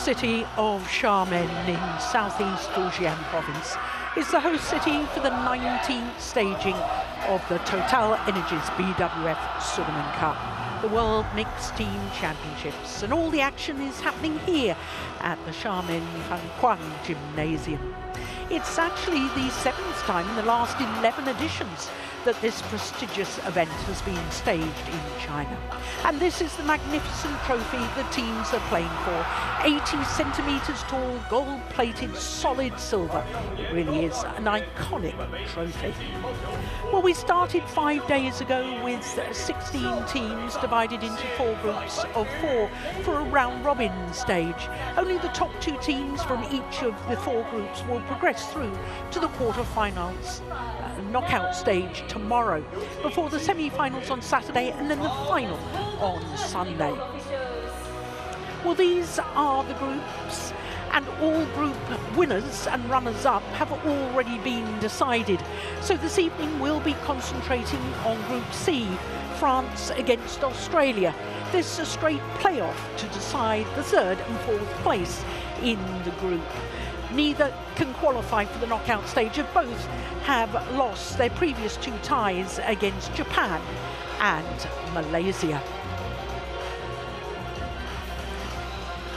city of Xiamen in southeast Fujian province is the host city for the 19th staging of the TotalEnergies BWF Sudirman Cup, the World Mixed Team Championships, and all the action is happening here at the Xiamen Fenghuang Gymnasium. It's actually the 7th time in the last 11 editions that this prestigious event has been staged in China. And this is the magnificent trophy the teams are playing for. 80 centimetres tall, gold-plated, solid silver. It really is an iconic trophy. Well, we started 5 days ago with 16 teams divided into 4 groups of 4 for a round-robin stage. Only the top 2 teams from each of the 4 groups will progress through to the quarter-finals knockout stage tomorrow, before the semi-finals on Saturday and then the final on Sunday. Well, these are the groups, and all group winners and runners-up have already been decided. So this evening we'll be concentrating on Group C, France against Australia. There's a straight playoff to decide the 3rd and 4th place in the group. Neither can qualify for the knockout stage, as both have lost their previous 2 ties against Japan and Malaysia.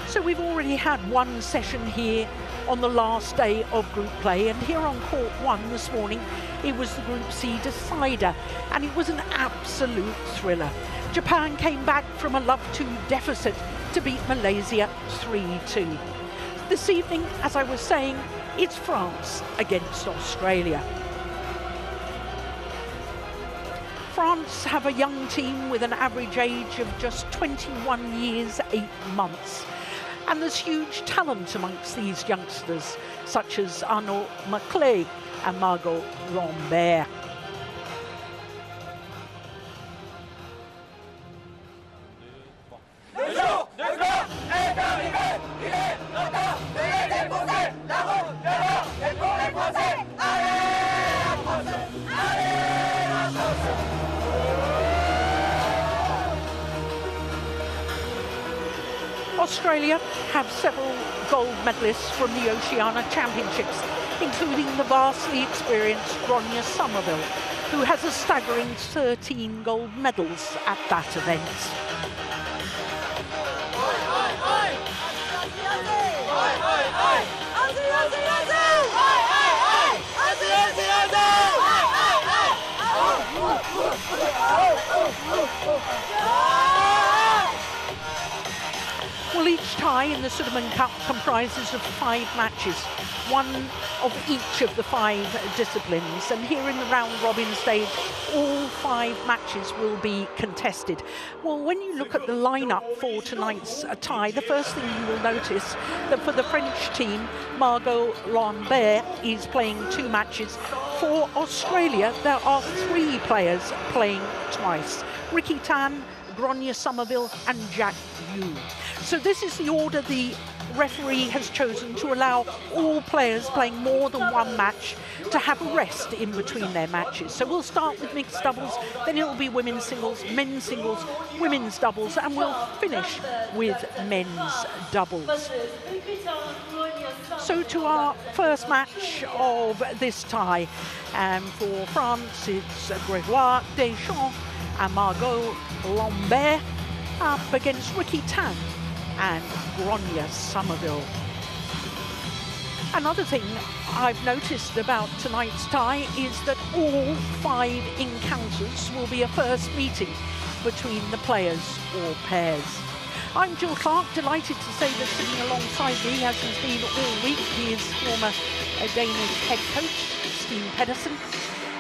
So we've already had 1 session here on the last day of group play, and here on court 1 this morning it was the Group C decider, and it was an absolute thriller. Japan came back from a love-2 deficit to beat Malaysia 3-2. This evening, as I was saying, it's France against Australia. France have a young team with an average age of just 21 years, 8 months. And there's huge talent amongst these youngsters, such as Arnaud Maclay and Margot Lambert. Australia have several gold medalists from the Oceania Championships, including the vastly experienced Gráinne Somerville, who has a staggering 13 gold medals at that event. Well, each tie in the Sudirman Cup comprises of 5 matches, 1 of each of the 5 disciplines, and here in the round-robin stage, all 5 matches will be contested. Well, when you look at the lineup for tonight's tie, the first thing you will notice that for the French team, Margot Lambert is playing 2 matches. For Australia, there are 3 players playing twice: Ricky Tan, Gráinne Somerville and Jack Yu. So this is the order the referee has chosen to allow all players playing more than 1 match to have a rest in between their matches. So we'll start with mixed doubles, then it will be women's singles, women's doubles, and we'll finish with men's doubles. So to our first match of this tie, and for France it's Grégoire Deschamps and Margot Lambert up against Ricky Tan and Gráinne Somerville. Another thing I've noticed about tonight's tie is that all 5 encounters will be a first meeting between the players or pairs. I'm Jill Clark, delighted to say that sitting alongside me, as he's been all week, he is former Danish head coach, Stine Pedersen.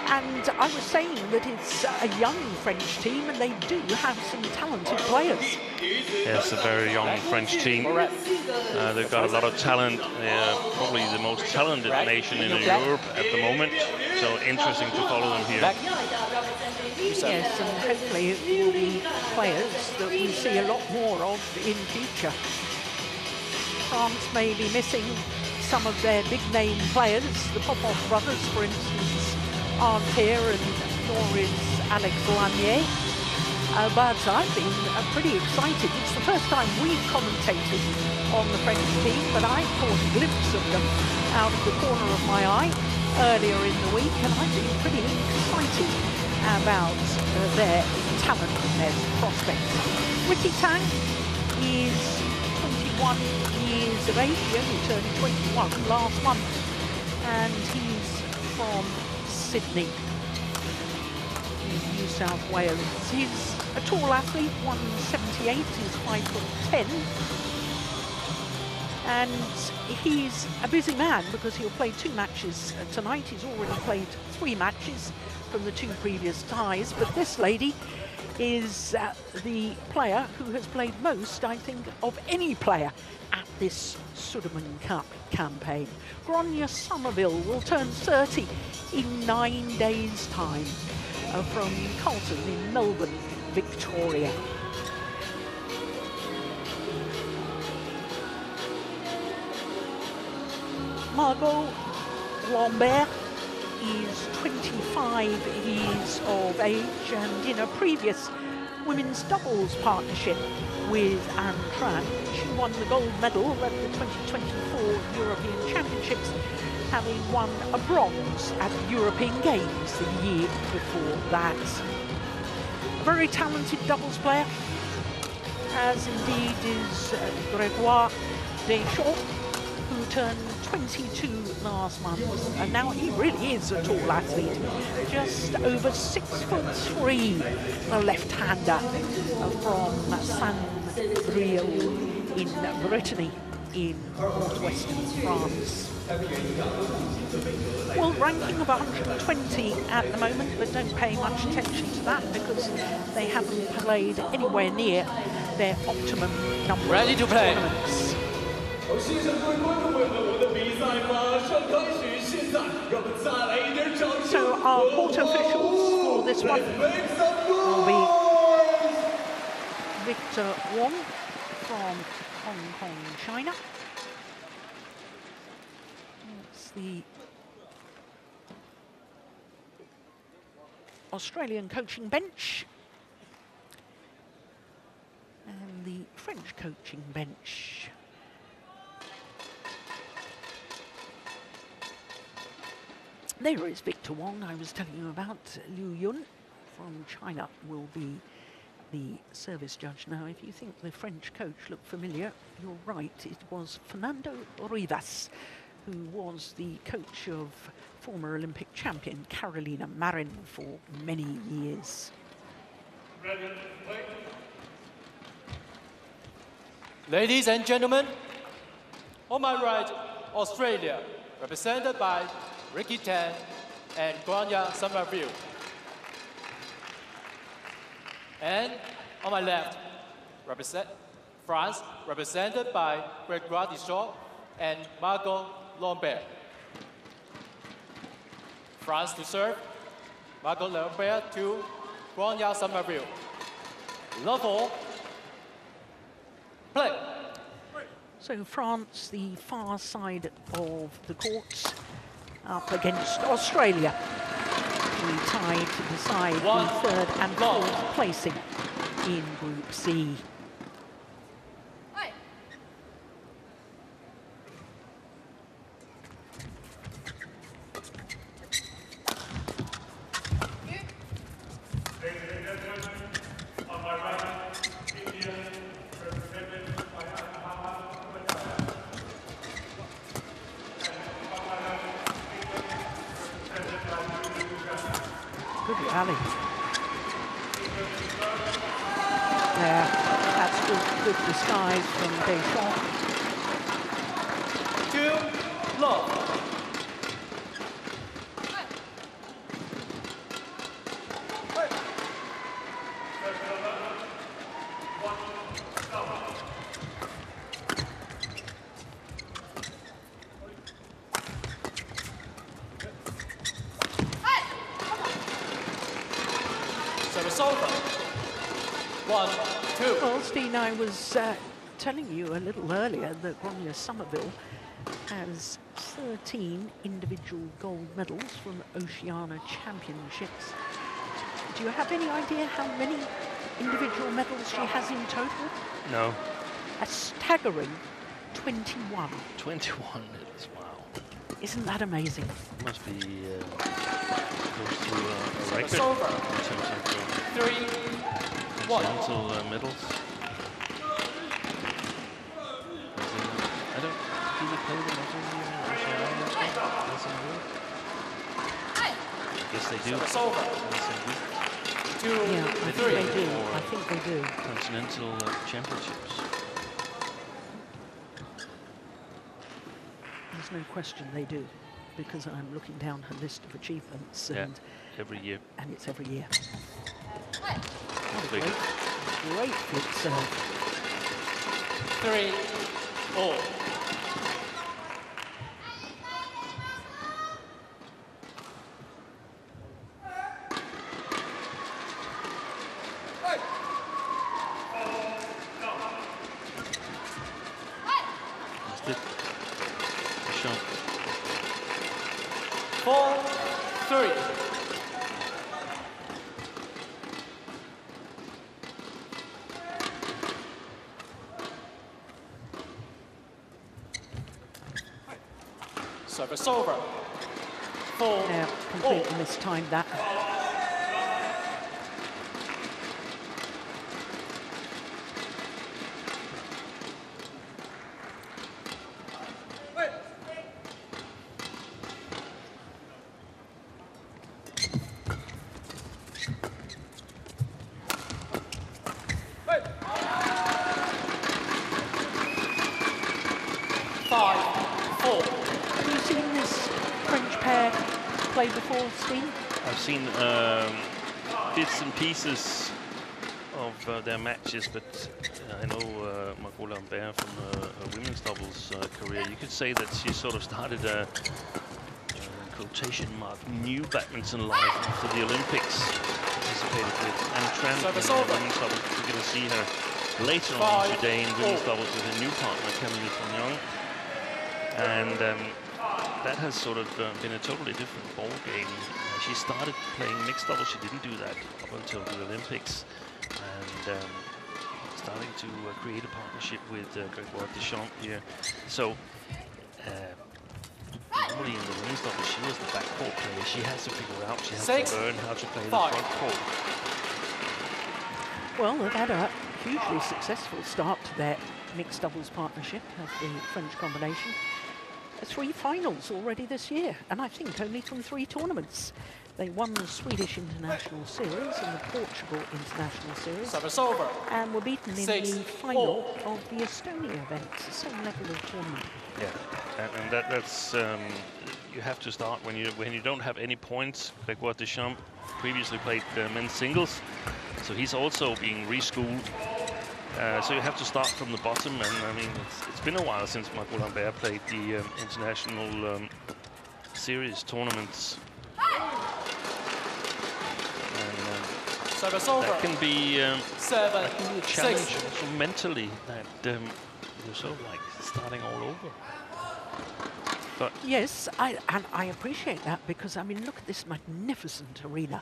And I was saying that it's a young French team, and they do have some talented players. Yes, a very young French team. They've got a lot of talent. They're probably the most talented nation in Europe at the moment. So interesting to follow them here. Yes, and hopefully it will be players that we see a lot more of in future. France may be missing some of their big-name players. The Popov brothers, for instance, aren't here, and nor is Alex Lanier. but I've been pretty excited. It's the first time we've commentated on the French team, but I caught a glimpse of them out of the corner of my eye earlier in the week, and I've been pretty excited about their talent and their prospects. Ricky Tang is 21 years of age. He only turned 21 last month, and he's from Sydney in New South Wales. He's a tall athlete, 178, he's 5'10", and he's a busy man because he'll play 2 matches tonight. He's already played 3 matches from the 2 previous ties, but this lady is the player who has played most, I think, of any player at this Sudirman Cup campaign. Gráinne Somerville will turn 30 in 9 days' time from Carlton in Melbourne, Victoria. Margot Lambert is 25 years of age, and in a previous women's doubles partnership with Anne Tran, she won the gold medal at the 2024 European Championships, having won a bronze at the European Games the year before that. A very talented doubles player, as indeed is Grégoire Deschamps, who turned 22 last month, and now he really is a tall athlete, just over 6'3", the left-hander from Saint-Brieuc in Brittany in northwestern France. World ranking of 120 at the moment, but don't pay much attention to that because they haven't played anywhere near their optimum number Ready to play. tournaments. So our court officials for this one will be Victor Wong from Hong Kong, China. That's the Australian coaching bench and the French coaching bench. There is Victor Wong, I was telling you about. Liu Yun from China will be the service judge. Now, if you think the French coach looked familiar, you're right. It was Fernando Rivas, who was the coach of former Olympic champion Carolina Marin for many years. Ladies and gentlemen, on my right, Australia, represented by Ricky Tang and Gráinne Somerville. And on my left, France, represented by Grégoire Deschamps and Margot Lambert. France to serve, Margot Lambert to Gráinne Somerville. Love all. Play. So France, the far side of the courts, up against Australia. We tied to decide the 3rd and 4th placing in Group C. Good rally. Yeah, that's good disguise from Deschamps. 2 love. Service over. 1, 2. Well, Steen, I was telling you a little earlier that Gráinne Somerville has 13 individual gold medals from Oceania Championships. Do you have any idea how many individual medals she has in total? No. A staggering 21. 21 medals, wow. Isn't that amazing? Must be close to a record in terms of 3-1. continental medals. I don't really play the medal I guess they do. Service over. 2-3. Yeah, I think they do. I think they do. Continental championships. There's no question they do, because I'm looking down her list of achievements, and every year. And it's every year. Big. Great flip serve. 3-4. Good shot. 4-3. Service over. 4. Now, completely mistimed that. Before, Steve? I've seen bits and pieces of their matches, but I know Margot Lambert from her women's doubles career. You could say that she sort of started a quotation mark new badminton life after the Olympics. Participated with Anne Tran in women's doubles. We're going to see her later on today in women's doubles with her new partner Camille Fenghuang, and that has sort of been a totally different ball game. She started playing mixed doubles. She didn't do that up until the Olympics, and starting to create a partnership with Grégoire Deschamps here. So normally in the women's doubles, she was the backcourt player. She has to figure out, she has to learn how to play the front court. Well, they've had a hugely successful start to their mixed doubles partnership of the French combination. 3 finals already this year, and I think only from 3 tournaments. They won the Swedish International Series and the Portugal International Series. Service over. And were beaten in the final of the Estonia event, the same level of tournament. Yeah, and that's you have to start when you don't have any points. Grégoire Deschamps previously played men's singles, so he's also being reschooled. So you have to start from the bottom, and I mean it's been a while since Margot Lambert played the international series tournaments. And that can be a challenge also mentally, that you're sort of like starting all over. But yes, and I appreciate that, because I mean, look at this magnificent arena,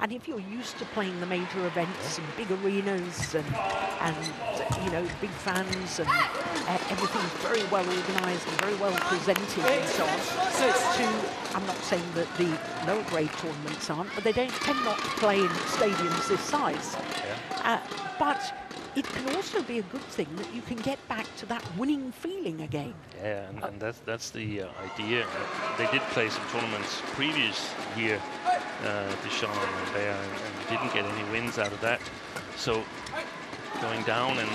and if you're used to playing the major events and big arenas and you know, big fans and everything's very well organised and very well presented and so on. I'm not saying that the lower grade tournaments aren't, but they tend not to play in stadiums this size. Yeah. But it can also be a good thing that you can get back to that winning feeling again. Yeah, and that's the idea. They did play some tournaments previous year, Deschamps and Lambert, and didn't get any wins out of that. So going down and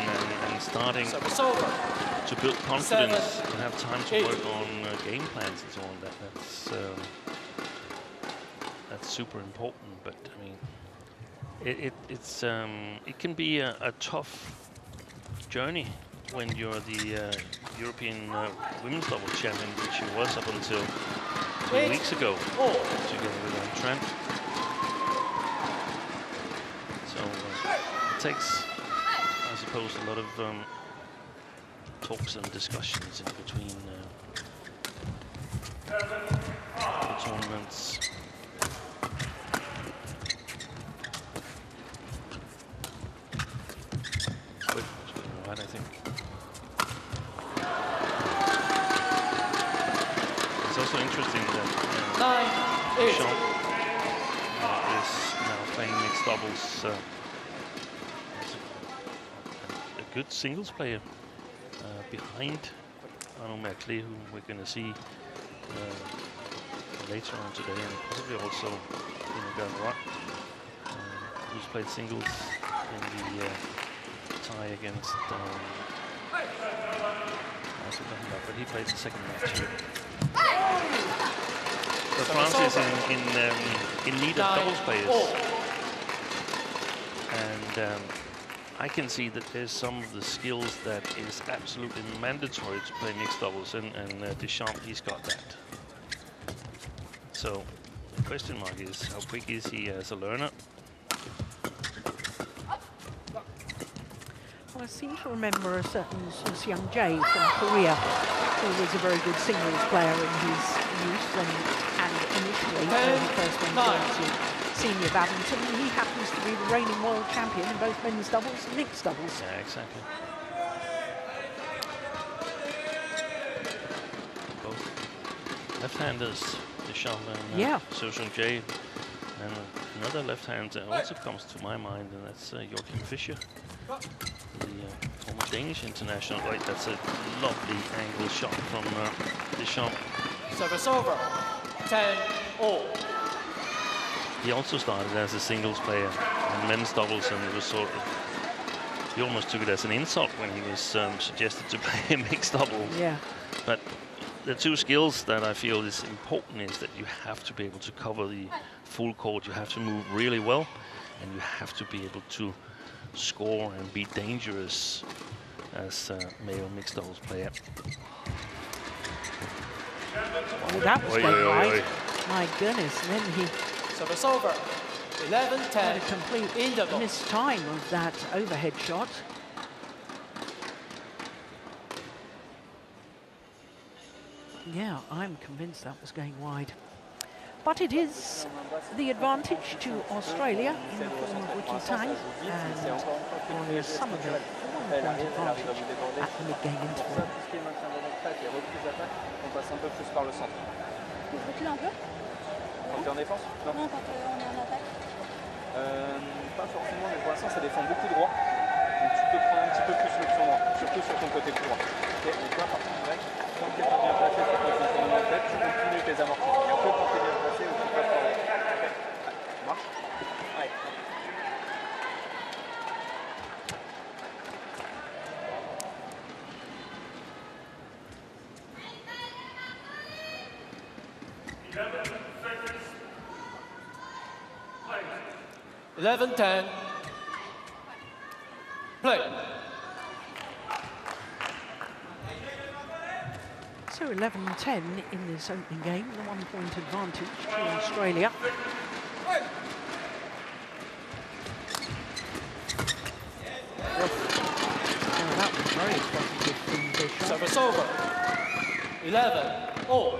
starting to build confidence and have time to work on game plans and so on, that's super important. But I mean, it can be a tough journey when you're the European women's double champion, which she was up until 2 weeks ago, together with Anne Tran. So it takes, I suppose, a lot of talks and discussions in between the tournaments. also interesting that Xiamen is now playing mixed doubles. A good singles player behind Arno Merkley, who we're going to see later on today, and possibly also Fenghuang, who's played singles in the tie against. But he played the second match here. So France is in need of doubles players, and I can see that there's some of the skills that is absolutely mandatory to play mixed doubles, and Xiamen, he's got that. So the question mark is, how quick is he as a learner? Well, I seem to remember a certain Xiamen from Korea, who was a very good singles player in his youth, and initially when he first went into senior badminton, he happens to be the reigning world champion in both men's doubles and mixed doubles. Yeah, exactly. Both left-handers, Xiamen and Xiamen, and another left-hander also comes to my mind, and that's Joachim Fischer, the former Danish international. Right, that's a lovely angle shot from Xiamen. Service over. 10-all. He also started as a singles player in men's doubles, and it was sort of, he almost took it as an insult when he was suggested to play a mixed double. Yeah. But the two skills that I feel is important is that you have to be able to cover the full court, you have to move really well, and you have to be able to score and be dangerous as a male mixed doubles player. Oh, that was going right. My goodness, and then he... Service over. 11-10. Had a complete mistime of that overhead shot. Yeah, I'm convinced that was going wide. But it is the advantage to Australia in the form of Ricky Tang and Gloria Somerville, a 1 point advantage at the mid-game interval. Quand tu es en défense? Non, quand on est en attaque. Pas forcément, mais pour l'instant ça défend beaucoup droit. Donc tu peux prendre un petit peu plus l'option droit, surtout sur ton côté droit. Okay, donc toi, par contre, quand tu es pas bien placé sur ton positionnement de tête, tu continues tes amortis. Et après, quand tu es bien placé, tu passes par là. Okay. Ça marche? Ouais. $11-10. Play. So 11-10 in this opening game, the 1 point advantage to Australia. Oh, that was very positive from Bishop. Service over. 11-all.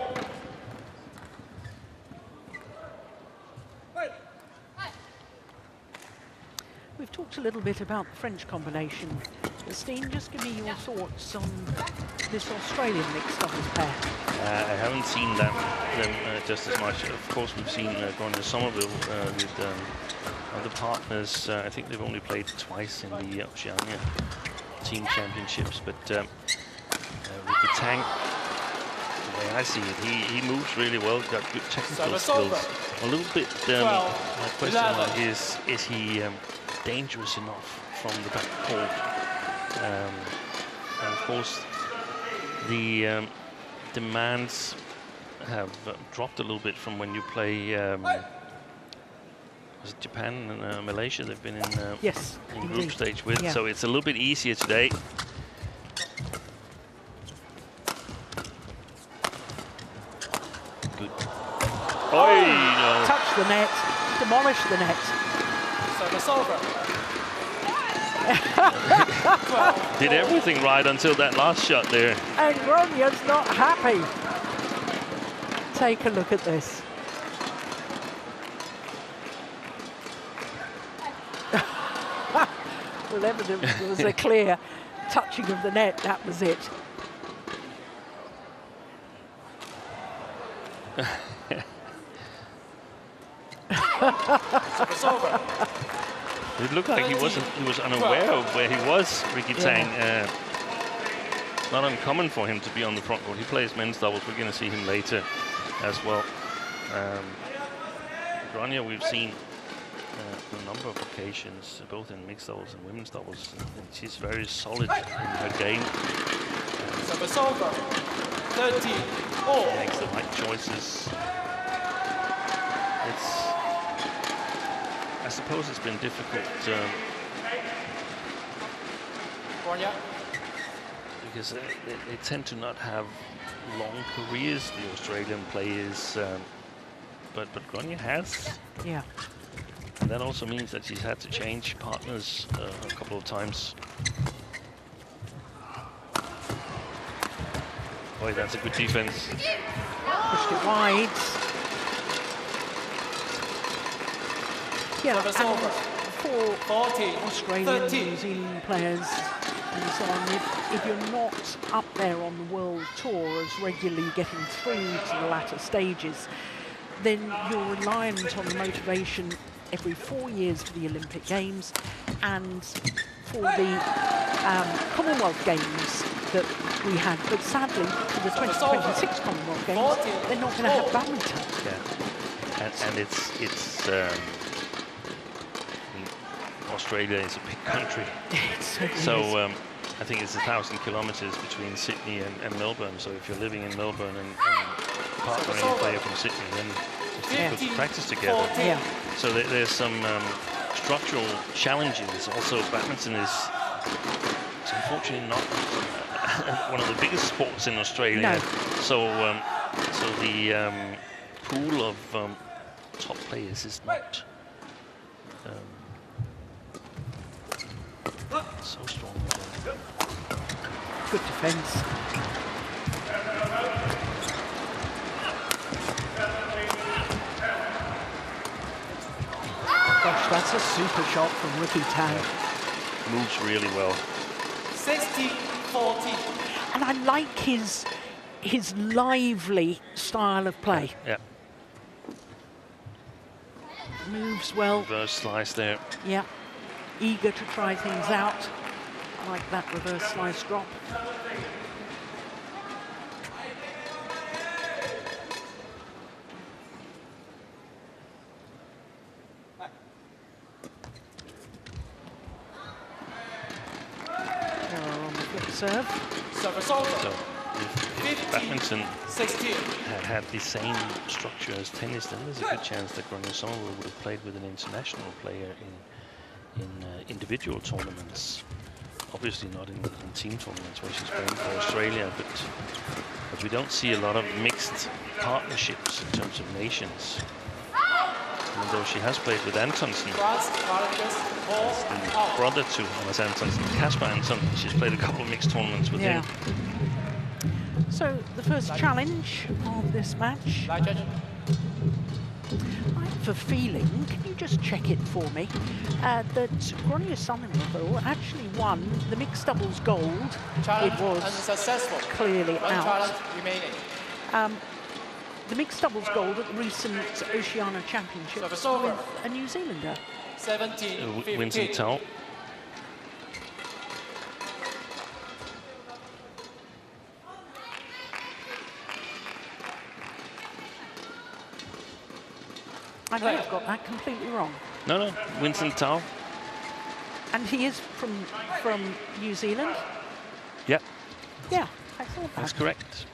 We've talked a little bit about the French combination. Christine, just give me your thoughts on this Australian mixed doubles pair. I haven't seen them just as much. Of course, we've seen going to Somerville with other partners. I think they've only played twice in the Oceania team championships. But with the Tang, the way I see it, he moves really well, got good technical skills. A little bit, my question mark is he dangerous enough from the back court? And of course, the demands have dropped a little bit from when you play was it Japan and Malaysia. They've been in group stage with, so it's a little bit easier today. Good. Oh, no. Touch the net, demolish the net. Service over. Did everything right until that last shot there. And Gronya's not happy. Take a look at this. Well, evidently there was a clear touching of the net, that was it. Service over. It looked like he was unaware of where he was, Ricky Tang. It's not uncommon for him to be on the front court. He plays men's doubles. We're going to see him later as well. Grania, we've seen on a number of occasions, both in mixed doubles and women's doubles. And she's very solid in her game. Service over. 13-4. Makes the right choices. I suppose it's been difficult because they tend to not have long careers, the Australian players, but Grania has. Yeah. And that also means that she's had to change partners a couple of times. Boy, that's a good defense. Pushed it wide. Yeah, and for 14, Australian, 13. New Zealand players and so on, if you're not up there on the World Tour as regularly getting through to the latter stages, then you're reliant on the motivation every 4 years for the Olympic Games and for the Commonwealth Games that we had. But sadly, for the 2026 Commonwealth Games, they're not going to have badminton. Yeah, and it's Australia is a big country, so I think it's 1,000 kilometers between Sydney and Melbourne. So if you're living in Melbourne and partnering a player from Sydney, then it's difficult to practice together. Yeah. So there's some structural challenges. Also, badminton is unfortunately not one of the biggest sports in Australia. No. So the pool of top players is not so strong. Good defense. Gosh, that's a super shot from Ricky Tang. Moves really well. 60-14. And I like his lively style of play. Yeah. Moves well. Reverse slice there. Yeah. Eager to try things out. I like that reverse slice drop. On the flip serve. Service over. So if badminton 16. had the same structure as tennis, then there's a good chance that Grania Somerville would have played with an international player in individual tournaments. Obviously not in team tournaments where she's playing for Australia, but we don't see a lot of mixed partnerships in terms of nations. Even though she has played with Antonsen, the brother to Thomas Antonsen, Kasper Antonsen, she's played a couple of mixed tournaments with him. So the first challenge of this match. I have a feeling, can you just check it for me, that Grania Somerville actually won the mixed doubles gold. Challenge it was unsuccessful. Clearly One out. challenge remaining. The mixed doubles gold at the recent Oceania Championships Service over. with a New Zealander. 17-15. Vincent Tao. I may have got that completely wrong. No, Vincent Tao. And he is from New Zealand? Yeah, Yeah, I thought that. that's correct.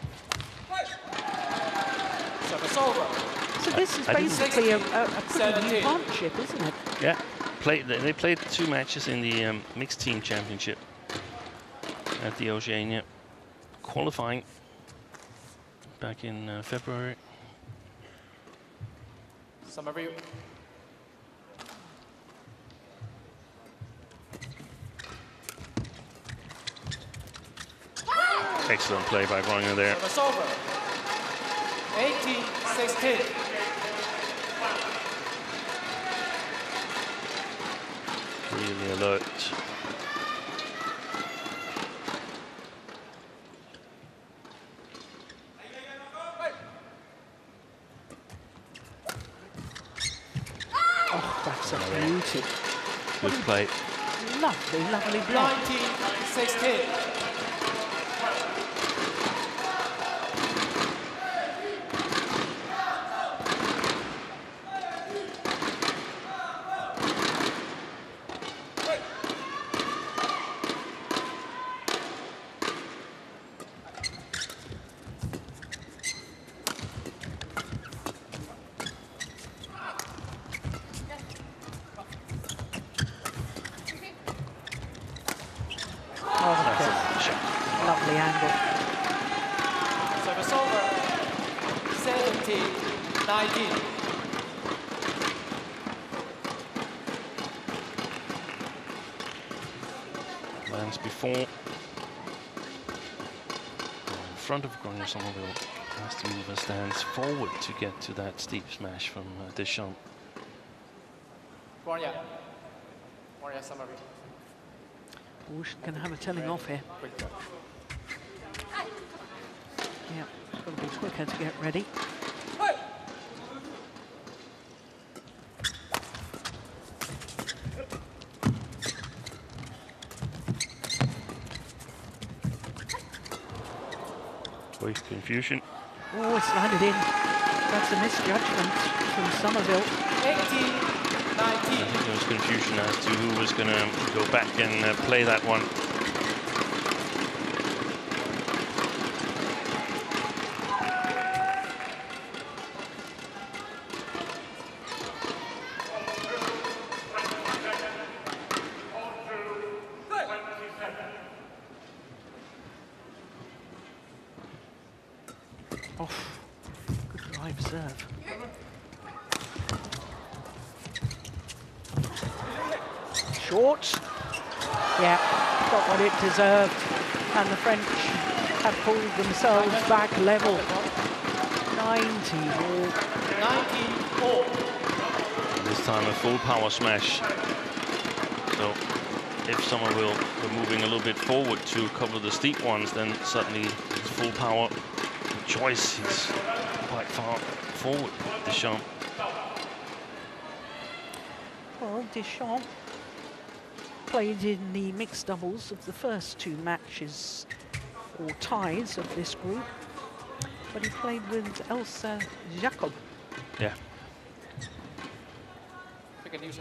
Service over. So this is I didn't- basically a pretty new 17. partnership, isn't it? Yeah, they played 2 matches in the mixed team championship at the Oceania, qualifying back in February. Somerville. Excellent play by Grania there. Service over. 18-16. Really alert. a beauty. Good play. Lovely, lovely block. 19-16. Lovely angle. Service over. 17-19. Lands before. In front of Grania Somerville. Has to move her stance forward to get to that steep smash from Xiamen. Grania Somerville. Oh, she's going to have a telling off here. Yeah, got to be quicker to get ready. Voice confusion. Oh, it's landed in. That's a misjudgment from Somerville. 18-19. I think there was confusion as to who was going to go back and play that one. Oh, good drive serve. Short. Yeah, got what it deserved. And the French have pulled themselves back level. 90-all. 94. This time a full power smash. So if Somerville were moving a little bit forward to cover the steep ones, then suddenly it's full power. Choice is quite far forward, Xiamen. Well, Xiamen played in the mixed doubles of the first two matches, or ties, of this group. But he played with Elsa Jacob. Yeah. Big news.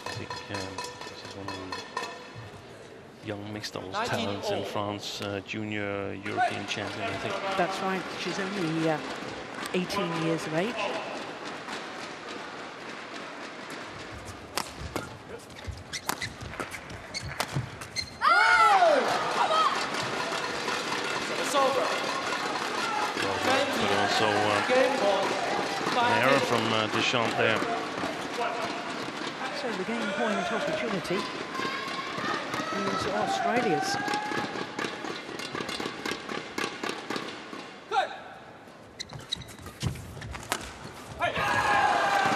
I think this is one of the young mixed doubles 19 talents in all. France, junior European champion, I think. That's right, she's only 18 years of age. It's over. But also Game ball. an error from Xiamen there. So the game point opportunity is Australia's.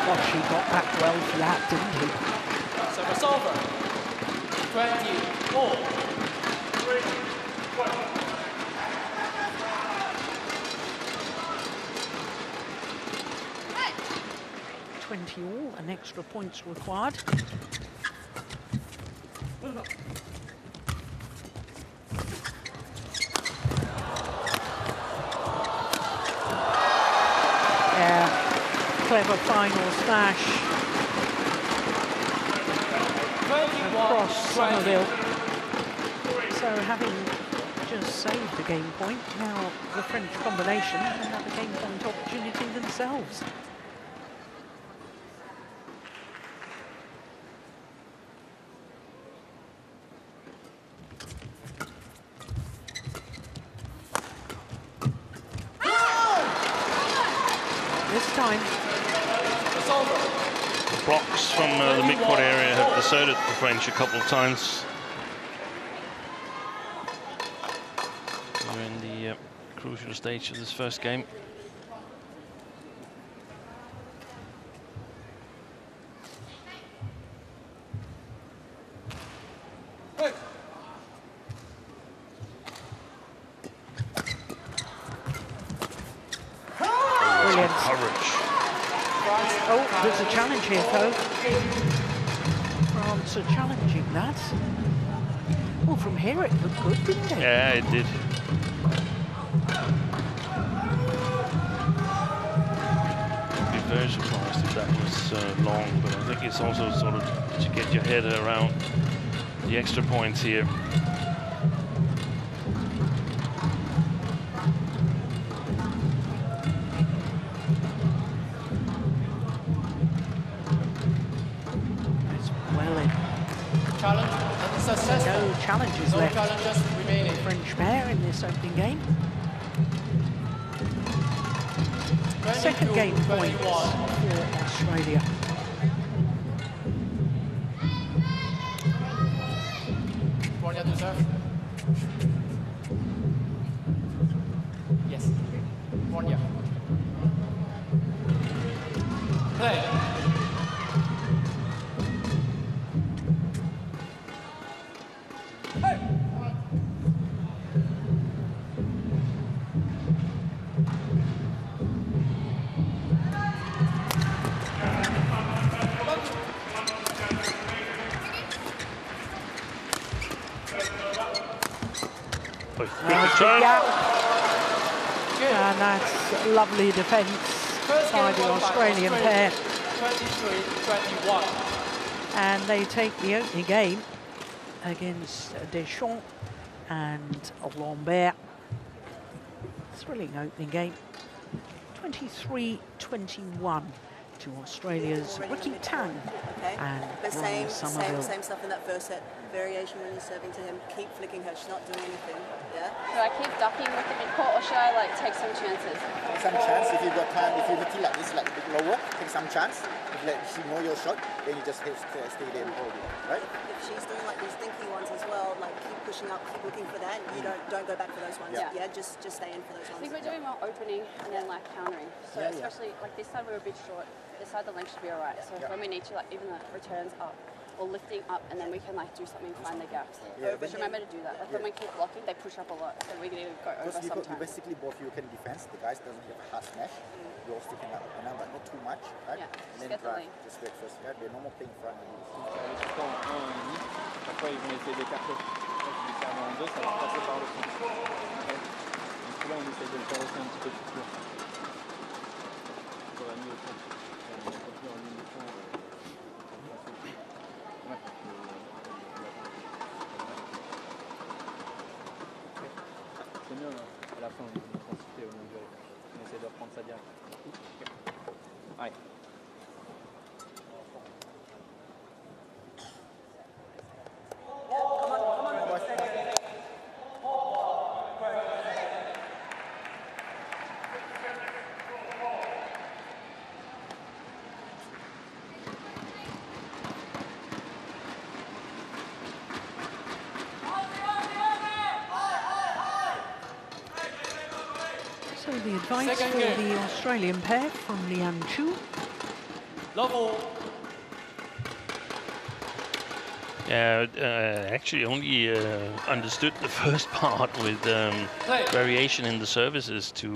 Well, she got back well for that, didn't he? Service over. 24. 20-all, and extra points required. Yeah, clever final smash across Somerville. So having just saved the game point, now the French combination have a game point opportunity themselves. This time, The blocks from the midcourt area have deserted the French a couple of times. We're in the crucial stage of this first game. brilliant. Coverage. Oh, there's a challenge here, though. France are challenging that. Well, from here it looked good, didn't it? Yeah, it did. I'd be very surprised if that was long, but I think it's also sort of to get your head around the extra points here. It's well in. Challenge unsuccessful. No challenges No left. challenges remaining. French pair in this opening game. Second game points for Australia. Guanya to serve. Yes. Guanya. Play. And that's lovely defence by the Australian pair. 23-21. And they take the opening game against Deschamps and Lambert. Thrilling opening game. 23-21 to Australia's Ricky Tang and same Somerville. stuff in that first set. Variation when you're serving to him. Keep flicking her. She's not doing anything. Yeah. Do I keep ducking with the mid-court, or should I like take some chances? Take some chance if you've got time. If you hit it like this, like a bit lower, take some chance. If like she know your shot, then you just stay there and hold it, right? If she's doing like these thinky ones as well, like keep pushing up, keep looking for that. You don't go back for those ones. Yeah. Just stay in for those I ones. think we're doing more opening and then like countering. So especially like this side we're a bit short. This side the length should be alright. So when we need to like even the returns up or lifting up, and then we can like do something, find the gaps. Just remember to do that. Like when we keep blocking, they push up a lot, so we can even go over sometimes. You basically both you can defense. The guys doesn't have a hard smash. You're sticking up a number, not too much, right? Yeah, And then just get the lane. just wait first. Yeah, they're normal playing front of you. Après, ils vont essayer d'écarter. Si ça va en deux, ça va passer par le fond. Donc là, on essaie de le faire aussi un petit peu plus court. Sur la ligne au fond. On va continuer en ligne de fond. C'est mieux, hein. À la fin, on intensité au niveau. On essaie de reprendre ça direct. Ouais. So the advice for the Australian pair from Lian Chu. Level. Actually only understood the first part with variation in the services to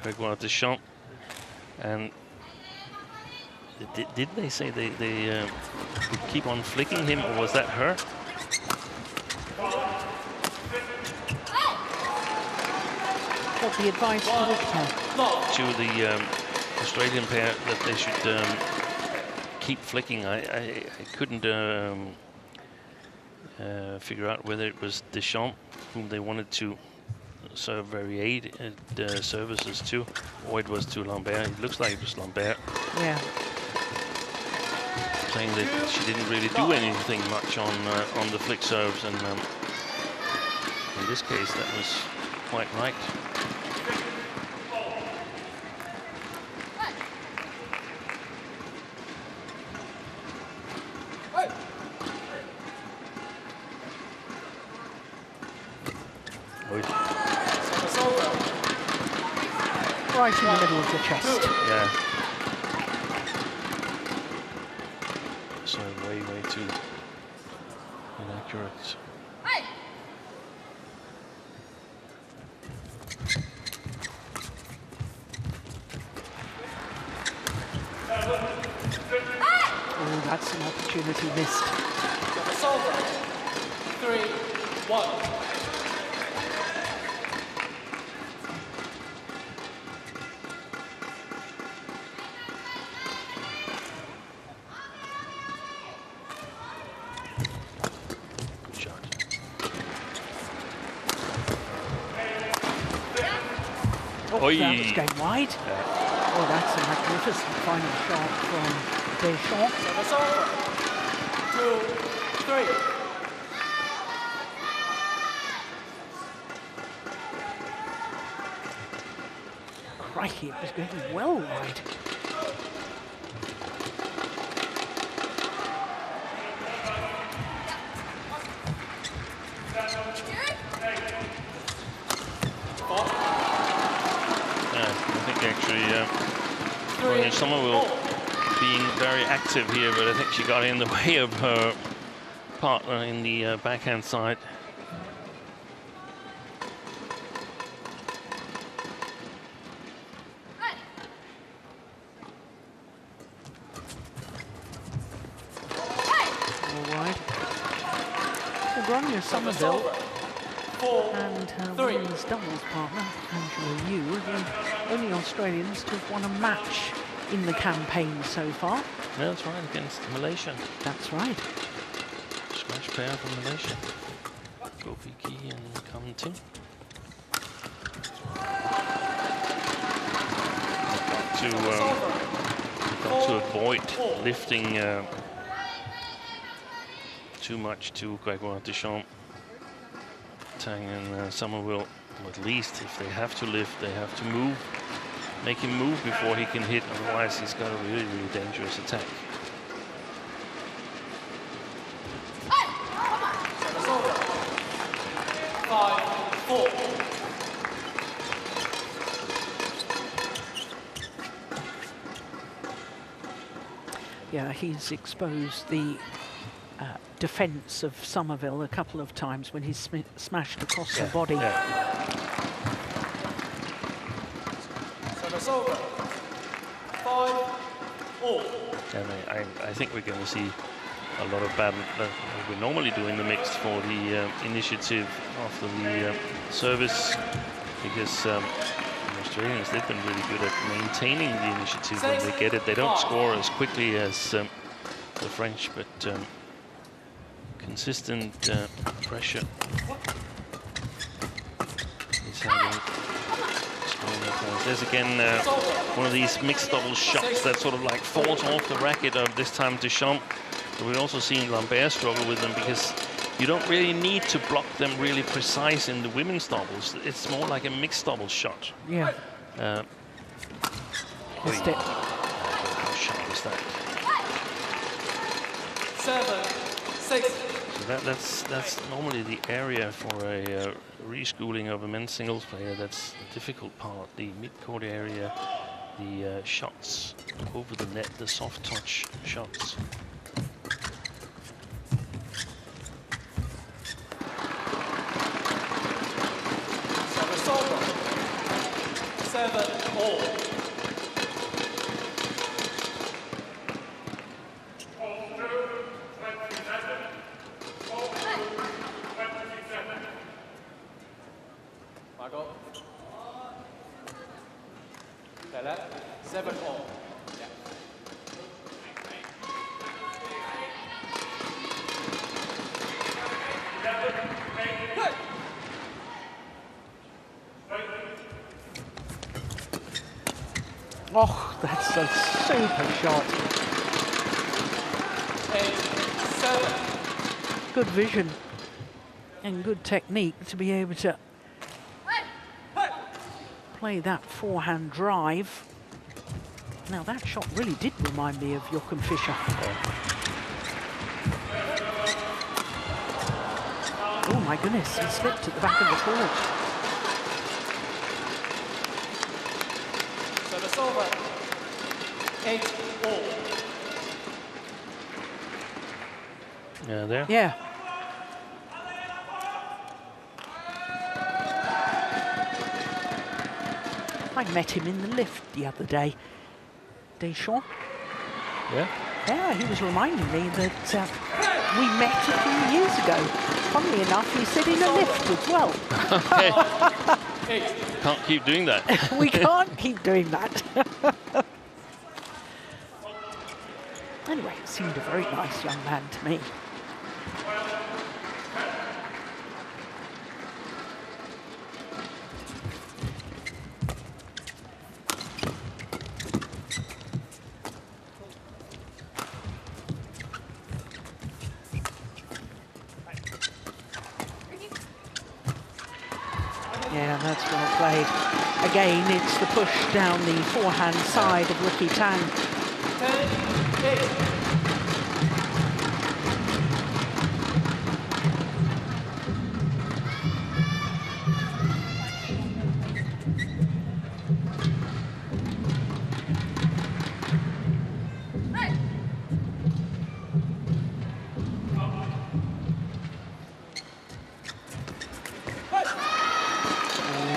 Fenghuang Deschamps. And did they say they would keep on flicking him, or was that her? What the advice for this pair? To the Australian pair that they should keep flicking. I couldn't figure out whether it was Deschamps whom they wanted to serve variate services to, or it was to Lambert. It looks like it was Lambert. Yeah. Saying that she didn't really do anything much on the flick serves, and in this case that was quite right. Right in the middle of the chest. Yeah. So way too inaccurate. that's an opportunity missed. Service over. 3-1. Oh, that was going wide. Yeah. Oh, that's a magnificent final shot from Deschamps. Service over. 2-3. Crikey, it was going well wide. Actually, Somerville being very active here, but I think she got in the way of her partner in the backhand side. All right. So Grania Somerville and her women's doubles partner, Angela Yu, are the only Australians to have won a match in the campaign so far. Yeah, that's right, against Malaysia. That's right. Smash pair from Malaysia. Gopiki and Kamtin. Got to avoid lifting too much to Grégoire Deschamps. Tang and Somerville, at least if they have to lift, they have to move. Make him move before he can hit, otherwise he's got a really, really dangerous attack. Service over. 5-4. Yeah, he's exposed the defence of Somerville a couple of times when he's smashed across the body. Yeah. Service over. 5-all. And I think we're going to see a lot of badminton we normally do in the mix for the initiative after the service, because the Australians, they've been really good at maintaining the initiative when they get it. They don't score as quickly as the French, but consistent pressure is having scoring points. There's again one of these mixed double shots that sort of like falls off the racket of this time Deschamps. But we've also seen Lambert struggle with them, because you don't really need to block them really precise in the women's doubles. It's more like a mixed double shot. Yeah. Missed it. How sharp is that? 7-6. So that's normally the area for a reschooling of a men's singles player. That's the difficult part, the mid-court area, the shots over the net, the soft touch shots. Service over. 7-all. Margot. Bella. 7-all. Yeah. Oh, that's a super shot. 8-7. Good vision and good technique to be able to play that forehand drive. Now that shot really did remind me of Jochen Fischer. Oh my goodness, he slipped at the back of the court. Service over. 8-all. Yeah, there. Yeah. I met him in the lift the other day. Deschamps. Yeah. Yeah, he was reminding me that we met a few years ago. Funnily enough, we sit in a lift as well. Okay. Can't keep doing that. We can't keep doing that. Anyway, he seemed a very nice young man to me. Yeah, that's well played. Again, it's the push down the forehand side of Ricky Tang. 10-8.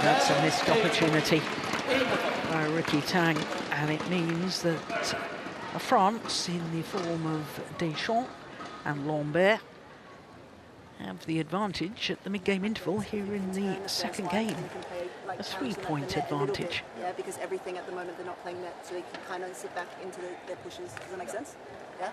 That's a missed opportunity by Ricky Tang, and it means that France, in the form of Deschamps and Lambert, have the advantage at the mid-game interval here in the second game. A 3-point advantage. Yeah, because everything at the moment they're not playing net, so they can kind of sit back into their pushes. Does that make sense? Yeah.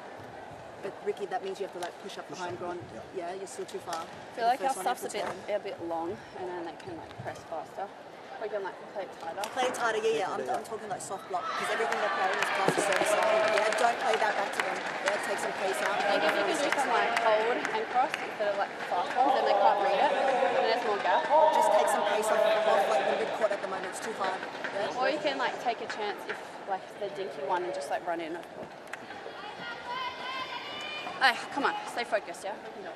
But Ricky, that means you have to like push up behind Gron. Yeah, you're still too far. I feel like our stuff's a bit long, and then they can like press faster. We can like play it tighter. Play it tighter, yeah. I'm talking like soft block, because everything they're playing is past the service line. Yeah, don't play that back to them. Yeah, take some pace out. I think if you can do some like hold and cross instead of like fast ones, then they can't read it, and there's more gap. Just take some pace off like the mid-court at the moment. It's too hard. Yeah? Or you can like take a chance if like the dinky one and just like run in. Hey, come on, stay focused, yeah? We can do it.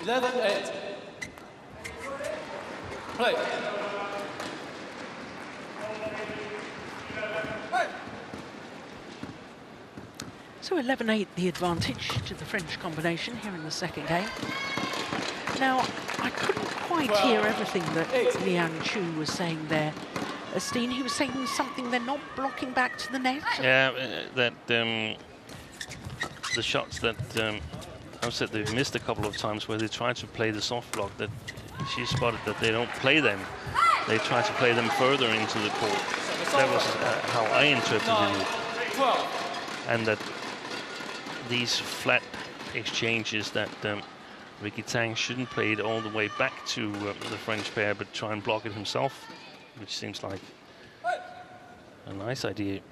11-8. Play. So 11-8 the advantage to the French combination here in the second game. Now, I couldn't quite hear everything that Liang Chu was saying there. Steen, he was saying something, they're not blocking back to the net? Yeah, that the shots that I said they've missed a couple of times where they tried to play the soft block, that she spotted that they don't play them. They try to play them further into the court. That was how I interpreted it. And that these flat exchanges that Ricky Tang shouldn't play it all the way back to the French pair, but try and block it himself, which seems like a nice idea,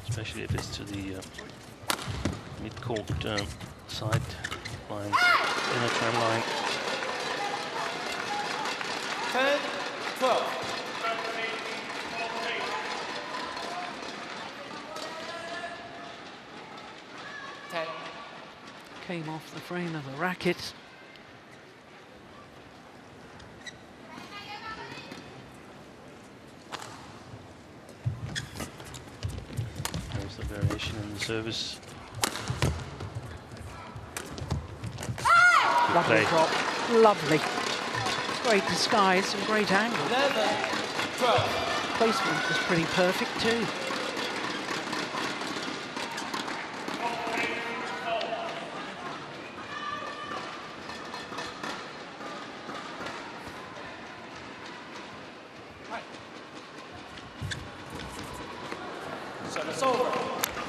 especially if it's to the mid-court side lines, inner tram line. 10-12. Came off the frame of the racket. There's the variation in the service. Lovely drop, lovely. Great disguise and great angle. 11-12. Placement was pretty perfect too.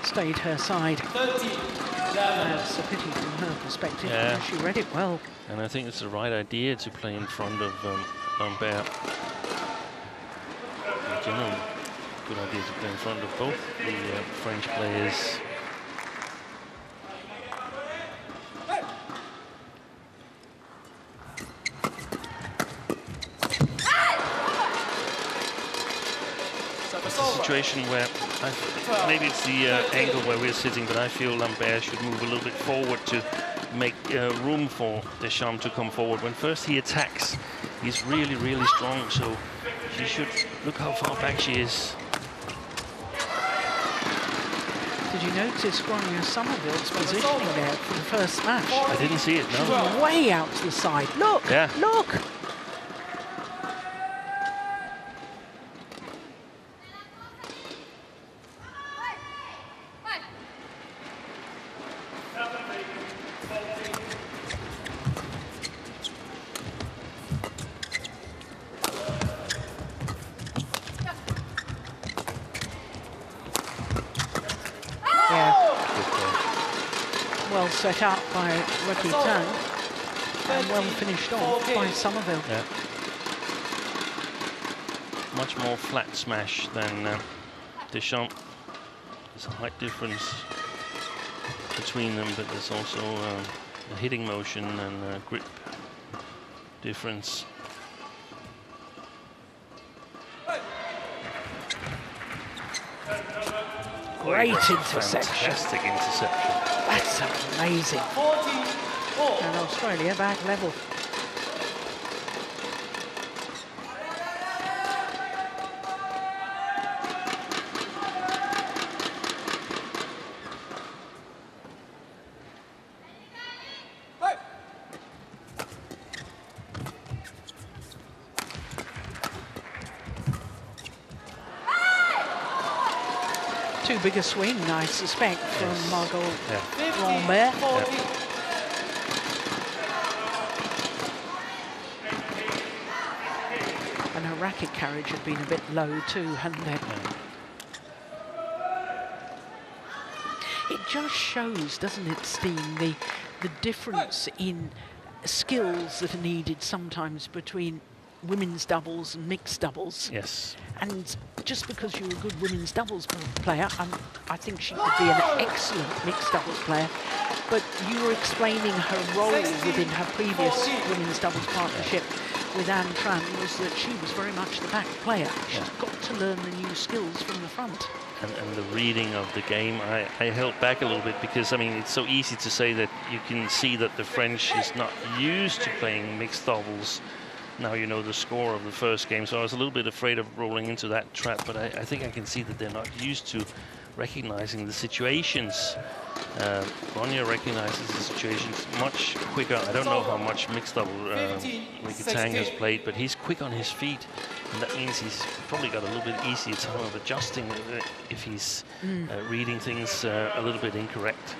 Stayed her side. 13-11. That's a pity from her perspective. Yeah. She read it well. And I think it's the right idea to play in front of Lambert. In general, good idea to play in front of both the French players. Situation where maybe it's the angle where we're sitting, but I feel Lambert should move a little bit forward to make room for Deschamps to come forward. When first he attacks, he's really, really strong, so she should look how far back she is. Did you notice Grania Somerville's positioning there for the first smash? I didn't see it, no. Way out to the side. Look, yeah. Look. well set up by Ricky Tang and well finished off by Somerville. Yeah. Much more flat smash than Deschamps. There's a height difference between them, but there's also a hitting motion and a grip difference. Great interception. Fantastic interception. That's amazing. And Australia back level. Too big a swing, I suspect, from Margot Lambert. And her racket carriage had been a bit low too, hadn't it? It just shows, doesn't it, Steen, the difference in skills that are needed sometimes between women's doubles and mixed doubles. Yes. And just because you're a good women's doubles player, I think she could be an excellent mixed doubles player, but you were explaining her role within her previous women's doubles partnership with Anne Tran was that she was very much the back player. She's got to learn the new skills from the front. And the reading of the game, I held back a little bit because, I mean, it's so easy to say that you can see that the French is not used to playing mixed doubles. Now you know the score of the first game, so I was a little bit afraid of rolling into that trap, but I think I can see that they're not used to recognizing the situations. Grania recognizes the situations much quicker. I don't know how much mixed double Ricky Tang has played, but he's quick on his feet, and that means he's probably got a little bit easier time of adjusting if he's reading things a little bit incorrect.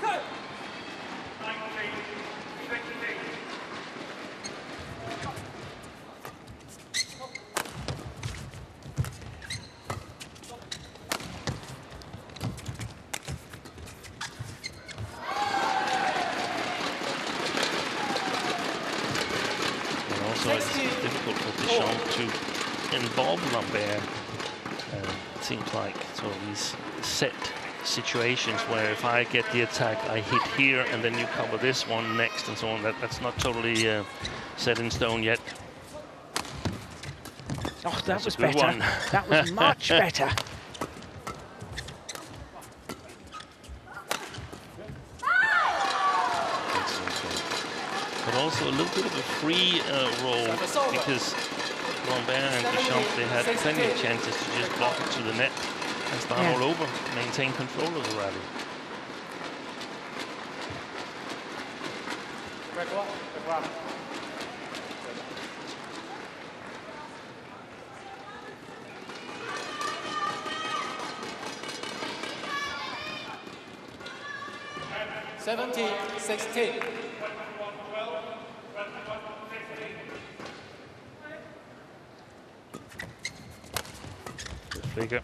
Lambert, it seems like sort of these set situations where if I get the attack, I hit here, and then you cover this one next, and so on. That's not totally set in stone yet. Oh, that was better. That was much better. But also a little bit of a free roll, because Lambert and Deschamps, they had plenty of chances to just block it to the net and start all over, maintain control of the rally. (17-16). Figure.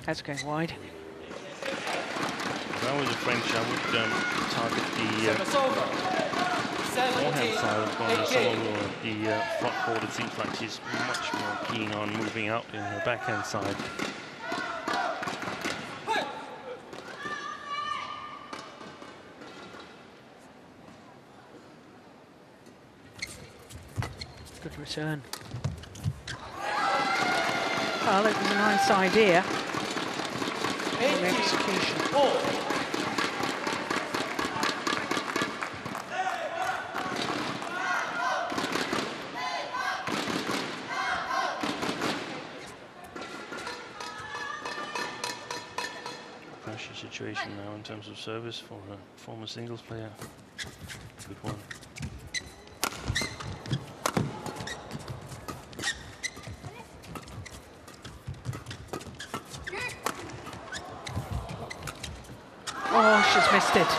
That's going wide. If I was a French, I would target the forehand side of going to Somerville. The front court, it seems like she's much more keen on moving out in her backhand side. Good return. Well, it was a nice idea. Execution. situation now in terms of service for a former singles player. Good one. Oh, she's missed it.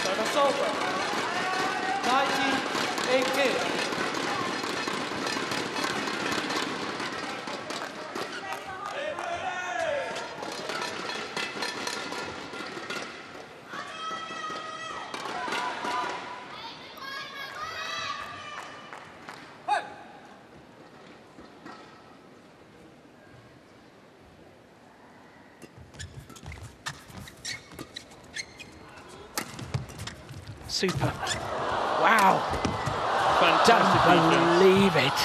Service over. 19-18. Super. Wow. Fantastic Don't defense. believe it.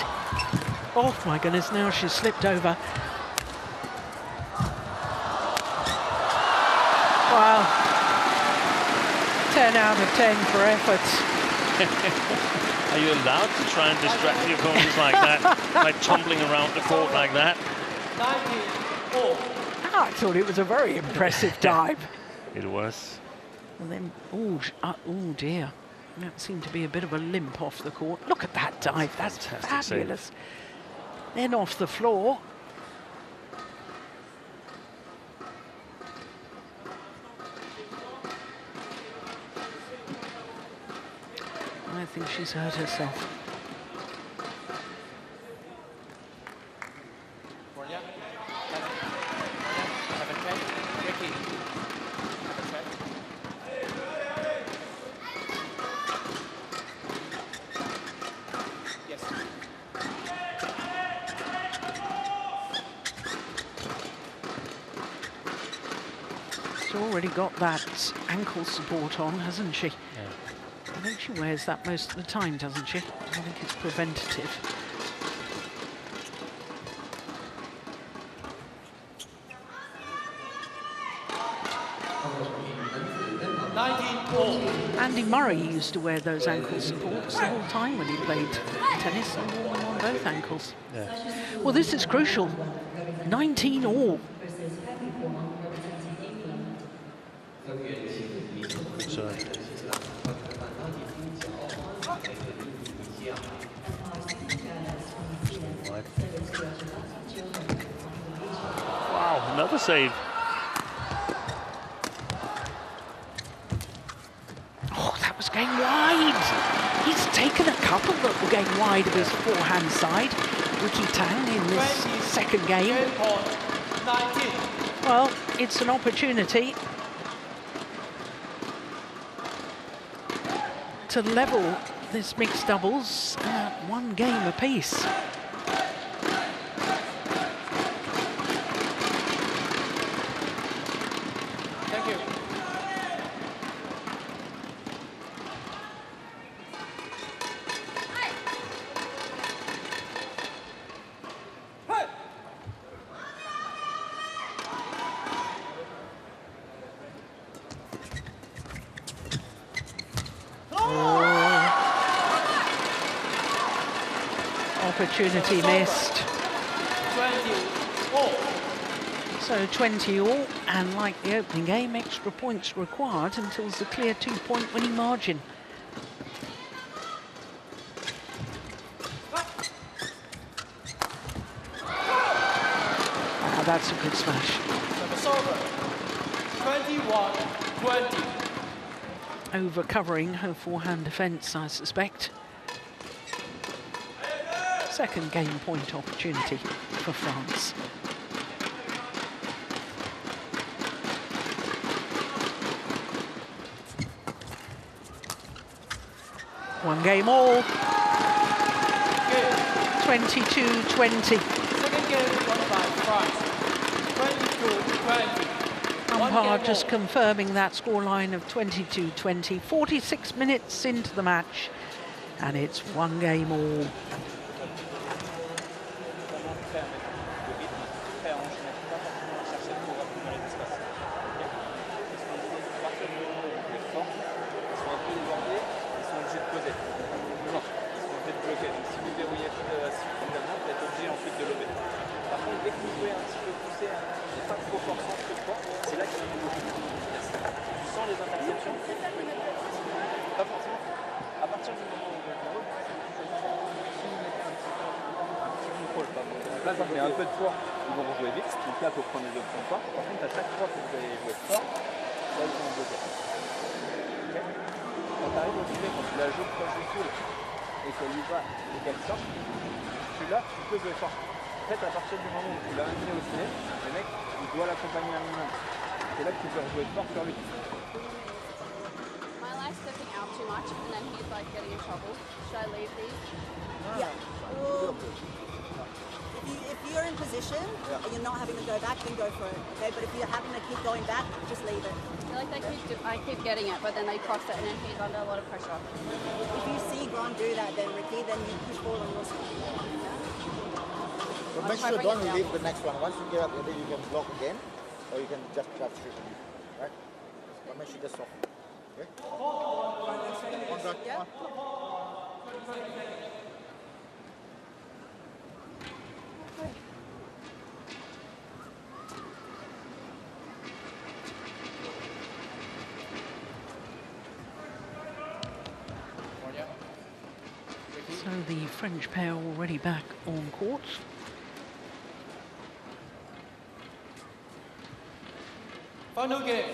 Oh my goodness, now she's slipped over. Wow. 10 out of 10 for effort. Are you allowed to try and distract the opponents like that by tumbling around the court like that? 19-4. I thought it was a very impressive dive. It was. And then, oh dear. That seemed to be a bit of a limp off the court. Look at that dive, that's Fantastic fabulous. save. Then off the floor. I think she's hurt herself. Have a check. Ricky. Have a check. Yes. She's already got that ankle support on, hasn't she? Yeah. I think she wears that most of the time, doesn't she? I think it's preventative. Andy Murray used to wear those ankle supports the whole time when he played tennis and wore them on both ankles. Yeah. Well, this is crucial. 19 all. Good side. Wow, another save. Oh, that was going wide. He's taken a couple that were going wide of his forehand side. Ricky Tang in this second game. 19. Well, it's an opportunity to level this mixed doubles at one game apiece. Thank you. Opportunity missed. 20-4. So 20 all, and like the opening game, extra points required until there's a clear 2-point winning margin. Wow, that's a good smash. Service over. 21-20. Overcovering her forehand defence, I suspect. Second game point opportunity for France. One game all. 22-20. Second game won by France. 22-20. Umpire just confirming that scoreline of 22-20. 46 minutes into the match, and it's one game all. Dès que vous pouvez un petit peu pousser par exemple, il y a un peu de poids, ils vont jouer vite. Donc là, il faut prendre les options fortes. Par contre, à chaque fois que vous allez jouer fort, là, ils vont bloquer. Okay. Quand tu arrives au filet, quand tu la joues proche du full et qu'elle y va et qu'elle sort, celui-là, tu peux jouer fort. En fait, à partir du moment où tu l'as amené au filet, le mec, il doit l'accompagner un minimum. C'est là que tu peux rejouer fort sur lui. My life's stepping out too much, and then he's like getting in trouble. Should I leave these? Yeah. If you're in position and you're not having to go back, then go for it. Okay, but if you're having to keep going back, just leave it. I feel like I keep getting it, but then they cross it, and then he's under a lot of pressure. If you see Grant do that, then Ricky, then you push forward on your side. But make sure don't leave the next one. Once you get up, then you can block again, or you can just trap straight on you, right? But make sure that's soft. Okay? One back. Yeah. So the French pair already back on court. Final game.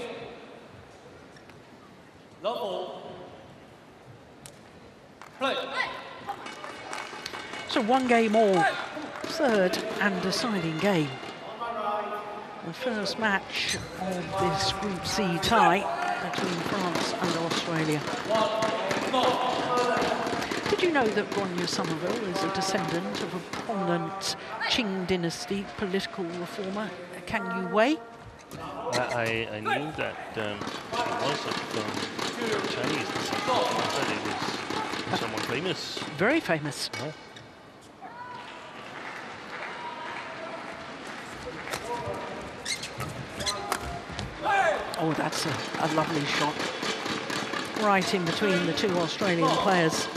Level. Play. So 1 game all, third and deciding game. The first match of this Group C tie between France and Australia. Did you know that Grania Somerville is a descendant of a prominent Qing dynasty political reformer, Kang Yu-wei? I knew that she was of Chinese descent, but it was someone famous. Very famous. Yeah. Oh, that's a lovely shot. Right in between the two Australian players.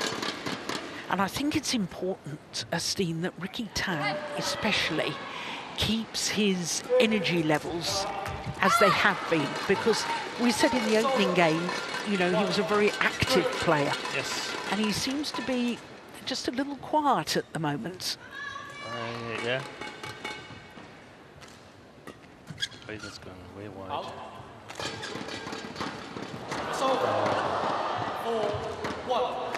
And I think it's important, Steen, that Ricky Tan especially keeps his energy levels as they have been, because we said in the opening game, you know, he was a very active player. Yes. And he seems to be just a little quiet at the moment. Yeah. Wait, that's going way wide. It's over. 4-1.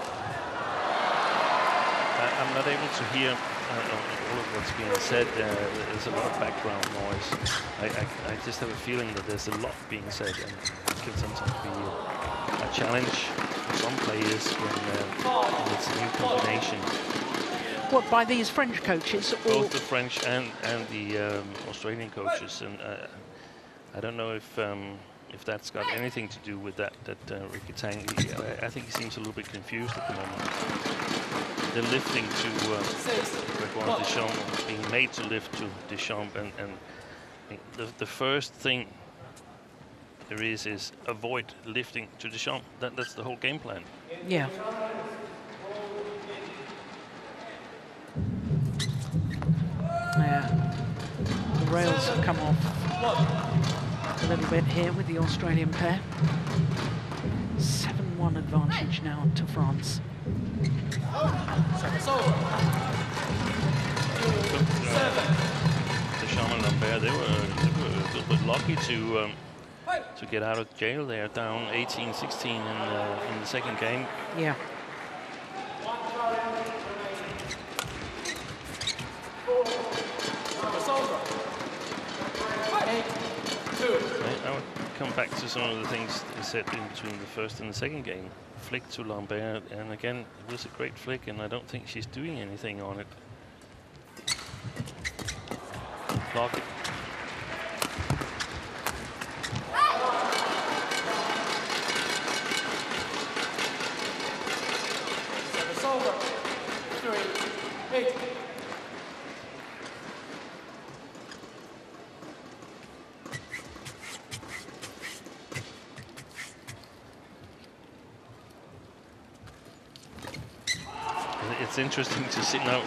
I'm not able to hear all of what's being said. There's a lot of background noise. I just have a feeling that there's a lot being said, and it can sometimes be a challenge for some players when it's a new combination. What, by these French coaches? Or Both the French and the Australian coaches, and I don't know if that's got anything to do with that Ricky Tang. I think he seems a little bit confused at the moment. They're lifting to Gregoire Deschamps, being made to lift to Deschamps, and the first thing there is avoid lifting to Deschamps. That's the whole game plan. Yeah. Yeah. The rails have come off a little bit here with the Australian pair. 7-1 advantage now to France. Xiamen and Lambert, they were a little bit lucky to get out of jail there, down 18-16 in the second game. Yeah. I would come back to some of the things they said in between the first and the second game. Flick to Lambert, and again, it was a great flick, and I don't think she's doing anything on it. Block it. Service over. 3-8. It's interesting to see now.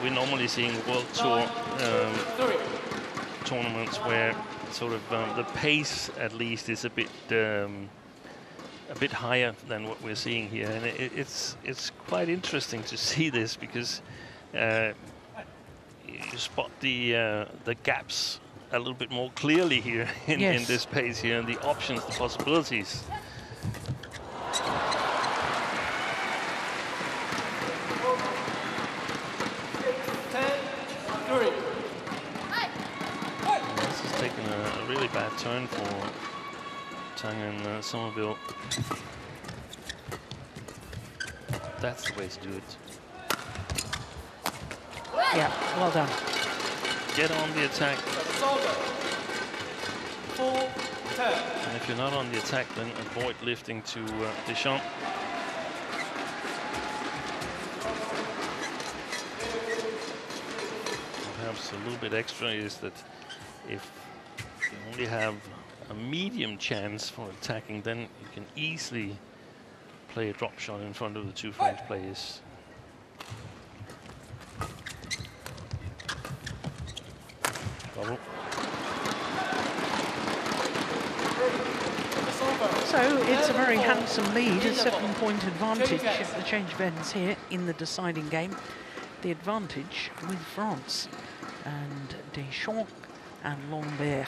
We're normally seeing World Tour tournaments where sort of the pace, at least, is a bit higher than what we're seeing here, and it's quite interesting to see this, because you spot the gaps a little bit more clearly here in this pace here, and the options, the possibilities. This has taken a really bad turn for Tang and Somerville. That's the way to do it. Yeah, well done. Get on the attack. And if you're not on the attack, then avoid lifting to Deschamps. Perhaps a little bit extra is that if you only have a medium chance for attacking, then you can easily play a drop shot in front of the two French players. Double. So it's a very handsome lead, a 7-point advantage if the change of ends here in the deciding game. The advantage with France and Deschamps and Lambert.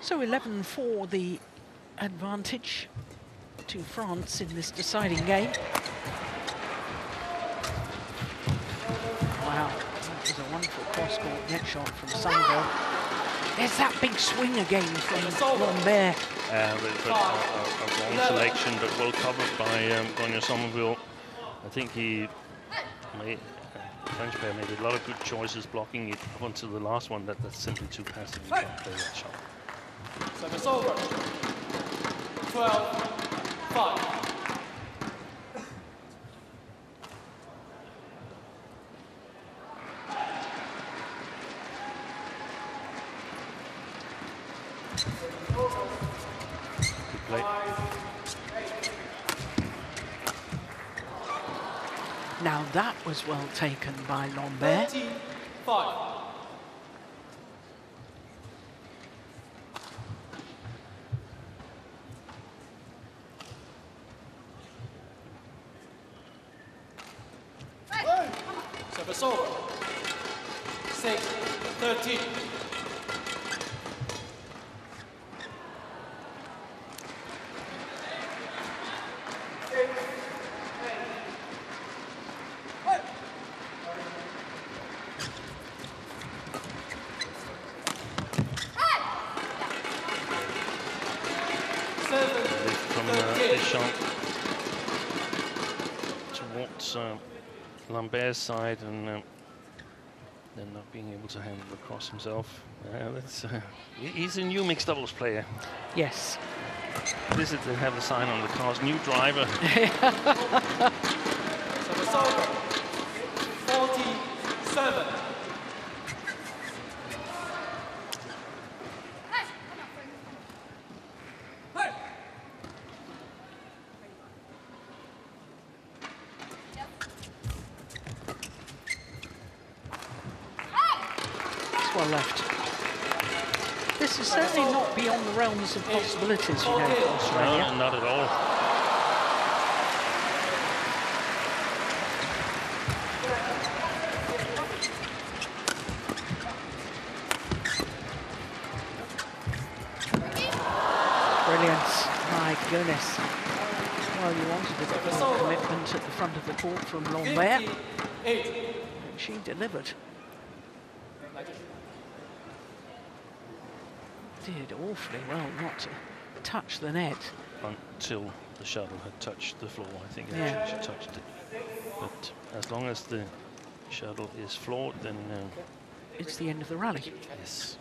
So 11-4 the advantage to France in this deciding game. Wow, that was a wonderful cross-court net shot from Somerville. There's that big swing again from Lambert. But a wrong selection, but well covered by Gonya Somerville. I think he made, the French player made a lot of good choices blocking it up until the last one. That's simply too passive. You can't play that shot. Service over. 12-5. Good play. Now that was well taken by Lambert. 13-5. Service over. 6-13. Towards Lambert's side, and then not being able to handle the cross himself. He's a new mixed doubles player. Yes. This is, they have the sign on the car's new driver. So it's over. 47. Well left. This is certainly not beyond the realms of possibilities, you know, for Australia. No, not at all. Brilliant. My goodness. Well, you wanted a bit more commitment at the front of the court from Lambert. And she delivered. did awfully well not to touch the net. Until the shuttle had touched the floor. I think actually she touched it. But as long as the shuttle is floored, then it's the end of the rally. Yes.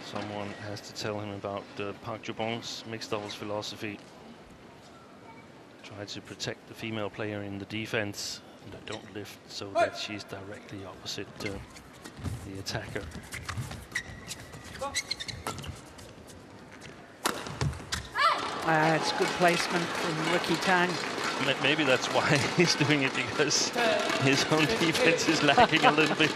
Someone has to tell him about Park Jubong's mixed doubles philosophy. Try to protect the female player in the defense and don't lift so that she's directly opposite the attacker. It's good placement from Ricky Tang. Maybe that's why he's doing it, because his own defense is lacking a little bit.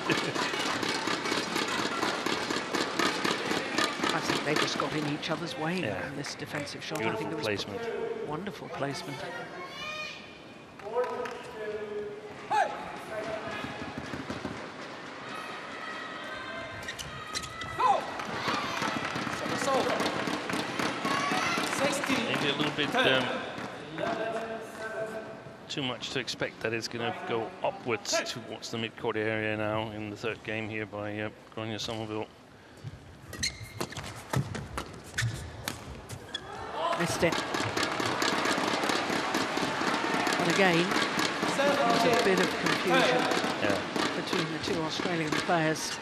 I think they just got in each other's way on this defensive shot. Beautiful I think it was placement. Wonderful placement. Maybe a little bit too much to expect that it's going to go upwards towards the mid-court area now in the third game here by Grania Somerville. Missed it. And again, there's a bit of confusion between the two Australian players.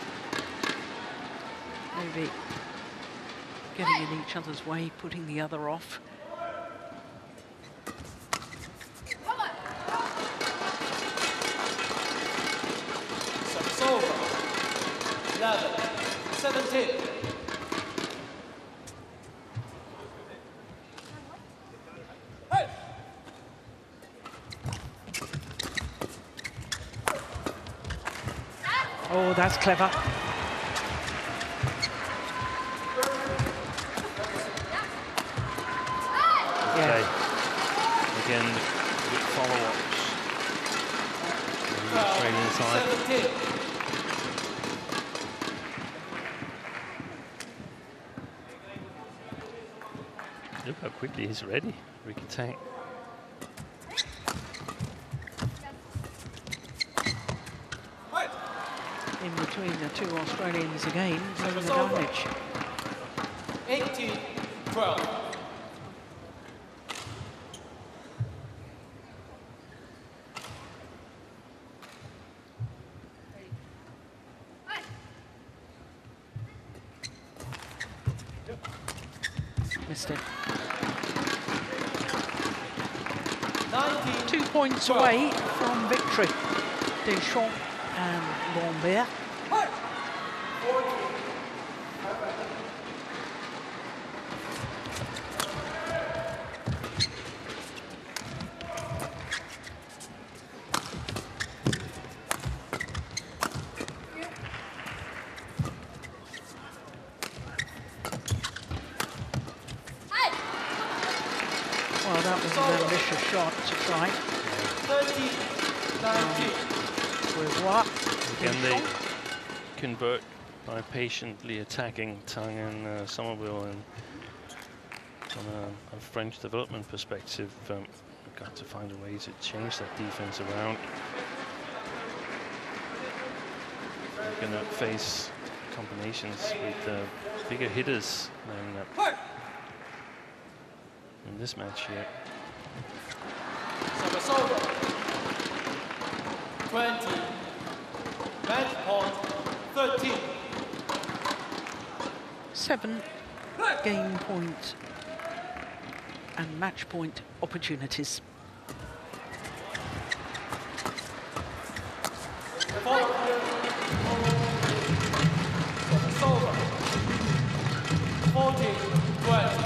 Maybe getting in each other's way, putting the other off. Service over. 11-17. Oh, that's clever. Okay. Again, good follow-ups on the Australian side. 17. Look how quickly he's ready, Ricky Tang. In between the two Australians again, doing the damage. 18-12. Missed it. 19. 2 points away from victory. Deschamps and Lambert. Well, that was an ambitious shot to try. 30-19. With what? Again, they convert by patiently attacking Tang and Somerville, and from a French development perspective, we've got to find a way to change that defense around. We're going to face combinations with bigger hitters than in this match here. Service over. 20. Match point 13. 7 game point and match point opportunities.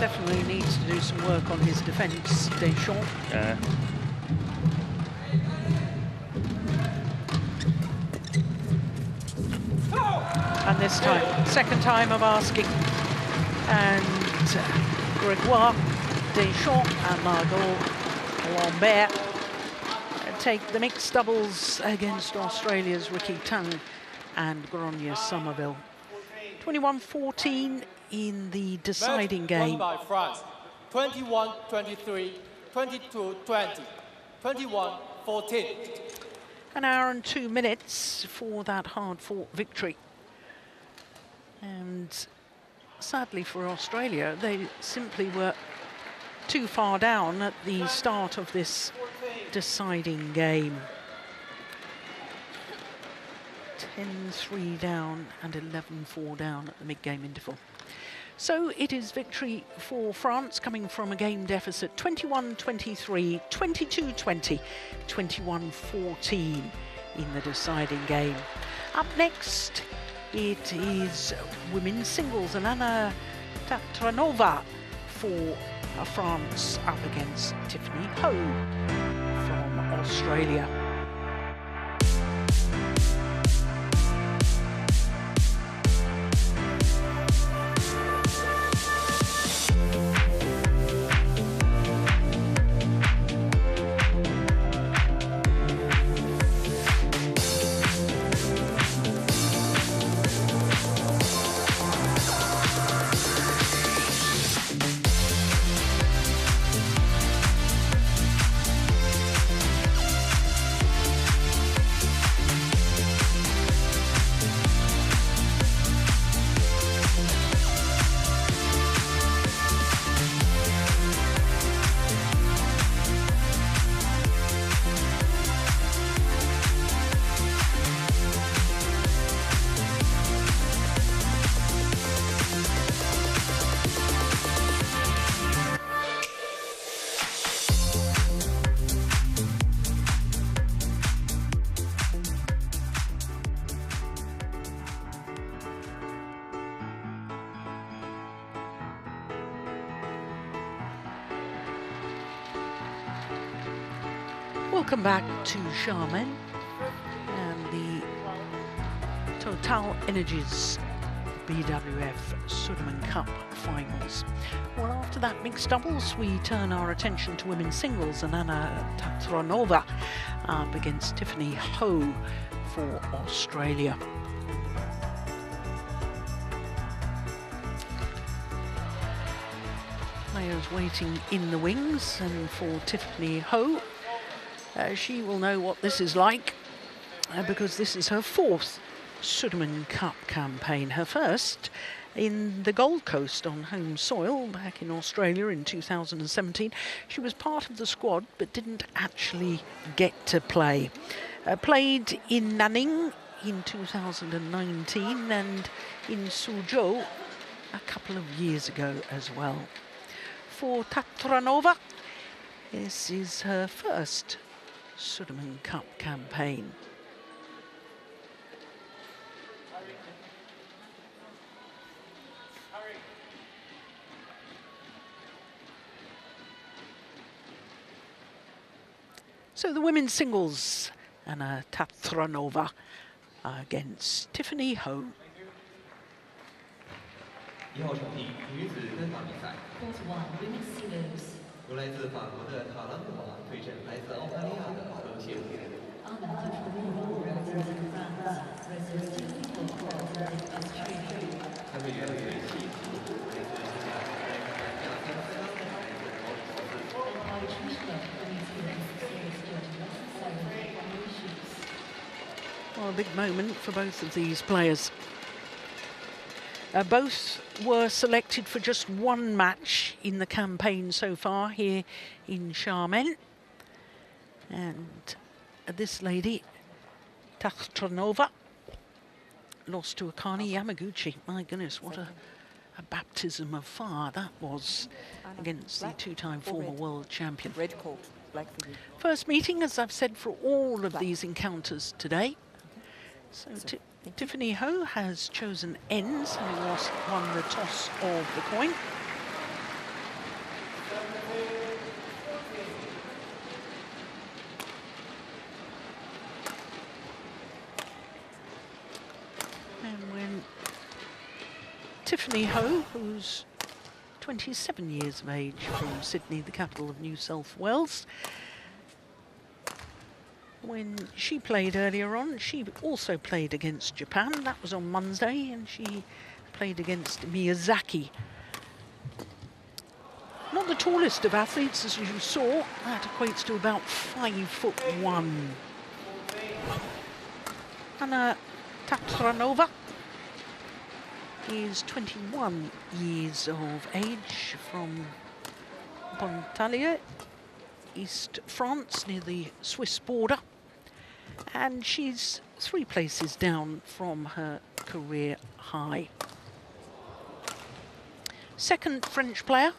Definitely needs to do some work on his defence, Deschamps. Yeah. And this time, second time of asking. And Gregoire, Deschamps and Margot Lambert take the mixed doubles against Australia's Ricky Tang and Grania Somerville. 21-14 in the deciding game. Won by France, 21-23, 22-20, 21-14. An hour and 2 minutes for that hard-fought victory. And sadly for Australia, they simply were too far down at the start of this deciding game. 10-3 down and 11-4 down at the mid-game interval. So it is victory for France, coming from a game deficit 21-23, 22-20, 21-14 in the deciding game. Up next, it is women's singles, and Anna Tatranova for France up against Tiffany Ho from Australia. Welcome back to Xiamen and the TotalEnergies BWF Sudirman Cup finals. Well, after that mixed doubles, we turn our attention to women's singles, and Anna Tatranova up against Tiffany Ho for Australia. Players waiting in the wings, and for Tiffany Ho, she will know what this is like because this is her fourth Sudirman Cup campaign. Her first in the Gold Coast on home soil back in Australia in 2017. She was part of the squad but didn't actually get to play. Played in Nanning in 2019 and in Suzhou a couple of years ago as well. For Tatranova, this is her first Sudirman Cup campaign. So the women's singles, Anna Tatranova against Tiffany Ho. 1号场地女子单打比赛，由来自法国的塔拉姆瓦对阵来自澳大利亚的何切。他们原本有一起来自新西兰亚特兰大的Well, a big moment for both of these players. Both were selected for just one match in the campaign so far here in Xiamen. And this lady, Tatranova, lost to Akane Yamaguchi. My goodness, what a baptism of fire that was against the two-time former world champion. Red coat, black for you. First meeting, as I've said, for all of these encounters today. So Tiffany Ho has chosen ends, having won the toss of the coin. Tiffany Ho, who's 27 years of age, from Sydney, the capital of New South Wales. When she played earlier on, she also played against Japan. That was on Monday, and she played against Miyazaki. Not the tallest of athletes, as you saw. That equates to about 5'1". Anna Tatranova is 21 years of age, from Pontarlier, East France, near the Swiss border. And she's 3 places down from her career high. Second French player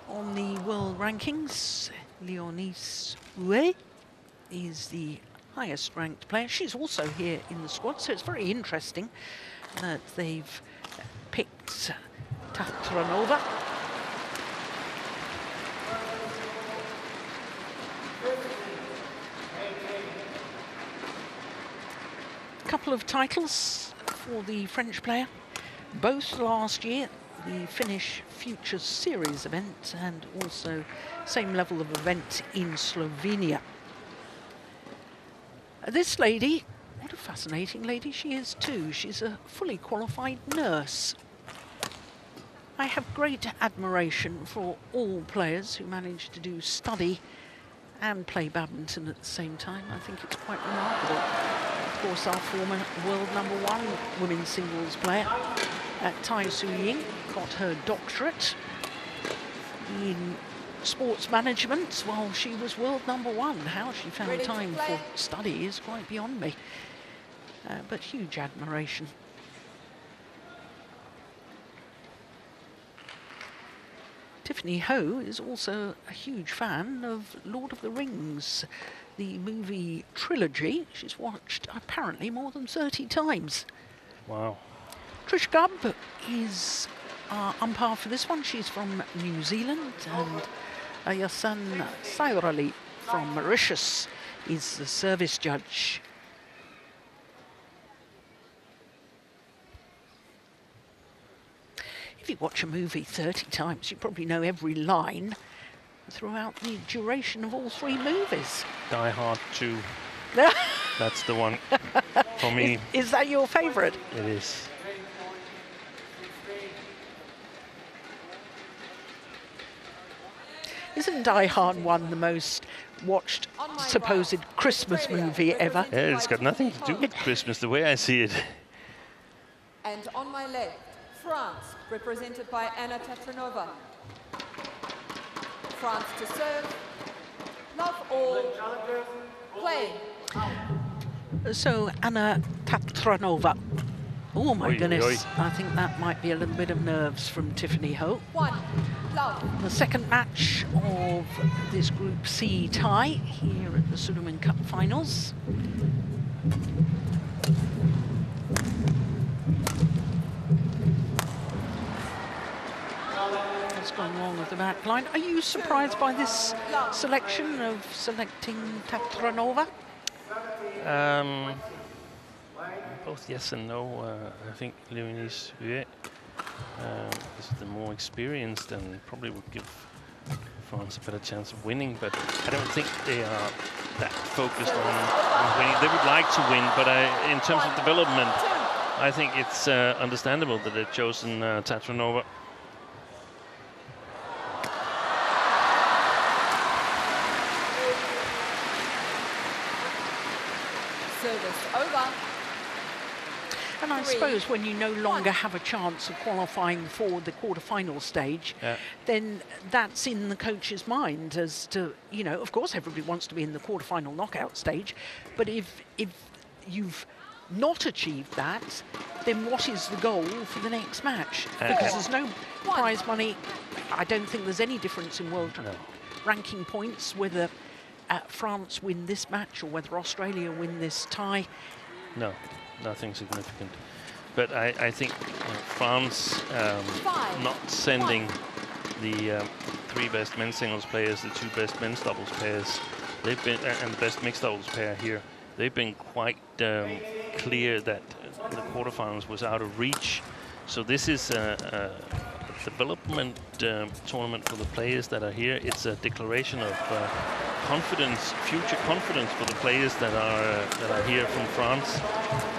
on the world rankings, Léonie Houet, is the highest ranked player. She's also here in the squad, so it's very interesting that they've picked Tatranova. A couple of titles for the French player, both last year, the Finnish Futures Series event, and also same level of event in Slovenia. This lady, what a fascinating lady she is too. She's a fully qualified nurse. I have great admiration for all players who manage to study and play badminton at the same time. I think it's quite remarkable. Of course, our former world #1 women's singles player, Tai Su-ying, got her doctorate in sports management while she was world #1. How she found time for study is quite beyond me, but huge admiration. Tiffany Ho is also a huge fan of Lord of the Rings, the movie trilogy. She's watched apparently more than 30 times. Wow. Trish Gubb is umpire for this one. She's from New Zealand, and Yasan Sairali from Mauritius is the service judge. If you watch a movie 30 times, you probably know every line throughout the duration of all 3 movies. Die Hard 2. That's the one for me. Is that your favourite? It is. Isn't Die Hard 1 the most watched supposed Christmas movie ever? Yeah, it's got nothing to do with Christmas, the way I see it. And on my left, France, represented by Anna Tatranova. France to serve. Love all. Play. So, Anna Tatranova. Oh my goodness, oi. I think that might be a little bit of nerves from Tiffany Ho. 1. Love. The second match of this Group C tie here at the Sudirman Cup finals. What's going on with the back line? Are you surprised by this selection of selecting Tatranova? Both yes and no. I think Léonie Houet is the more experienced and probably would give France a better chance of winning, but I don't think they are that focused on winning. They would like to win, but in terms of development, I think it's understandable that they've chosen Tatranova. Service over. And I suppose when you no longer have a chance of qualifying for the quarter-final stage, then that's in the coach's mind as to, you know, of course everybody wants to be in the quarter-final knockout stage, but if you've not achieved that, then what is the goal for the next match? Because there's no prize money. I don't think there's any difference in world ranking points whether France win this match or whether Australia win this tie. No, nothing significant. But I think France not sending the 3 best men's singles players, the 2 best men's doubles pairs, they've been, and the best mixed doubles pair here, they've been quite clear that the quarterfinals was out of reach. So this is a development tournament for the players that are here. It's a declaration of confidence, future confidence for the players that are here from France.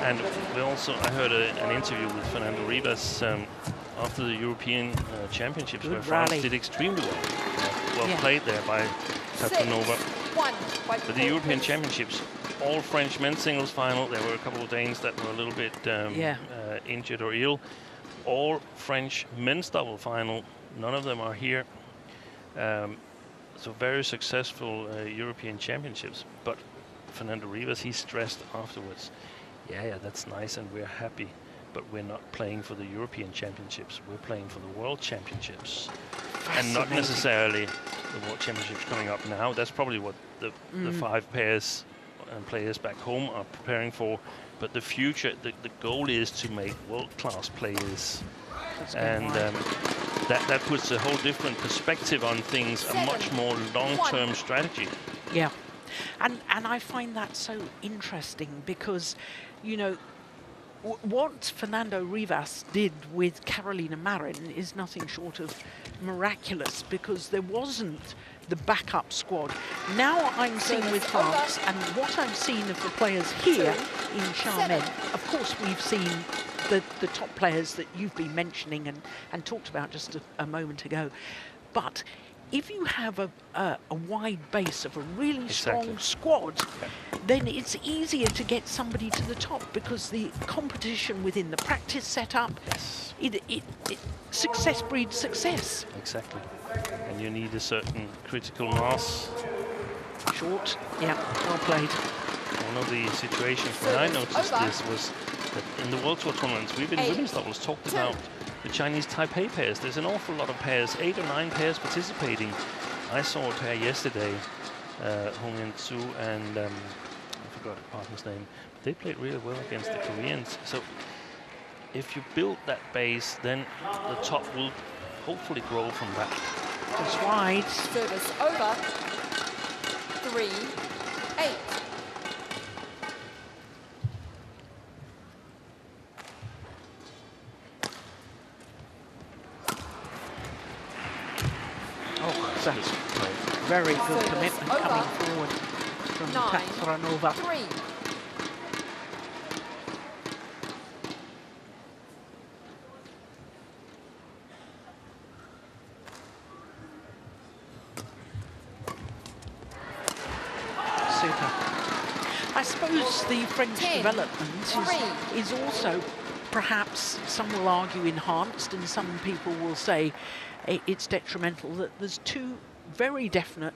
And we also, I heard an interview with Fernando Rivas after the European Championships, where France did extremely well. Played there by Tatranova. But the European Championships, all French men's singles final. There were a couple of Danes that were a little bit injured or ill. All French men's double final. None of them are here. So very successful European Championships. But Fernando Rivas, he stressed afterwards, yeah, that's nice and we're happy, but we're not playing for the European Championships. We're playing for the World Championships. And not necessarily the World Championships coming up now. That's probably what the 5 pairs and players back home are preparing for. But the future, the goal is to make world-class players. And that puts a whole different perspective on things, a much more long-term strategy. Yeah. And I find that so interesting because, you know, what Fernando Rivas did with Carolina Marin is nothing short of miraculous, because there wasn't the backup squad. Now I'm seeing with France, and what I've seen of the players here in Xiamen, of course we've seen the top players that you've been mentioning and talked about just a moment ago. But if you have a wide base of a really strong squad, then it's easier to get somebody to the top, because the competition within the practice setup, success breeds success. Exactly. And you need a certain critical mass. Short, yeah, well played. One of the situations when I noticed this was that in the World Tour tournaments, we've in women's doubles talked about the Chinese Taipei pairs. There's an awful lot of pairs, 8 or 9 pairs participating. I saw a pair yesterday, Hong Yen-Su and I forgot the partner's name. But they played really well against the Koreans. So if you build that base, then the top will hopefully grow from that. Just wide. Service over. 3-8. That's very good commitment coming forward from Tatranova. 3. Super. I suppose the French development is also perhaps, some will argue, enhanced, and some people will say it's detrimental, that there's 2 very definite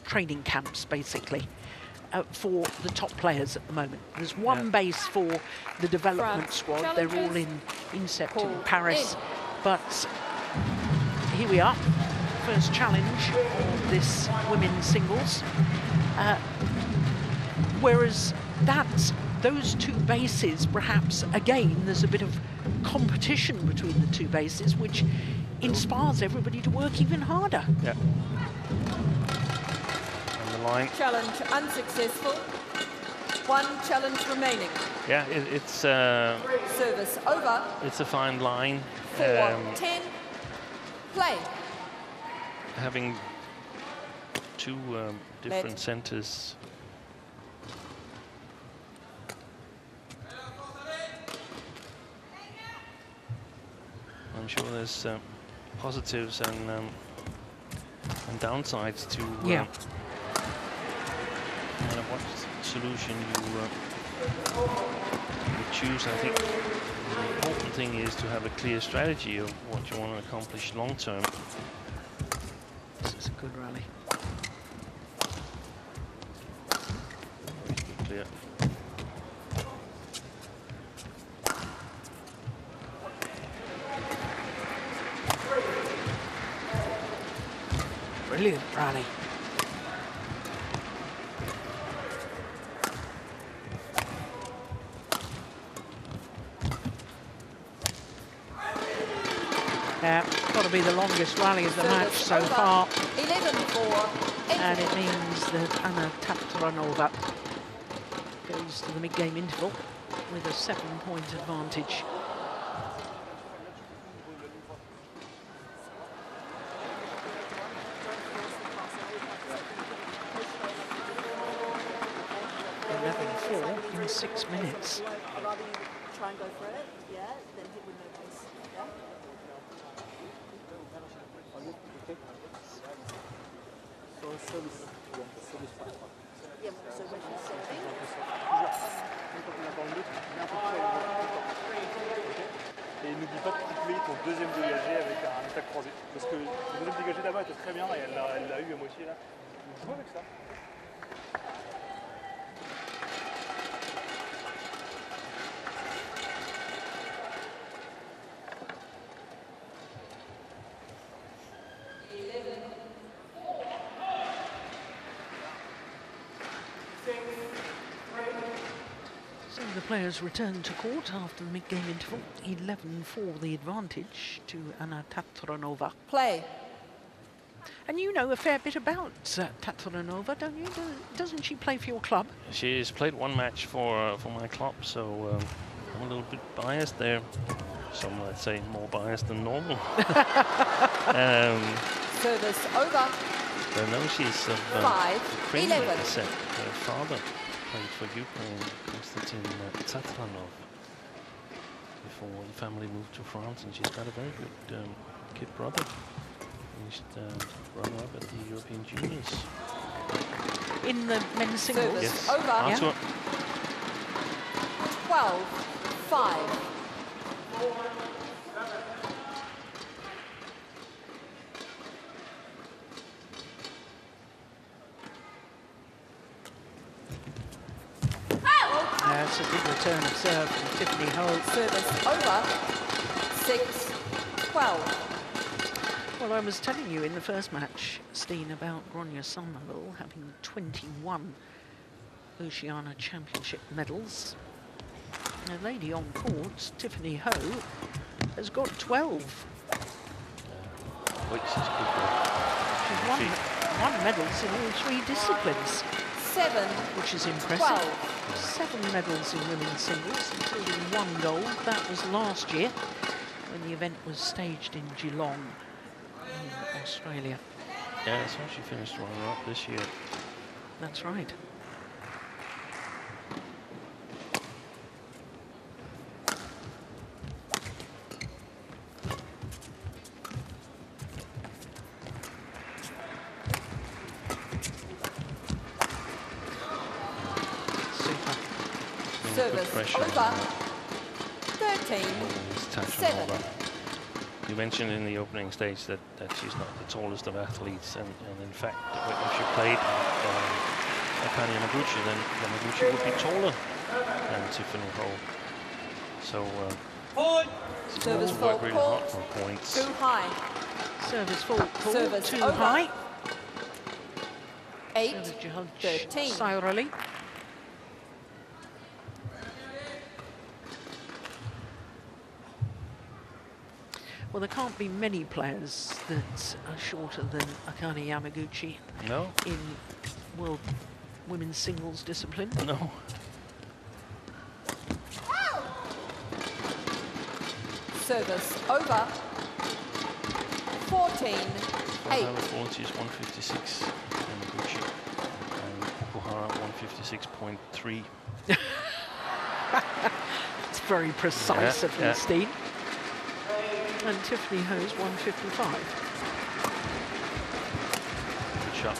training camps, basically, for the top players at the moment. There's one base for the development squad. They're all in September, Paris. But here we are, first challenge of this women's singles. Whereas those 2 bases, perhaps, again, there's a bit of competition between the 2 bases, which inspires everybody to work even harder. Yeah. On the line. Challenge unsuccessful. 1 challenge remaining. Yeah, it's service over. It's a fine line. 4-10. Play. Having 2 different centers. I'm sure there's positives and downsides to kind of what solution you would choose. I think the important thing is to have a clear strategy of what you want to accomplish long term. This is a good rally. Clear. Brilliant rally. Yeah, got to be the longest rally of the match so far. 11-4. And it means that Anna Tatranova goes to the mid-game interval with a 7-point advantage. 11-4 in 6 minutes. I'd rather you try and go for it, yeah, than hit with no pace, yeah? Yeah, so when she's serving, et n'oublie pas de tripler ton deuxième dégagé avec un attaque croisé. Parce que le deuxième dégagé là-bas était très bien et elle l'a eu à moitié là. Donc joue avec ça. So the players return to court after the mid-game interval. 11-4 the advantage to Anna Tatranova. Play. And you know a fair bit about Tatranova, don't you? Doesn't she play for your club? She's played one match for my club, so I'm a little bit biased there. Some might say more biased than normal. Service over. I know she's of 5-11. descent. Her father played for Ukraine, Konstantin Tatranov, before the family moved to France, and she's got a very good kid brother. He's runner-up at the European Juniors. In the men's singles? Service Yes. over. Arthur. 12-5. That's a good return of serve from Tiffany Ho. Service over. 6-12. Well, I was telling you in the first match, Steen, about Gronya Somerville having 21 Oceania Championship medals. The lady on court, Tiffany Ho, has got 12. Wait, she's good. She's won medals in all 3 disciplines. 7, which is impressive. 12. 7 medals in women's singles, including 1 gold. That was last year when the event was staged in Geelong in Australia. Yeah, so she finished runner-up this year. That's right. Service over. 13-7. You mentioned in the opening stage that she's not the tallest of athletes, and in fact, if she played Akane Yamaguchi, then Yamaguchi would be taller than Tiffany Ho. So Service to fault work really call. hard for points. Too high. Service fault call. Service too over. high. 8-13. Sairali. Well, there can't be many players that are shorter than Akane Yamaguchi No. in world women's singles discipline. No. Service over. 14-8. She's 156, Yamaguchi, and Okuhara 156.3. It's very precise of yeah. Steen. And Tiffany Ho's 155. Good shot.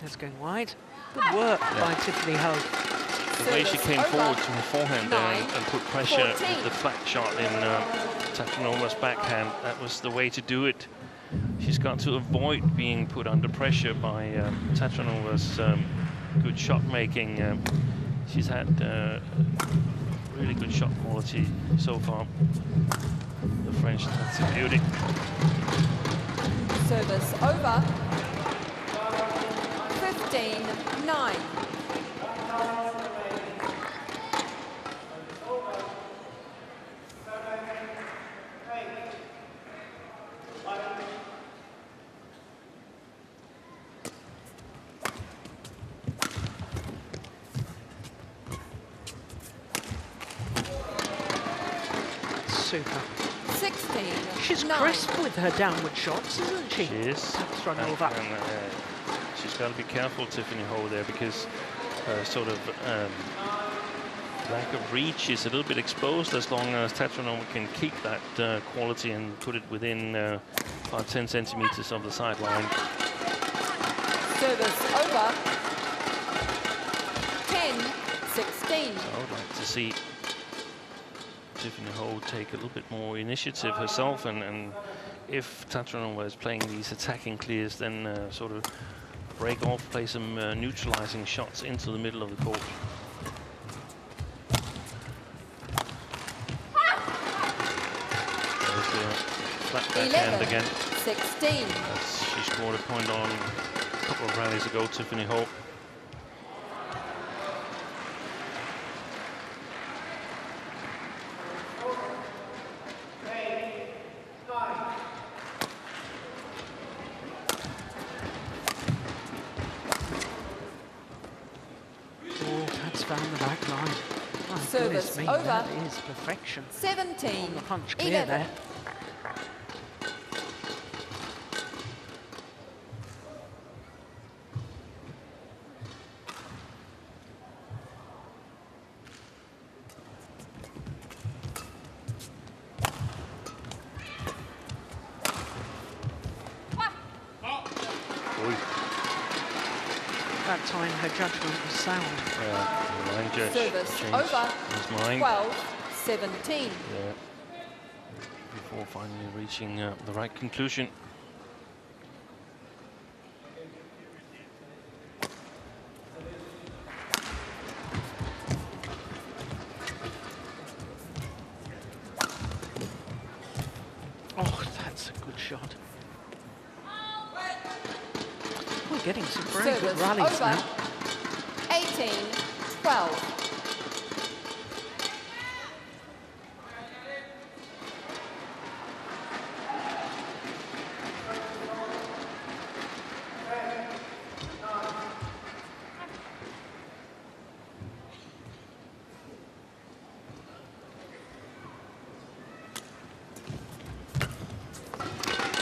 That's going wide. Good work by Tiffany Ho. The way she came forward to her forehand there and put pressure with the flat shot in Tatranova's backhand, that was the way to do it. She's got to avoid being put under pressure by Tatranova's good shot making. She's had really good shot quality so far. The French, that's a beauty. Service over. 15-9. Super. 16. She's crisp with her downward shots, isn't she? She is. Tatranova. she's got to be careful, Tiffany Ho, there, because sort of lack of reach is a little bit exposed as long as Tatranova can keep that quality and put it within 5-10 centimeters of the sideline. Service over. 10-16. So I would like to see Tiffany Ho take a little bit more initiative herself, and if Tatranova is playing these attacking clears, then sort of break off, play some neutralizing shots into the middle of the court. There's the flat backhand again. 16. She scored a point on a couple of rallies ago, Tiffany Ho. Service over. That is perfection. 17. On the punch clear 11. there. That time her judgment was sound. Yeah, line judge Service over. his mind. 12-17. Yeah. Before finally reaching the right conclusion. Oh, that's a good shot. We're getting some very Service good rallies over. now. 18-12.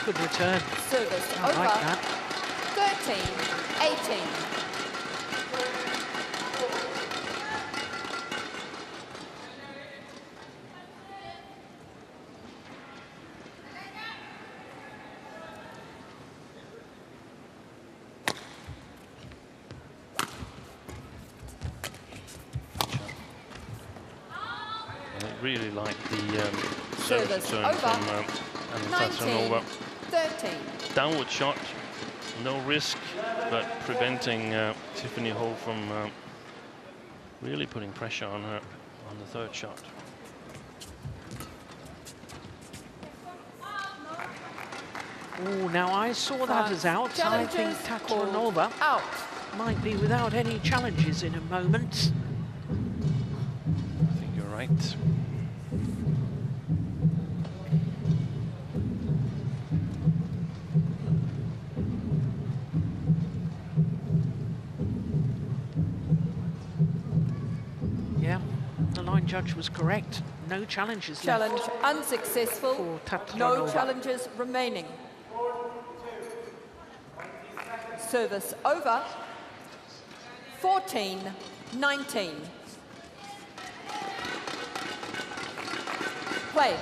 Good return. Service I over. like that. 13-18. I really like the Service service return over. from Tatranova. 19-13. Downward shot, no risk, but preventing Tiffany Ho from really putting pressure on her on the third shot. Oh, now I saw that as out. I think Tatranova out. might be without any challenges in a moment. I think you're right. Yeah, the line judge was correct. No challenges Challenge left unsuccessful. for Tatranova. No challenges remaining. Service over. 14-19. Play.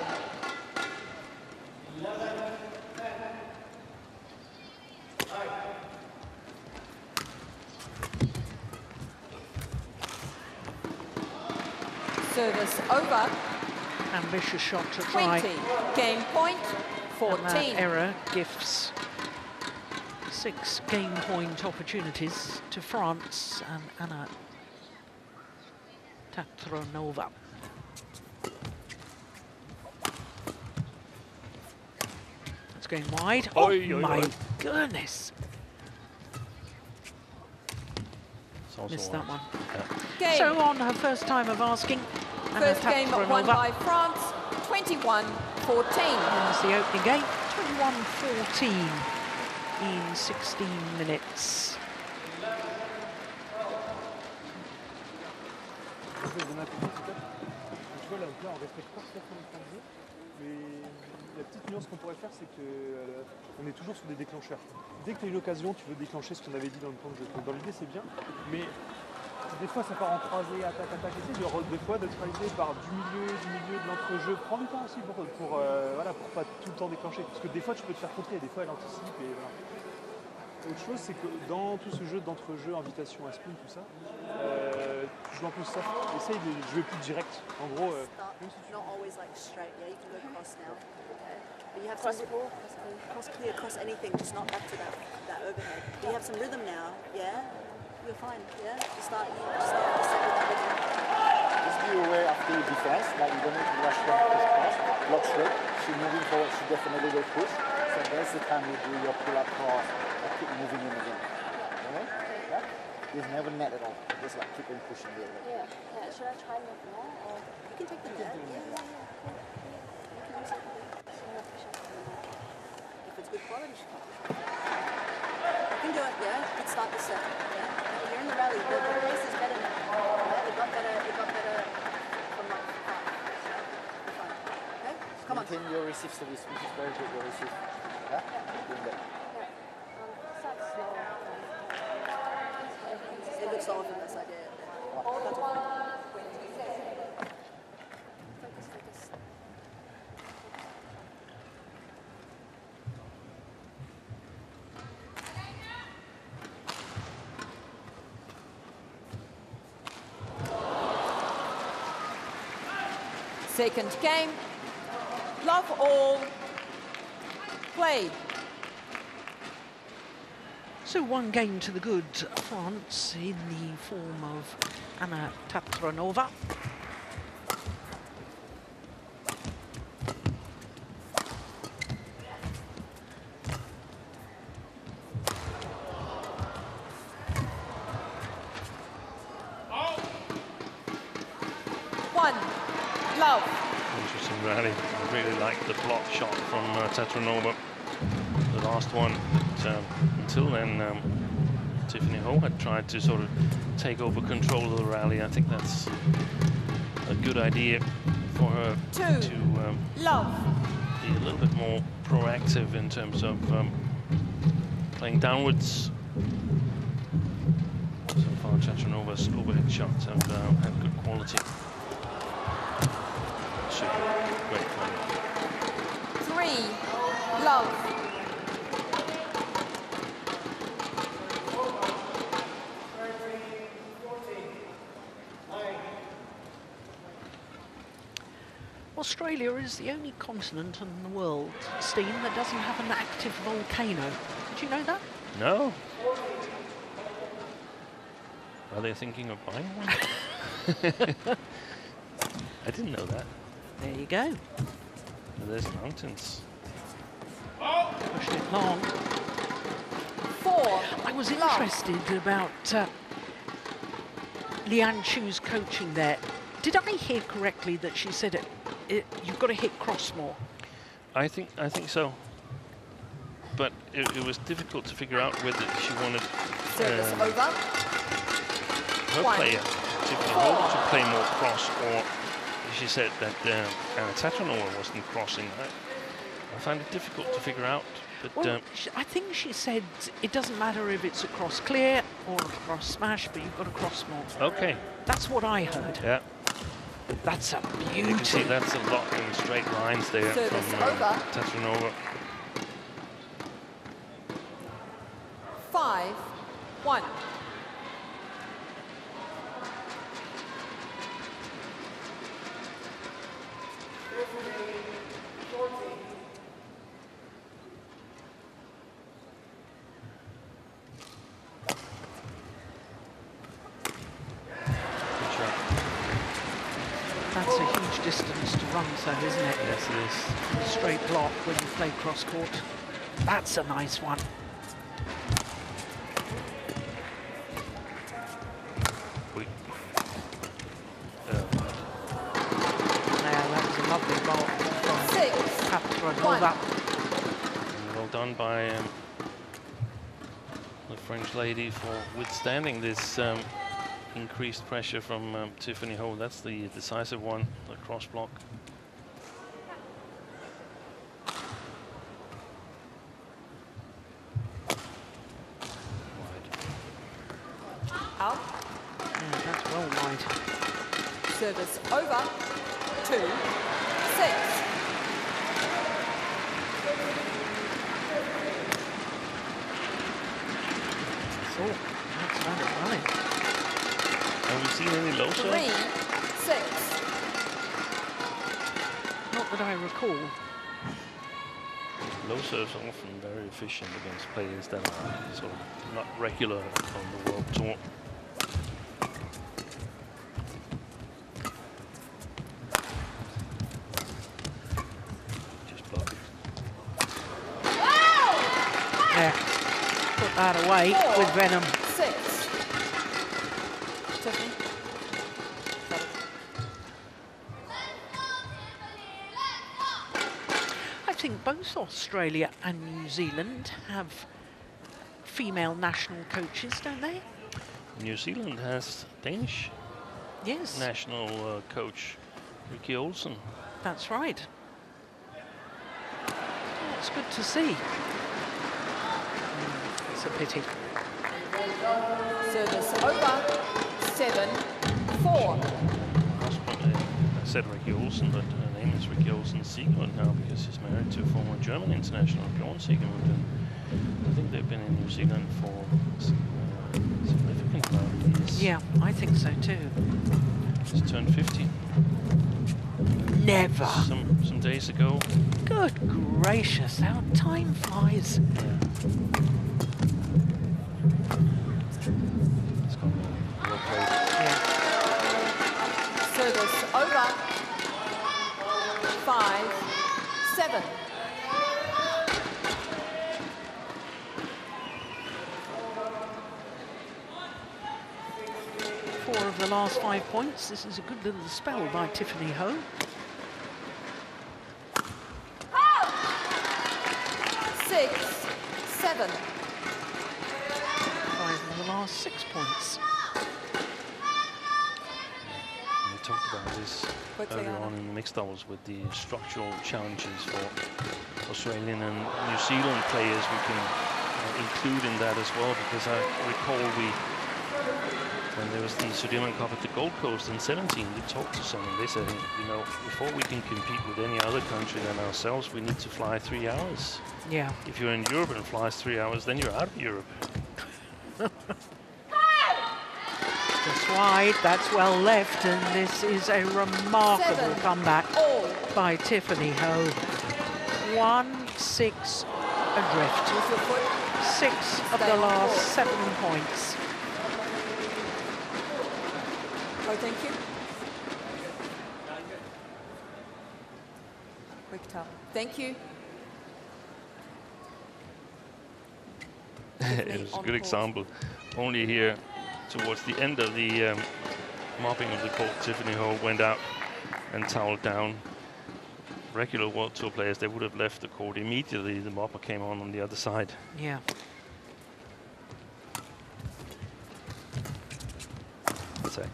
Service over. Ambitious shot to try. 20. Game point. And that 14. error gifts 6 game point opportunities to France and Anna Tatranova. It's going wide. Oh, my goodness. Missed that one. Game. So on her first time of asking, Anna First game won Tatranova by France. 21-14. wins the opening game. 21-14 in 16 minutes. Tu vois là, on respecte parfaitement le temps de jeu, mais il y a petite nuance qu'on pourrait faire, c'est que on est toujours sur des déclencheurs. Dès que tu as une occasion, tu veux déclencher ce qu'on avait dit dans le temps de jeu. Donc dans l'idée, c'est bien, mais des fois, ça part en croisée, attaque. Essaye des fois d'eutraliser par du milieu, de l'entrejeu. Prends du temps aussi pour pas tout le temps déclencher. Parce que des fois, tu peux te faire contrer, des fois, elle anticipe. Et voilà. Autre chose, c'est que dans tout ce jeu d'entrejeu, invitation à spin, tout ça, tu joues un peu soft. Essaye de jouer plus direct. En gros, not always like straight. Yeah, you can go cross now. But you have some cross clear, cross anything, just not back to that overhead. But you have some rhythm now. Yeah. You're fine, yeah? Just start with that rhythm. Just be aware after the defense, like you don't need to rush down push cross, block straight. She's moving forward, she definitely will push. So that's the time you do your pull-up cross and keep moving in again. Okay? Yeah? Just never net at all. Just like keep on pushing the other. Yeah. Should I try net more? Or You can take the net. Yeah. You can do something. If it's good quality, she can. You can do it, yeah? You can start the set. Yeah? You're in the rally, the pace is better now. Yeah? It got better from like 5. Yeah? You're fine. Okay? Come on. Maintain your receive service, which is very good, your receive. Yeah? Doing that. start slow. It looks slower from this side, yeah. That's okay. Focus. Second game, love all, play. So one game to the good, France in the form of Anna Tatranova. Love. Interesting rally. I really like the block shot from Tatranova. The last one. But, until then, Tiffany Ho had tried to sort of take over control of the rally. I think that's a good idea for her to love. be a little bit more proactive in terms of playing downwards. So far, Tatranova's overhead shots have had good quality. Great fun. 3, love. Australia is the only continent in the world, Steen, that doesn't have an active volcano. Did you know that? No. Are they thinking of buying one? I didn't know that. There you go. There's mountains. Pushed it long. 4. I was interested about Lian Chu's coaching there. Did I hear correctly that she said you've got to hit cross more? I think so. But it was difficult to figure out whether she wanted Service over. her player to play more cross, or she said that Tatranova wasn't crossing. I find it difficult to figure out. But well, I think she said it doesn't matter if it's a cross clear or a cross smash, but you've got to cross more. Okay. That's what I heard. Yeah. That's a beauty. You can see that's a lot in straight lines there from Tatranova. 5, 1. That's a huge distance to run, so isn't it? Yes, it is. Straight block when you play cross court. That's a nice one. That was a lovely ball from Tatranova. Well done by the French lady for withstanding this increased pressure from Tiffany Ho. That's the decisive one, the cross block. out. Yeah, that's well wide. Service over. 2-6. Oh, that's about it running. Have we seen any low serve? 3-6. Not that I recall. Low serves are often very efficient against players that are sort of not regular on the World Tour. Just block it. Yeah. Put that away with venom. 6. Tiffany. I think both Australia and New Zealand have female national coaches, don't they? New Zealand has Danish Yes, national coach Ricky Olsen. that's right. It's good to see. It's a pity. Service over. 7-4. I said Ricky Olsen, but her name is Ricky Olsen Siegmund now because she's married to a former German international, Bjorn Siegmund. And I think they've been in New Zealand for a significant amount of years. Yeah, I think so too. She's turned 50 Never. some days ago. Good gracious, how time flies. It's gone well played. Yeah. Service over. 5-7. Four of the last 5 points. This is a good little spell by Tiffany Ho. 6-7. 5 of the last 6 points. We talked about this Quickly, earlier Anna. on in the mixed doubles with the structural challenges for Australian and New Zealand players. We can include in that as well, because I recall when there was the Sudirman Cup at the Gold Coast in 17, we talked to someone. They said, you know, before we can compete with any other country than ourselves, we need to fly 3 hours. Yeah. If you're in Europe and flies 3 hours, then you're out of Europe. Just wide, that's well left, and this is a remarkable 7 comeback all. by Tiffany Ho. 1-6 adrift. With your foot. 6 of Stay the on last court. 7 points. Oh, thank you. Quick towel. Thank you. It was a good example. Only here towards the end of the mopping of the court, Tiffany Ho went out and toweled down. Regular World Tour players, they would have left the court immediately. The mopper came on the other side. Yeah. Attack.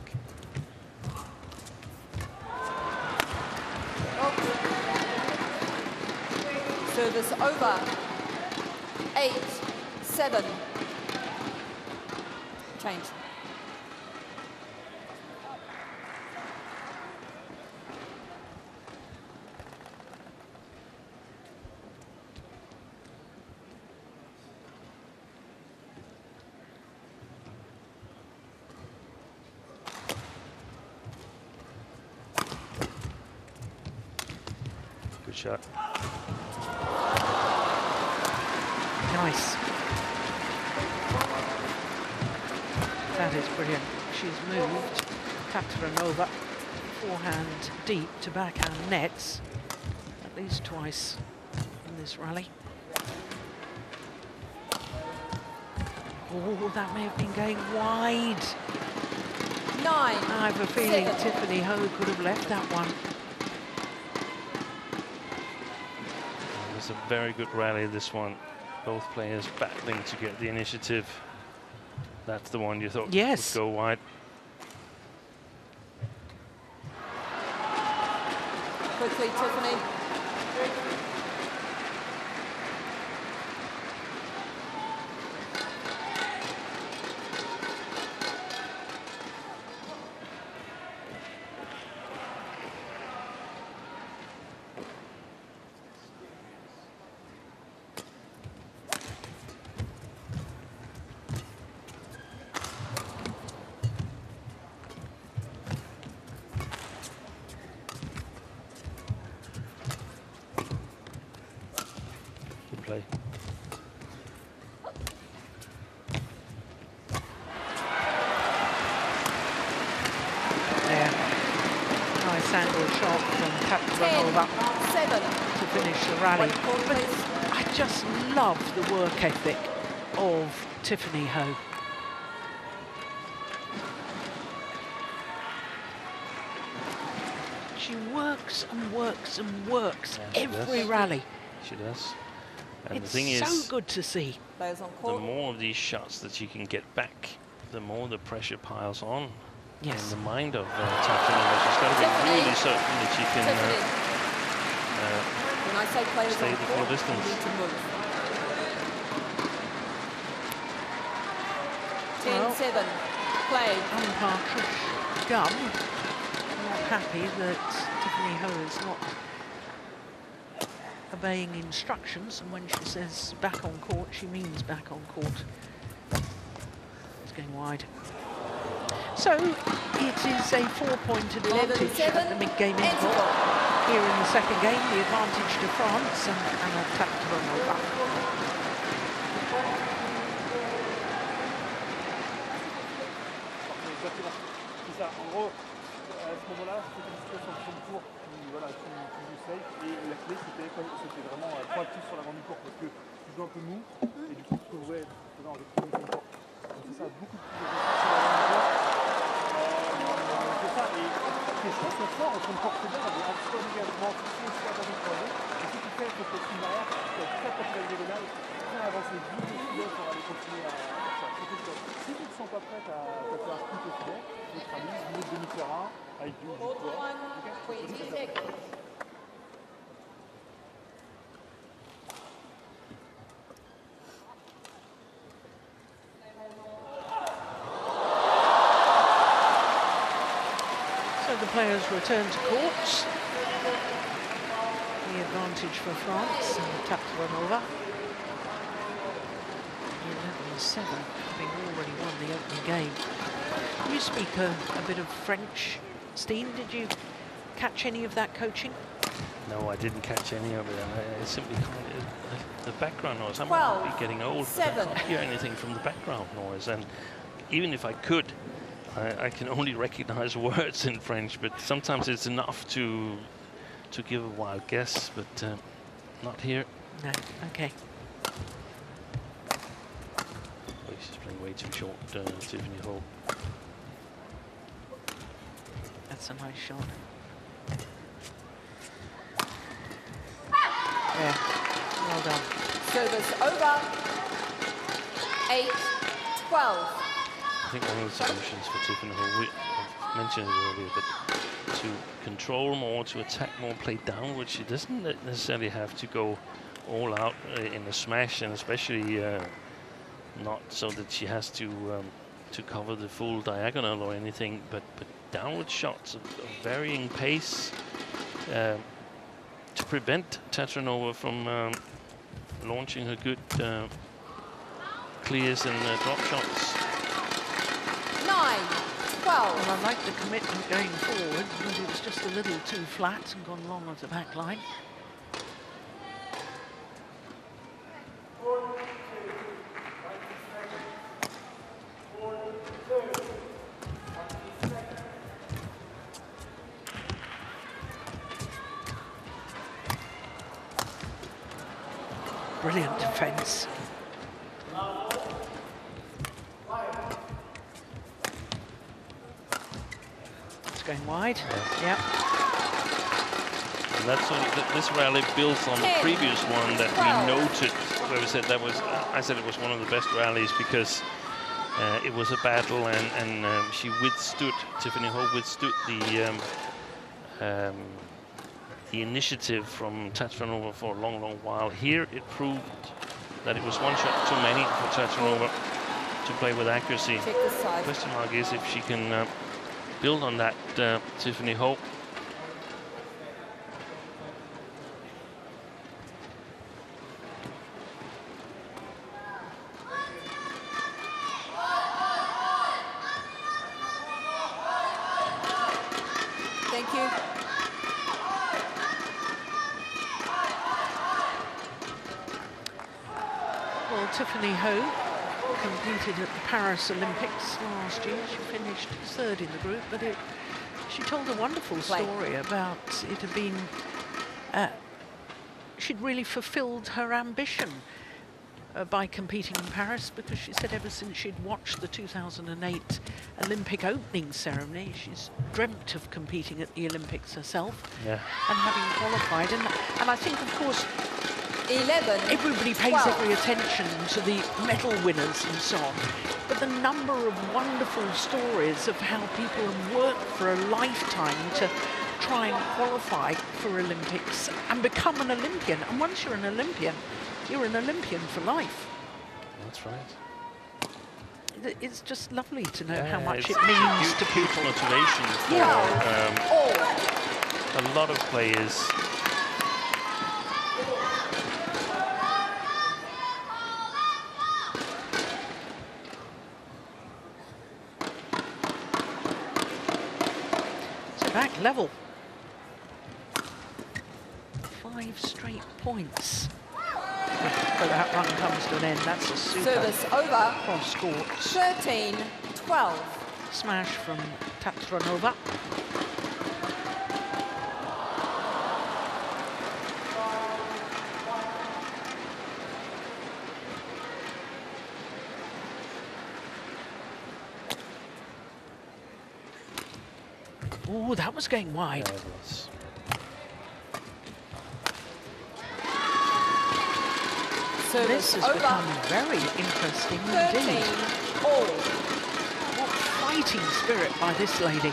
Service over. 8-7. Change. Good shot. Nice. That is brilliant. She's moved Katranova forehand deep to backhand nets at least twice in this rally. Oh, that may have been going wide. 9. I have a feeling 7. Tiffany Ho could have left that one. It was a very good rally, this one. Both players battling to get the initiative. That's the one you thought Yes. would go wide. Quickly, Tiffany. play. Yeah. Nice angle shot from Tapranova to finish the rally. But I just love the work ethic of Tiffany Ho. She works and works and works every rally. She does. And It's the thing so is, good to see. the more of these shots that you can get back, the more the pressure piles on. Yes. In the mind of Tapranova. She's got to be really certain that she can When I say players stay on the full court, distance. you need to move. Well, 10-7. Play. Partridge Gum not happy that Tiffany Ho is not obeying instructions, and when she says back on court, she means back on court. It's going wide. So it is a 4-point advantage at the mid-game interval. Here in the second game, the advantage to France and Anna Tapranova. C'est ça, en gros, à ce moment-là, c'était une situation de fond de cours qui joue safe, et la clé c'était vraiment proactif sur l'avant du cours, parce que tu joues un peu mou, et du coup tu te trouvais dans des fond de cours. Donc c'est ça, beaucoup de plus de sur l'avant du cours. C'est ça, et tes chances sont fortes en fond de cours, c'est bien, mais un petit peu également, tu sais aussi avant de croiser, et si tu fais cette petite barrière, tu as très proche de la diagonale, tu peux avancer vite au filet pour aller continuer à faire ça. Si tu ne te sens pas prête à faire un coup au filet, neutralise, milieu de demi-terrain, avec du poids. So the players return to court. The advantage for France and Tapranova. 11-7, having already won the opening game. You speak a bit of French, Steen. Did you catch any of that coaching? No, I didn't catch any of it. I simply can't. The background noise. I might be getting old, but I can't hear anything from the background noise. And even if I could, I can only recognize words in French. But sometimes it's enough to give a wild guess. But not here. No. Okay. She's playing way too short, Tiffany Ho. That's a nice shot. Yeah, well done. Service over. 8-12. I think one of the solutions for Tiffany Ho, I've mentioned it earlier, but to control more, to attack more, play downwards, she doesn't necessarily have to go all out in a smash, and especially not so that she has to cover the full diagonal or anything, but downward shots of varying pace to prevent Tapranova from launching her good clears and drop shots. 9-12. Well, I like the commitment going forward, but it was just a little too flat and gone long of the back line. Brilliant defence. It's going wide. Yeah. And that's sort of this rally builds on the previous one that we noted, where we said that was. I said it was one of the best rallies because it was a battle, and she withstood. Tiffany Ho withstood the initiative from Tapranova for a long, long while. Here it proved that it was one shot too many for Tapranova to play with accuracy. Question mark is if she can build on that, Tiffany Ho. Thank you. Well, Tiffany Ho competed at the Paris Olympics last year. She finished 3rd in the group, but she told a wonderful story about it had been, she'd really fulfilled her ambition by competing in Paris, because she said ever since she'd watched the 2008 Olympic opening ceremony, she's dreamt of competing at the Olympics herself. Yeah. And having qualified. And I think, of course, 11. Everybody pays 12. every attention to the medal winners and so on. But the number of wonderful stories of how people have worked for a lifetime to try and qualify for Olympics and become an Olympian. And once you're an Olympian for life. That's right. It's just lovely to know how Yeah, much it's it means huge, to people. huge motivation for a lot of players. So back level. 5 straight points. But that run comes to an end. That's a super Service over. cross court. 13-12. Smash from Tatranova. Oh, that was going wide. Yeah, it was. This has become very interesting indeed. 13-all. What fighting spirit by this lady.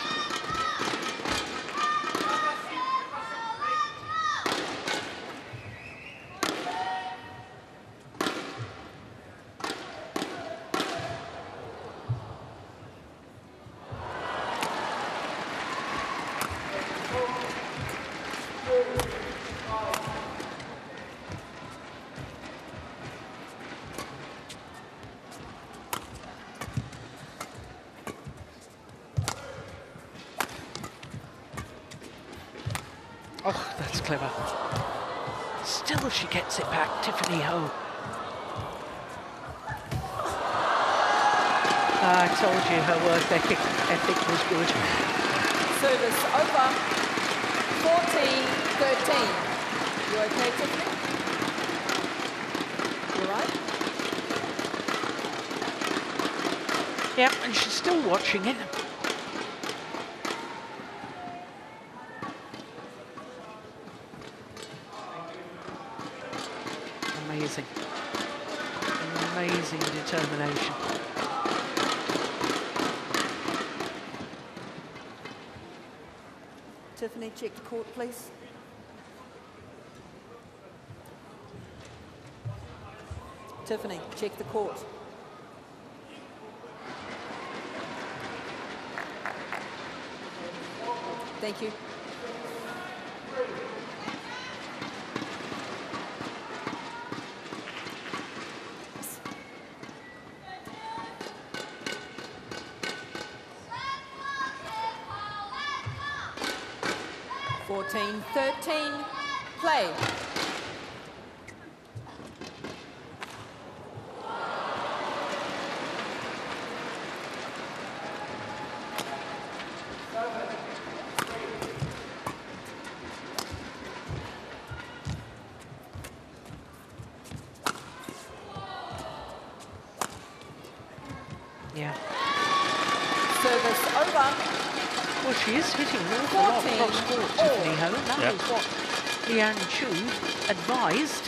Oh, that's clever. Still she gets it back, Tiffany Ho. I told you her work ethic was good. Service over. 14-13. You okay, Tiffany? You all right? Yeah, and she's still watching it. Amazing. Amazing determination. Tiffany, check the court, please. Tiffany, check the court. Thank you. Fourteen, 13, play. Yeah. Service over. Well, she is hitting an awful lot cross court, Tiffany Ho. That Yeah. was what Liang Chu advised.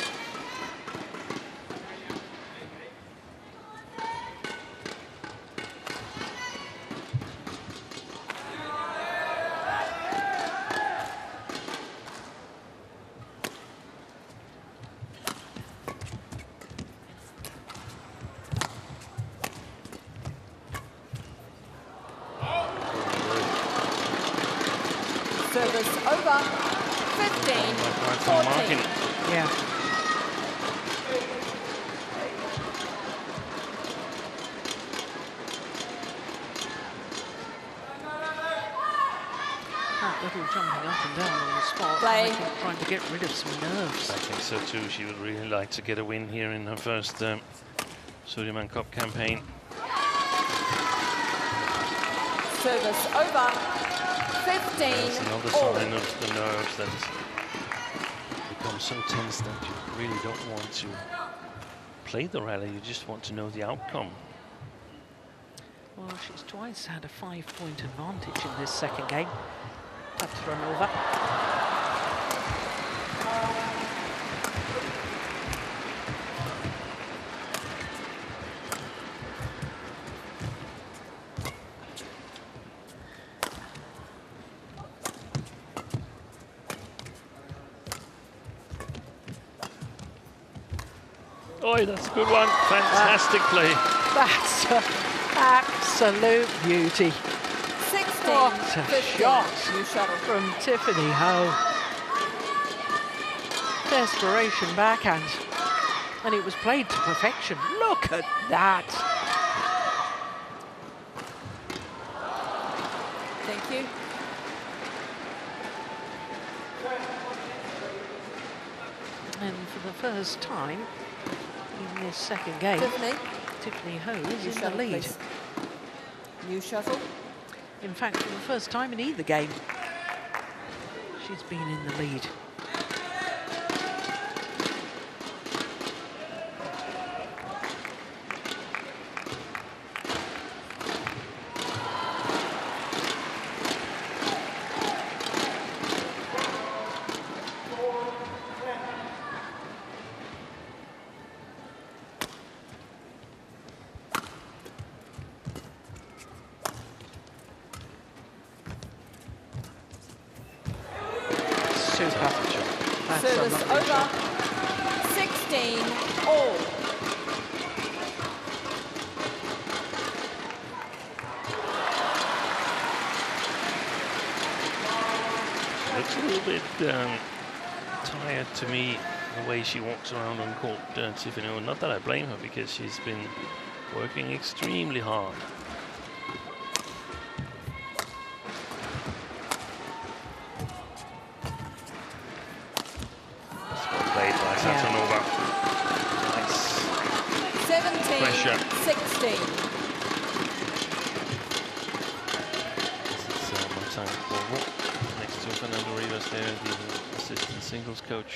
Service over. 15, 14. Yeah. That little still jumping up and down on the spot, Play. I think trying to get rid of some nerves. I think so too. She would really like to get a win here in her first Sudirman Cup campaign. Service over. 15. That's another all. sign of the nerves that become so tense that you really don't want to play the rally. You just want to know the outcome. Well, she's twice had a 5-point advantage in this second game. That's thrown over. Oh, that's a good one. Fantastic play. That's an absolute beauty. 16. What a 15. shot New shuttle. from Tiffany Ho. Desperation backhand. And it was played to perfection. Look at that. Thank you. And for the first time in this second game, Tiffany Ho is in the lead. Please. New shuttle. In fact, for the first time in either game, she's been in the lead. Service over. 16 all. Looks a little bit tired to me, the way she walks around on court, Tiffany. Not that I blame her, because she's been working extremely hard. Nice. 17, Pressure. 16. This is Martin Borgo, next to Fernando Rivas there, the assistant singles coach.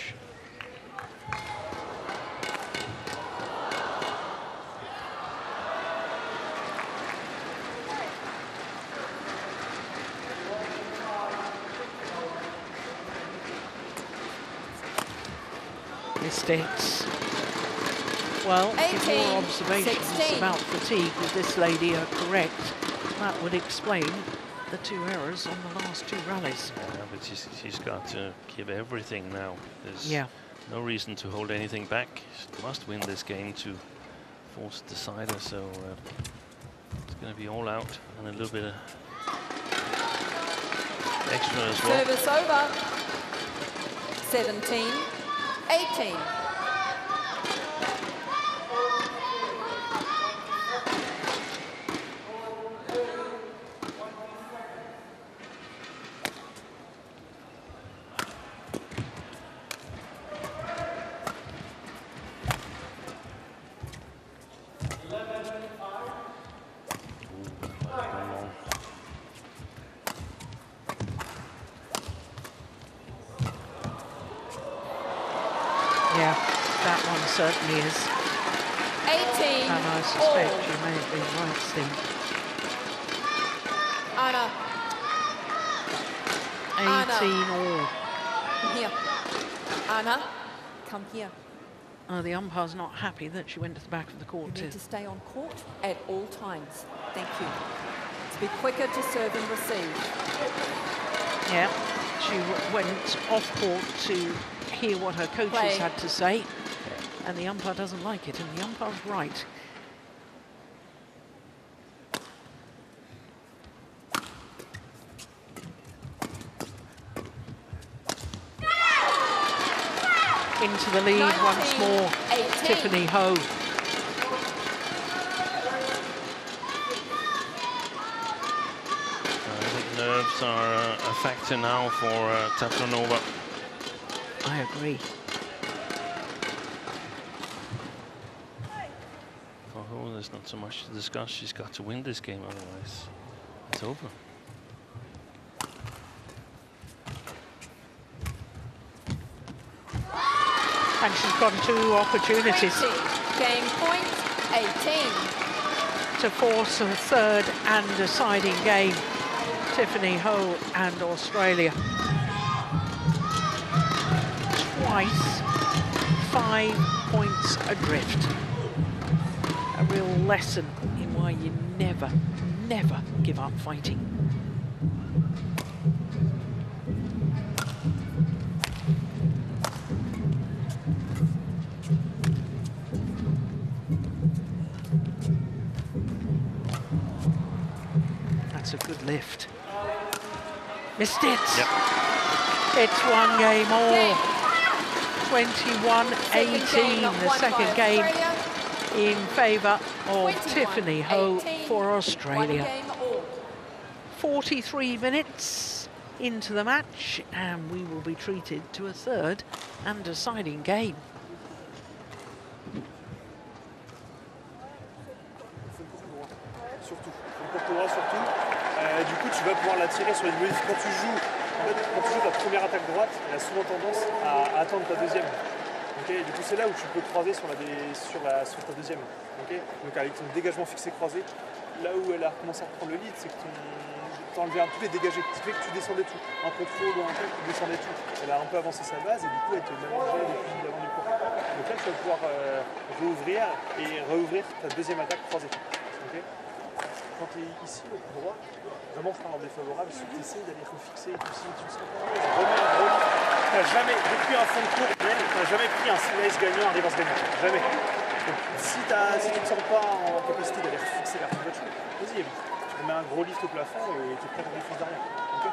Mistakes. Well, if your observations 16. about fatigue with this lady are correct, that would explain the 2 errors on the last 2 rallies. Yeah, but she's got to give everything now. There's Yeah. no reason to hold anything back. She must win this game to force a decider, so it's going to be all out and a little bit of extra as well. Service over. 17, 18. Yeah, that one certainly is. 18 And I suspect you may have been right, Steve. Anna. 18 all. Come here. Anna, come here. The umpire's not happy that she went to the back of the court. You need to stay on court at all times. Thank you. To be quicker to serve and receive. Yeah, she went off court to hear what her coaches had to say, and the umpire doesn't like it, and the umpire's right. Into the lead 19, once more, 18. Tiffany Ho. I think nerves serves are a factor now for Tatranova. I agree. For Ho, there's not so much to discuss. She's got to win this game, otherwise it's over. And she's got 2 opportunities. Game point 18. To force a third and deciding game. Tiffany Ho and Australia. Twice 5 points adrift. A real lesson in why you never, never give up fighting. That's a good lift. Missed it. Yep. It's 1 game all. 21-18, the second game in favour of Tiffany Ho for Australia. 43 minutes into the match, and we will be treated to a third and deciding game. Surtout. Du coup, tu vas pouvoir la tirer sur une volée. Quand tu joues, quand tu joues ta première attaque droite, elle a souvent tendance à attendre ta deuxième. Okay, du coup, c'est là où tu peux croiser sur ta deuxième. Okay, donc avec ton dégagement fixé croisé, là où elle a recommencé à reprendre le lead, c'est que tu enlevais un peu les dégagés. Ce qui fait que tu descendais tout. En contrôle ou en tête, tu descendais tout. Elle a un peu avancé sa base et du coup, elle te mélangeait depuis l'avant du cours. Donc là, tu vas pouvoir rouvrir ta deuxième attaque croisée. Okay. Quand tu es ici, au droit, vraiment je parle en défavorable, si tu essaies d'aller refixer et tout ça, tu seras pas remets un rôle. Tu n'as jamais, depuis un fond de cours, tu n'as jamais pris un slice gagnant, un reverse gagnant. Jamais. Donc si tu ne te sens pas en capacité d'aller refixer vers ton match, vas-y, tu remets un gros lift au plafond et tu es prêt à défoncer derrière. Okay.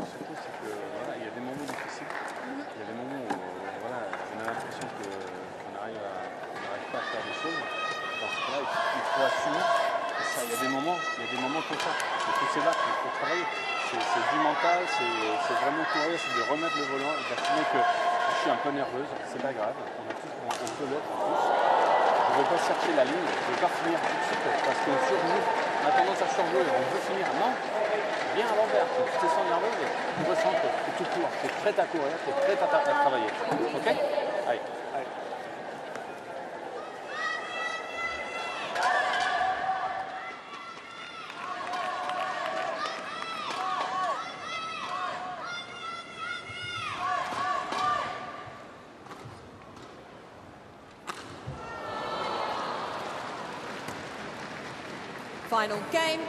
Surtout, c'est que voilà, il y a des moments difficiles. Il y a des moments où voilà, on a l'impression qu'on n'arrive pas à faire des choses. Dans ce cas-là, il faut assumer. Il y a des moments comme ça. Il faut se battre, il faut travailler. C'est du mental, c'est vraiment travailler, c'est de remettre le volant et d'assumer que je suis un peu nerveuse, c'est pas grave, on peut l'être en plus. Je ne veux pas chercher la ligne, je ne veux pas finir tout de suite parce qu'on surjoue. On a tendance à surjouer, on veut finir. Non, viens à l'envers. Quand tu te sens nerveuse, tu ressens que tu cours, tu es prête à courir, tu es prête à travailler. Ok? Allez. Final game,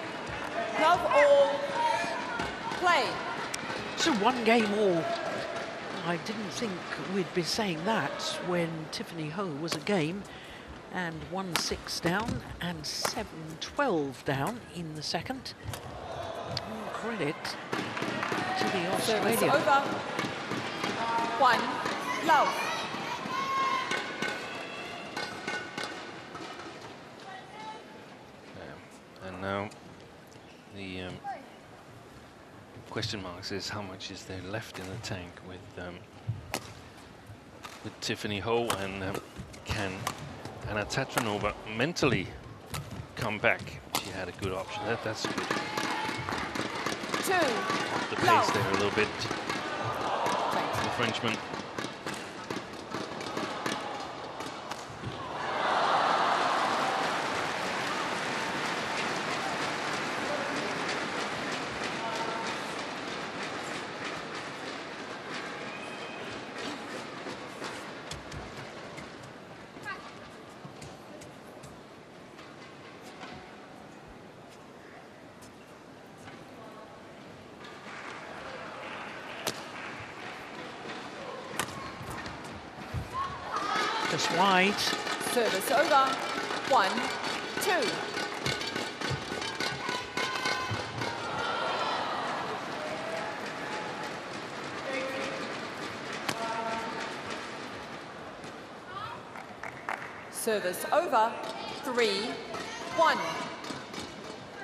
love all, play. So 1 game all. I didn't think we'd be saying that when Tiffany Ho was a game and 1-6 down and 7-12 down in the second. All credit to the Australian. Service over. 1, love. And now the question marks is how much is there left in the tank with Tiffany Ho, and can Anna Tatranova mentally come back? She had a good option. That's good. 2, Off the pace there a little bit. The Frenchman. Just wide. Service over. 1, 2. Service over. 3, 1.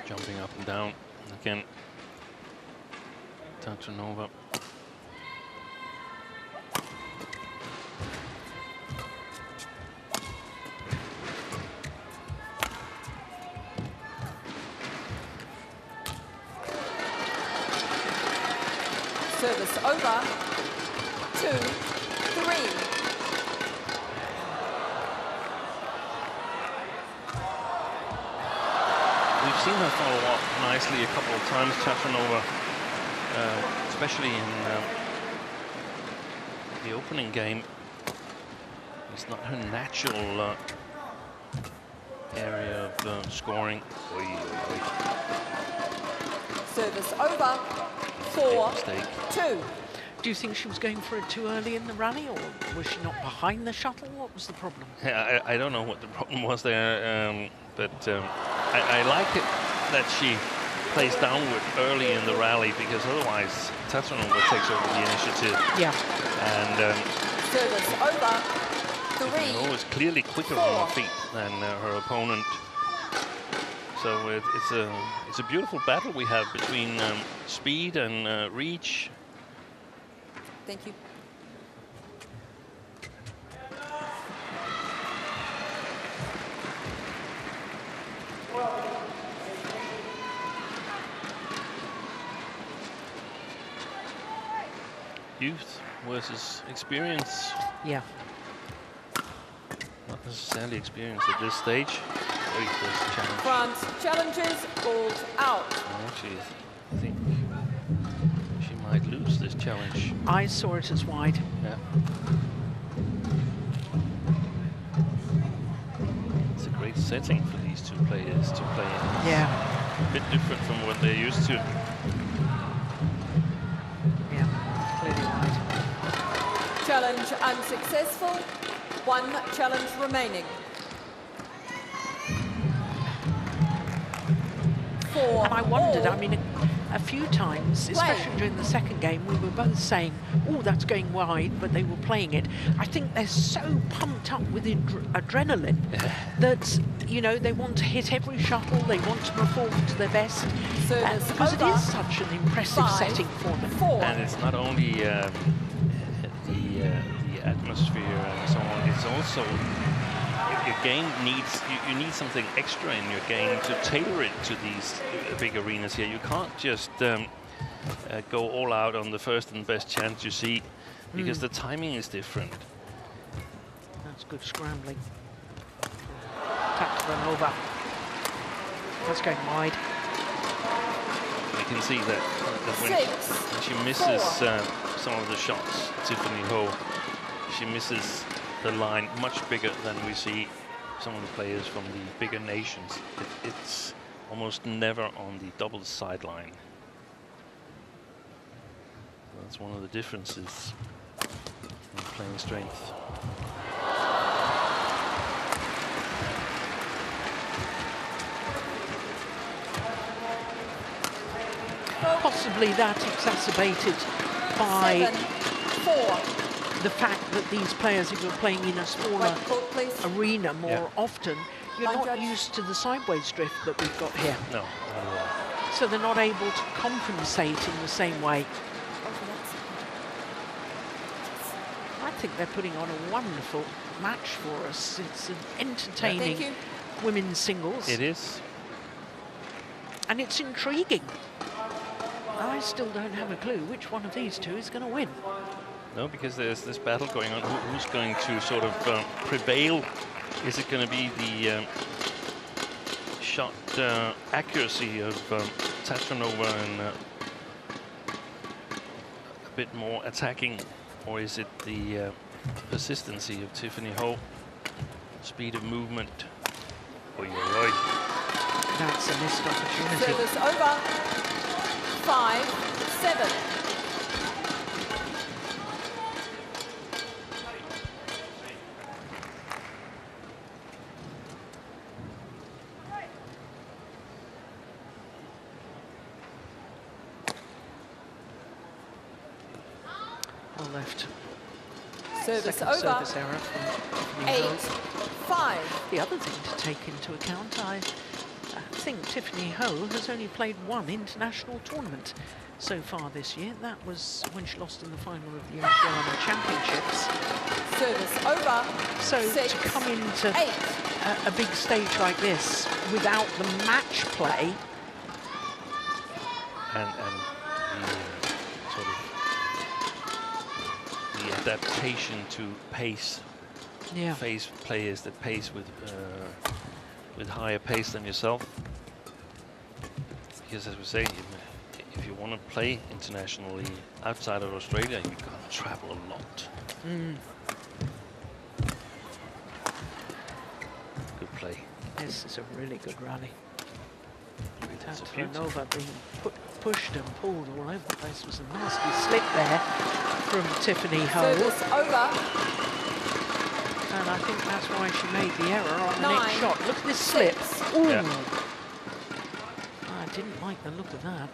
Jumping up and down. Again, Tatranova. Service over. 2-3. We've seen her follow up nicely a couple of times, Tatranova, especially in the opening game. It's not her natural area of scoring. Service over. 4-2. Do you think she was going for it too early in the rally, or was she not behind the shuttle? What was the problem? I don't know what the problem was there, but I like it that she plays downward early in the rally, because otherwise Tatranova takes over the initiative. Yeah. And Service over. 3. Tatranova is clearly quicker on her feet than her opponent. So it's a beautiful battle we have between speed and reach. Thank you. Youth versus experience. Yeah. Not necessarily experience at this stage. Wait, there's a challenge. France challenges, balls out. Actually, I think she might lose this challenge. I saw it as wide. Yeah. It's a great setting for these two players to play in. Yeah. A bit different from what they're used to. Yeah, clearly wide. Challenge unsuccessful. 1 challenge remaining. 4. And I wondered, I mean, a few times, especially during the second game, we were both saying, oh, that's going wide, but they were playing it. I think they're so pumped up with adrenaline that, you know, they want to hit every shuttle, they want to perform to their best, because it is such an impressive setting for them. And it's not only the atmosphere and so on, it's also your game needs, you need something extra in your game to tailor it to these big arenas here. You can't just go all out on the first and best chance you see, because the timing is different. That's good scrambling. Tatranova. That's going wide. You can see that when she misses some of the shots, Tiffany Ho, she misses the line much bigger than we see some of the players from the bigger nations. It's almost never on the double sideline. That's one of the differences in playing strength. Possibly that exacerbated by 7-4. the fact that these players, if you're playing in a smaller arena more often, you're not used to the sideways drift that we've got here. No. So they're not able to compensate in the same way. I think they're putting on a wonderful match for us. It's an entertaining women's singles. It is. And it's intriguing. I still don't have a clue which one of these two is going to win. No, because there's this battle going on. Who's going to sort of prevail? Is it going to be the shot accuracy of Tatranova and a bit more attacking, or is it the persistency of Tiffany Ho, speed of movement? Oy, oy, oy. That's a missed opportunity. Service over. 5-7. Left. Service Second over. Service error from 8-5. The other thing to take into account, think Tiffany Ho has only played one international tournament so far this year. That was when she lost in the final of the Xiamen Championships. Service over. So 6, to come into 8. a big stage like this without the match play and the sort of the adaptation to pace. Yeah. Face players that pace with higher pace than yourself. Because as we're saying, if you want to play internationally outside of Australia, you can't travel a lot. Good play. This is a really good rally. Tatranova being pushed and pulled all over the place. Was a nasty slip there from Tiffany Ho. Service over. And I think that's why she made the error on the 9, next shot. Look at this slip. 6. Ooh. Yeah. I didn't like the look of that.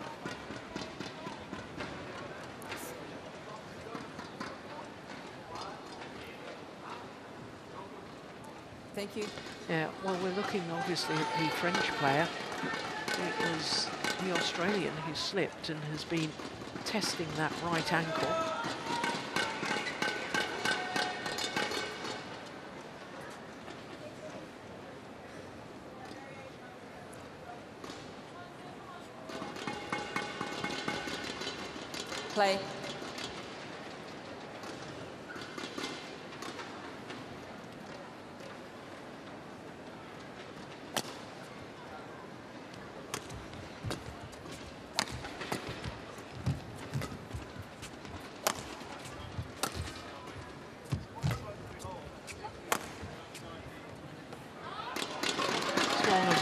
Thank you. Yeah, well, we're looking obviously at the French player. It was the Australian who slipped and has been testing that right ankle. Play.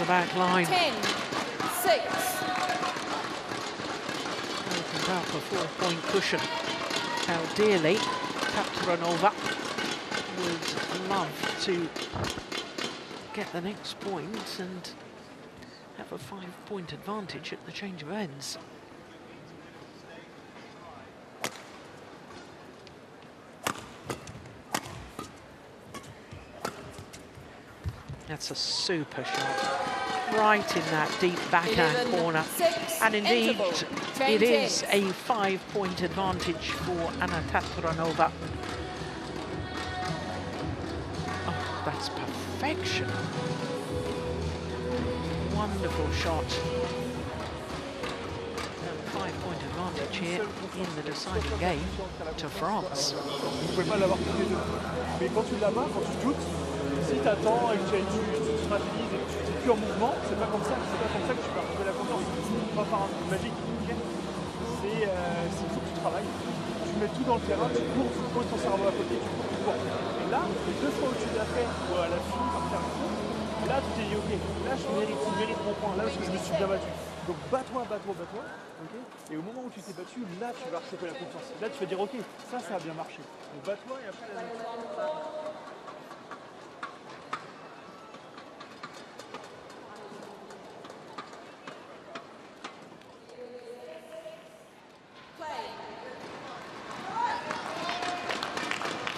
Back line. 10, 6. Opened up a 4-point cushion. How dearly Tatranova would love to get the next point and have a 5-point advantage at the change of ends. That's a super shot. Right in that deep backhand corner. 6, and indeed, interval. it is Change a 5-point advantage for Anna Tatranova. Oh, that's perfection. Wonderful shot. And a 5-point advantage here in the deciding game to France. Vous pouvez pas l'avoir tous les deux. Mais quand tu l'as pas, quand tu doutes, si tu attends et que tu stratégises et que tu n'es plus en mouvement, c'est pas comme ça que tu vas retrouver la confiance. C'est pas par un truc magique. Okay, c'est il faut que tu travailles. Tu mets tout dans le terrain, tu cours, tu poses ton cerveau à côté, tu cours. Et là, les 2 fois où tu l'as fait, ou à la fin, par terre, là tu t'es dit ok, là je mérite mon point, là parce que je me suis bien battu. Donc bats-toi, okay, et au moment où tu t'es battu, là tu vas rechoper la confiance. Là tu vas dire ok, ça a bien marché. Donc bats-toi et après la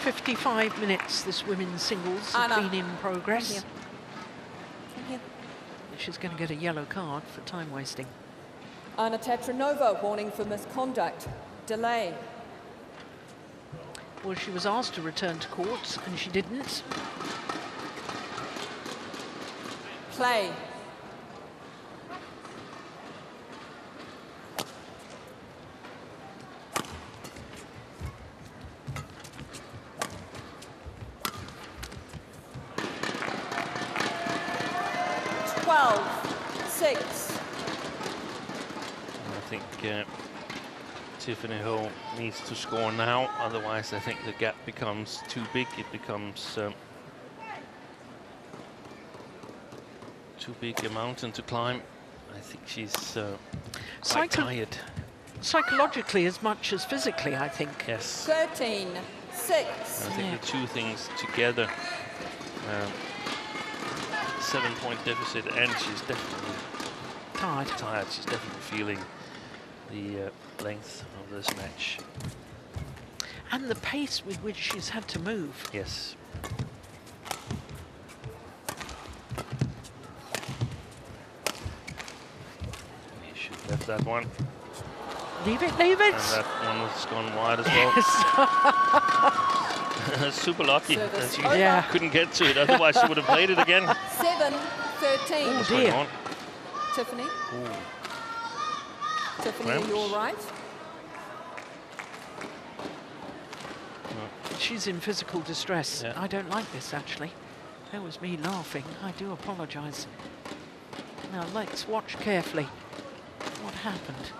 .55 minutes this women's singles have been in progress. She's going to get a yellow card for time wasting. Anna Tatranova warning for misconduct. Delay. Well, she was asked to return to court and she didn't. Play. Tiffany Ho needs to score now, otherwise I think the gap becomes too big. It becomes too big a mountain to climb. I think she's quite tired. Psychologically as much as physically, I think. Yes. 13-6. I think the two things together, 7-point deficit, and she's definitely tired. She's definitely feeling the length of this match. And the pace with which she's had to move. Yes. that one. Leave it, leave it. And that one has gone wide as well. Super lucky that she couldn't get to it, otherwise she would have played it again. 7-13. Oh dear. Tiffany. Ooh. Tiffany, are you all right? She's in physical distress. Yeah. I don't like this, actually. That was me laughing. I do apologise. Now, let's watch carefully what happened.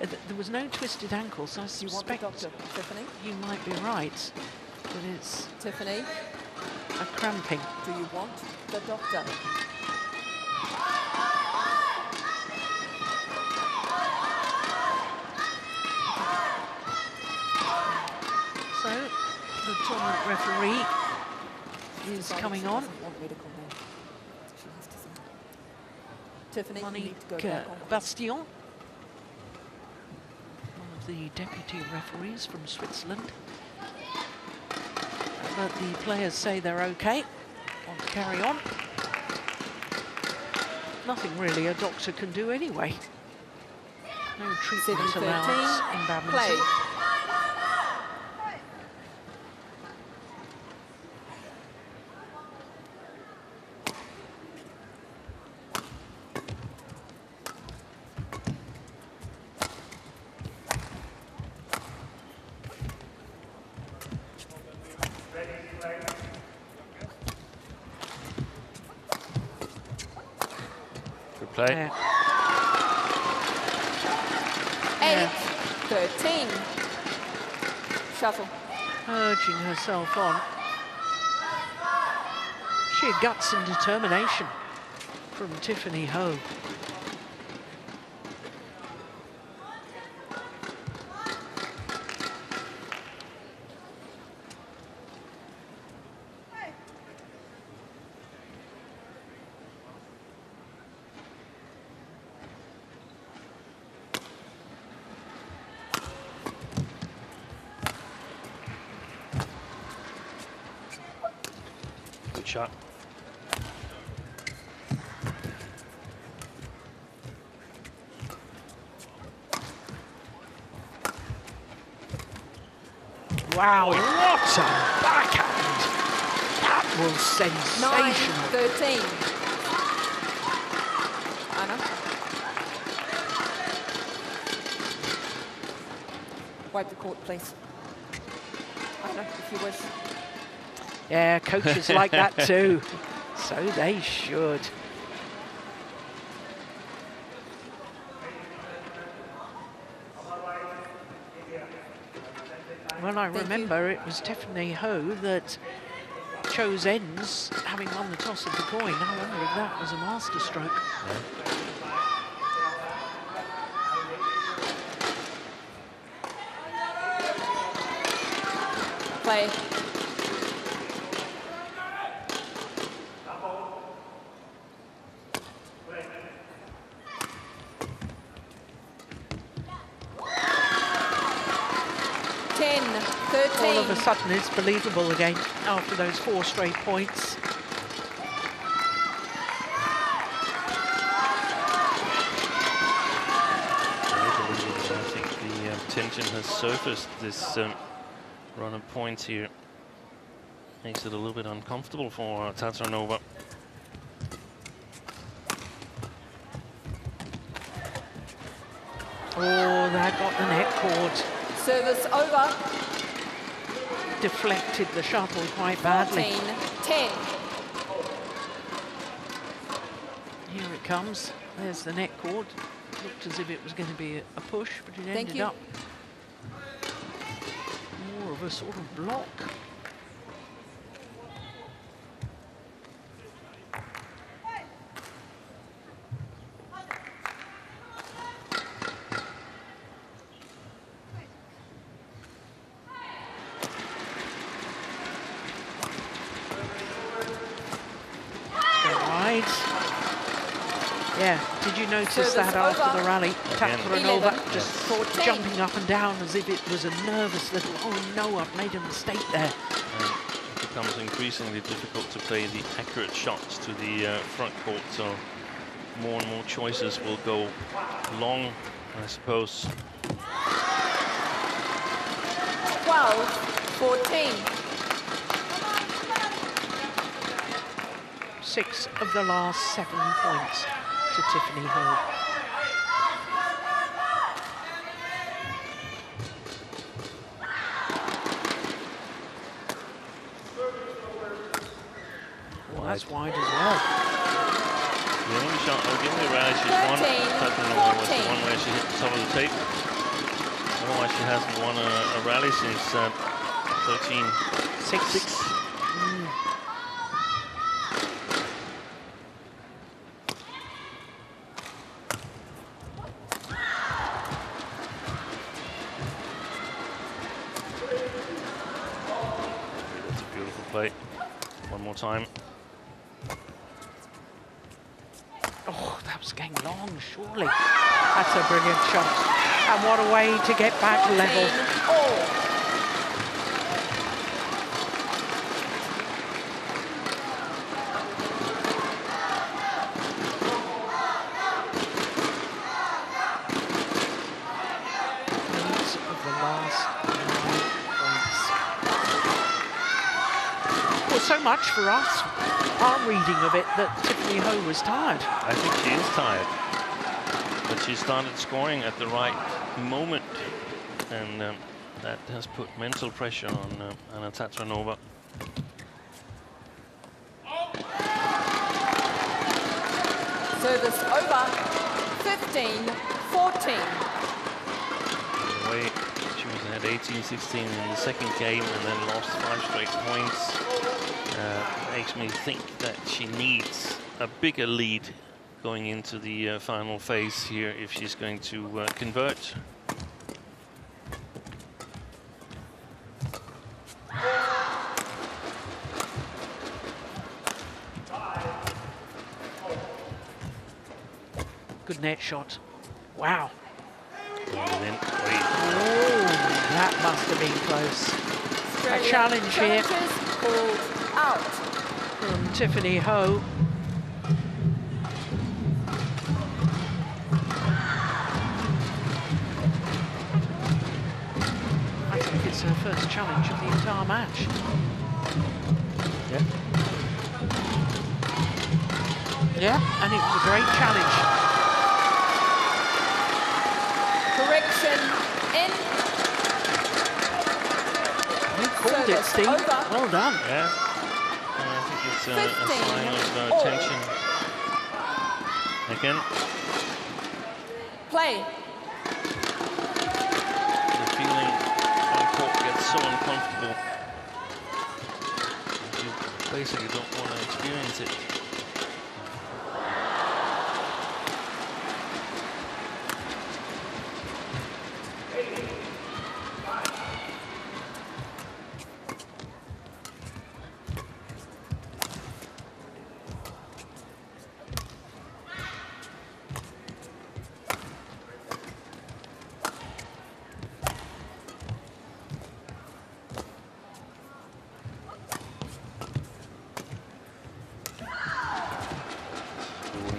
There was no twisted ankle, so I suspect you want the doctor, Tiffany? You might be right, but it's Tiffany, a cramping. do you want the doctor? So, the tournament referee is coming on. Tiffany, you need to go Monique back on. Bastillon, one of the deputy referees from Switzerland. But the players say they're okay, want to carry on. Nothing really a doctor can do anyway. No treatment allowance in badminton. Play. Play. 8-13. Shuttle. Urging herself on. Sheer guts and determination from Tiffany Ho. Good shot. Wow, what a backhand! That was sensational. 9-13. Anna. Wipe the court, please. Anna, if you wish. Yeah, coaches like that too. So they should. Well, I remember it was Tiffany Ho that chose ends, having won the toss of the coin. I wonder if that was a masterstroke. Play. All of a sudden it's believable again after those 4 straight points. I think the tension has surfaced. This run of points here makes it a little bit uncomfortable for Tataranova. Oh, that got the net cord. Service over. Deflected the shuttle quite badly. 14-10. Here it comes. There's the net cord. Looked as if it was going to be a push, but it ended up more of a sort of block. Yeah, did you notice that after the rally? Tataranova just jumping up and down as if it was a nervous little, oh no, I've made a mistake there. It becomes increasingly difficult to play the accurate shots to the front court, so more and more choices will go long, I suppose. 12-14. 6 of the last 7 points to Tiffany Ho. Well, that's wide as well. The only shot, the only rally she's won, Tatanova, was the one where she hit the top of the tape. Otherwise, she hasn't won a rally since 13-6. That's a beautiful play. One more time. Oh, that was getting long, surely. That's a brilliant shot. And what a way to get back level. These of the last 9 points. Well, so much for us. Our reading of it that Tiffany Ho was tired. I think she is tired, but she started scoring at the right moment, and that has put mental pressure on Anna Tatranova. Service over, 15-14. Way she was at 18-16 in the second game and then lost 5 straight points. Makes me think that she needs a bigger lead going into the final phase here if she's going to convert. Good net shot. Wow. And then, oh, that must have been close. A challenge here Called out from Tiffany Ho. I think it's her first challenge of the entire match. Yeah. Yeah, and it was a great challenge. correction in. You called it, Steve. Well done. Yeah. I think it's a sign of tension. Again. Play. The feeling on court gets so uncomfortable. You basically don't want to experience it.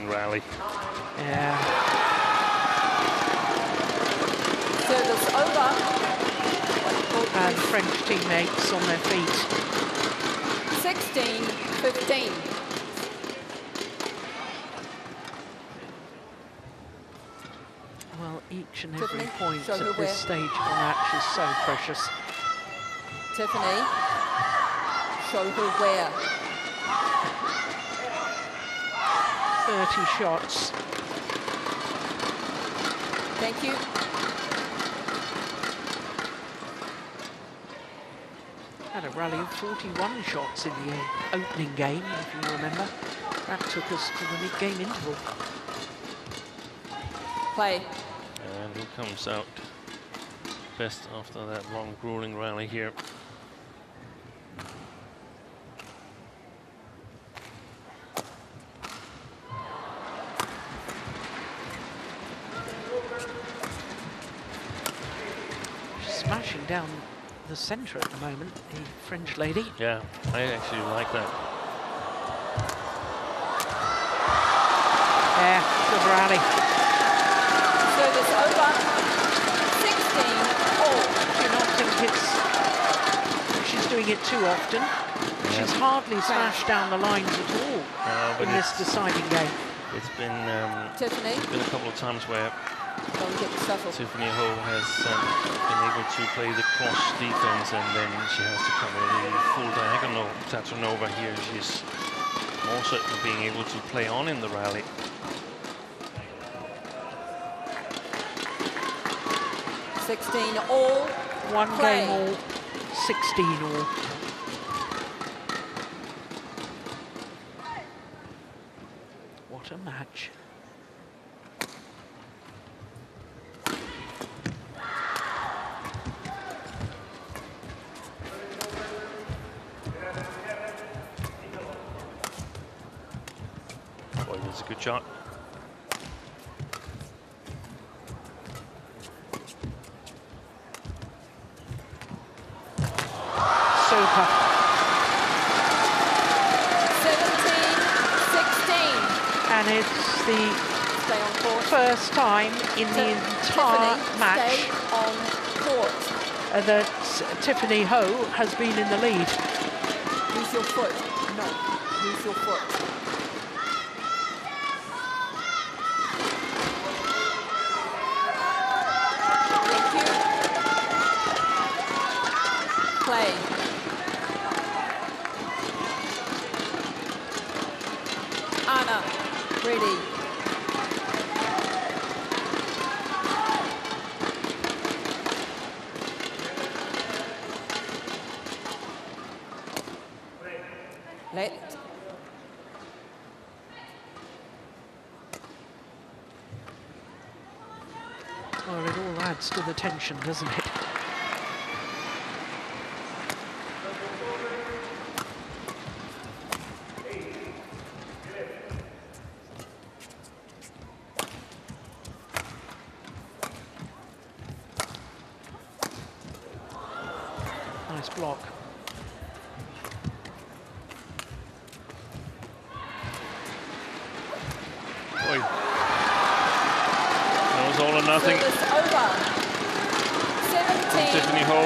Rally. Yeah. Service over. And French teammates on their feet. 16-15. Well, each and every Tiffany, point show at her this where. stage of the match is so precious. Tiffany, show her where. 30 shots. Thank you. Had a rally of 41 shots in the opening game, if you remember. That took us to the mid-game interval. Play. And who comes out best after that long, grueling rally here? Smashing down the centre at the moment, the French lady. Yeah, I actually like that. Yeah, good rally. Service over. 16 all. Do you not think she's doing it too often? Yeah. She's hardly smashed down the lines at all But in this deciding game. It's been Tiffany. a couple of times where Don't get subtle. Tiffany Ho has been able to play the cross defense, and then she has to come in full diagonal. Tatranova here, she's more certain of being able to play on in the rally. all. One Play. game all, 16 all. What a match. Boy, that's a good shot. Super. 17-16. And it's the Stay on court. first time in the entire Tiffany, match stay on court. that Tiffany Ho has been in the lead. Use your foot. No. Use your foot. Thank you. Play. Anna, ready. Let. Well, it all adds to the tension, doesn't it? Nice block. Boy. That was all or nothing. Service over. 17. Tiffany Ho.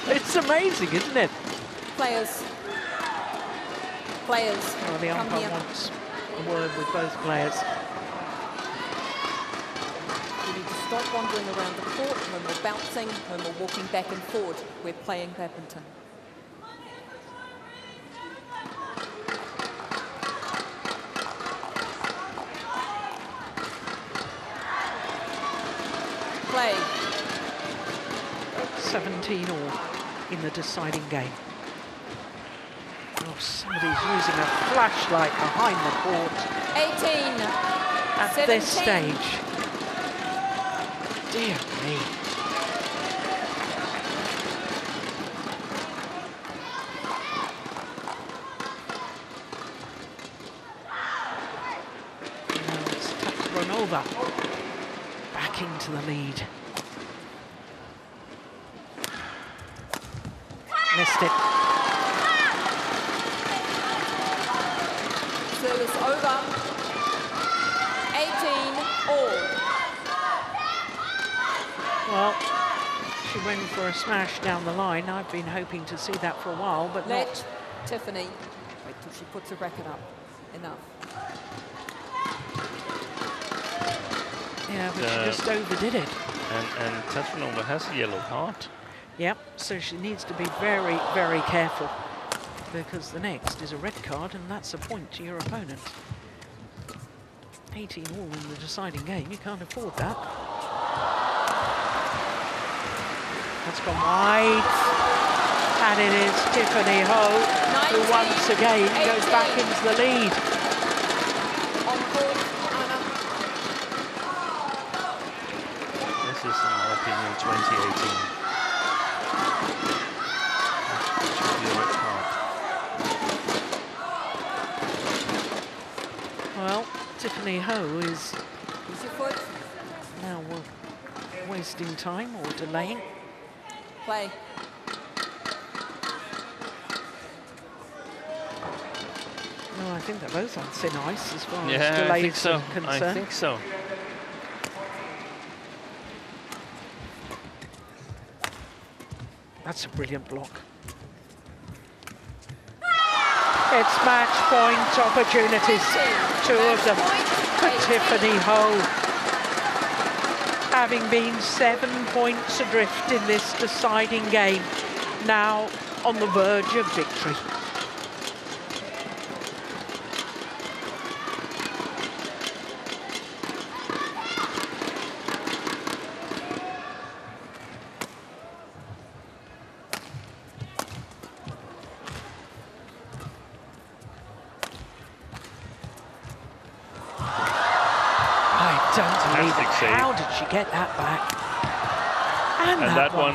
It's amazing, isn't it? Players. Players. Well, the come umpire here. wants a word with both players. We need to stop wandering around the court when we're bouncing, when we're walking back and forward. We're playing badminton. Play. 17 all in the deciding game. Oh, somebody's using a flashlight behind the court 18. at 17. this stage. Dear me. Now it's Tatranova back into the lead. Missed it. Service over. 18 all. Well, she went for a smash down the line. I've been hoping to see that for a while, but Let not. Tiffany. Wait till she puts her racket up. Enough. Yeah, but she just overdid it. And Tatranova has a yellow card. Yep, so she needs to be very, very careful, because the next is a red card, and that's a point to your opponent. 18 all in the deciding game, you can't afford that. That's gone wide, and it is Tiffany Ho, who 19, once again goes 18. back into the lead. On court, Anna. This is, in my opinion, 2018. Well, Tiffany Ho is Use your foot. now wasting time or delaying. Play. Oh, I think they're both on thin ice as far as Yeah, delays I think so. are concerned. I think so. That's a brilliant block. It's match point opportunities, 2 of them for Tiffany Ho. Having been 7 points adrift in this deciding game, now on the verge of victory. How did she get that back? And that one.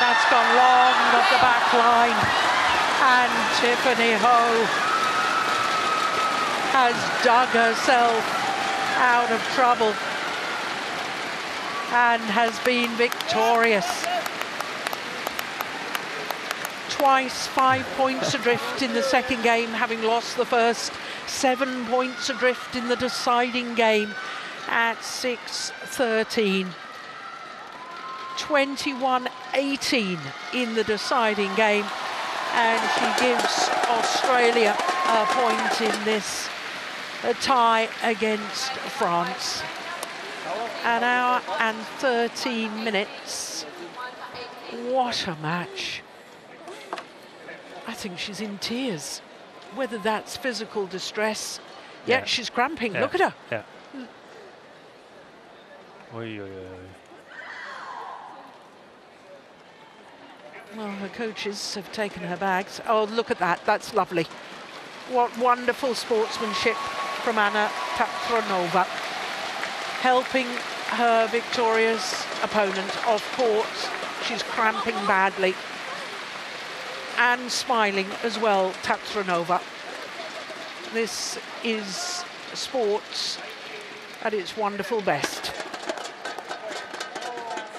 That's gone long of the back line. And Tiffany Ho has dug herself out of trouble and has been victorious. Twice 5 points adrift in the second game, having lost the first. 7 points adrift in the deciding game at 6:13. 21-18 in the deciding game, and she gives Australia a point in this tie against France. An hour and 13 minutes. What a match. I think she's in tears. Whether that's physical distress. Yeah, she's cramping. Look at her. Yeah. Oy, oy, oy. Well, her coaches have taken her bags. Oh, look at that. That's lovely. What wonderful sportsmanship from Anna Tatranova. Helping her victorious opponent off court. She's cramping badly. And smiling as well, Tatranova. This is sports at its wonderful best.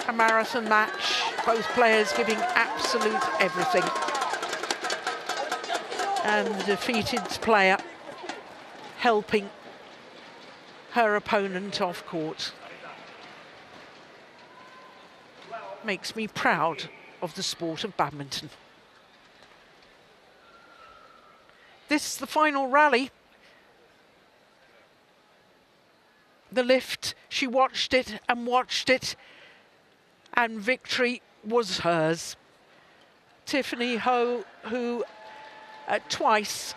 A marathon match, both players giving absolute everything. And the defeated player helping her opponent off court. Makes me proud of the sport of badminton. This is the final rally. The lift, she watched it, and victory was hers. Tiffany Ho, who twice,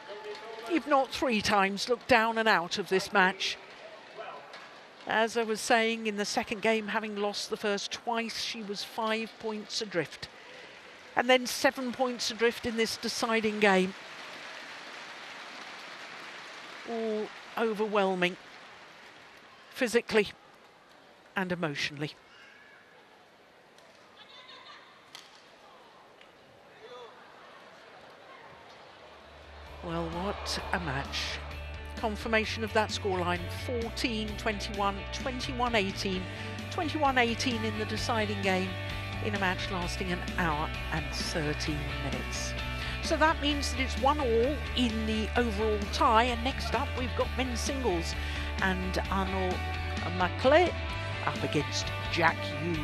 if not 3 times, looked down and out of this match. As I was saying, in the second game, having lost the first twice, she was 5 points adrift. And then 7 points adrift in this deciding game. All overwhelming, physically and emotionally. Well, what a match. Confirmation of that scoreline, 14-21, 21-18, 21-18 in the deciding game in a match lasting an hour and 13 minutes. So that means that it's 1-1 in the overall tie, and next up we've got men's singles and Arnaud Maclay up against Jack Yu.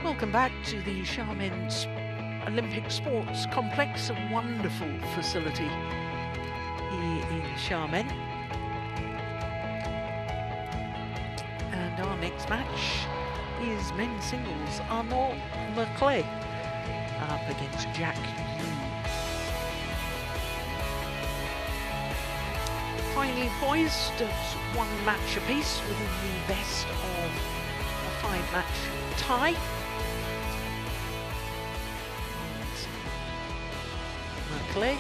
Welcome back to the Xiamen Olympic Sports Complex, a wonderful facility here in Xiamen. And our next match is men's singles. Arnaud Merclé up against Jack Yu. Finally poised at one match apiece within the best of a 5-match tie. Merclé,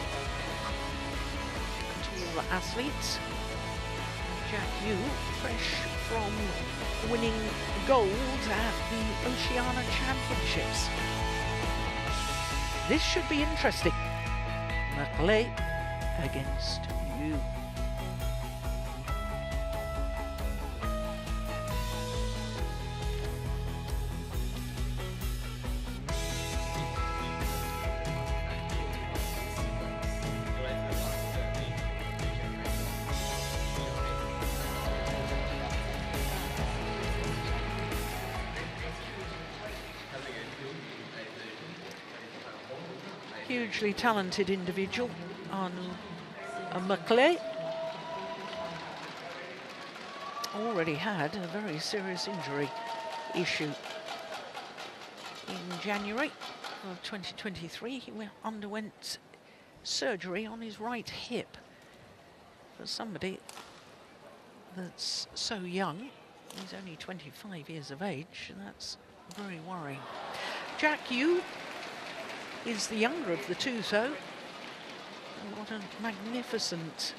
tall athletes. Jack Yu, fresh from winning gold at the Oceania Championships. This should be interesting. Merclé against Yu. Hugely talented individual, Arnaud Merclé. Already had a very serious injury issue. In January of 2023, he underwent surgery on his right hip. For somebody that's so young, he's only 25 years of age, and that's very worrying. Jack Yu is the younger of the two, though. And what a magnificent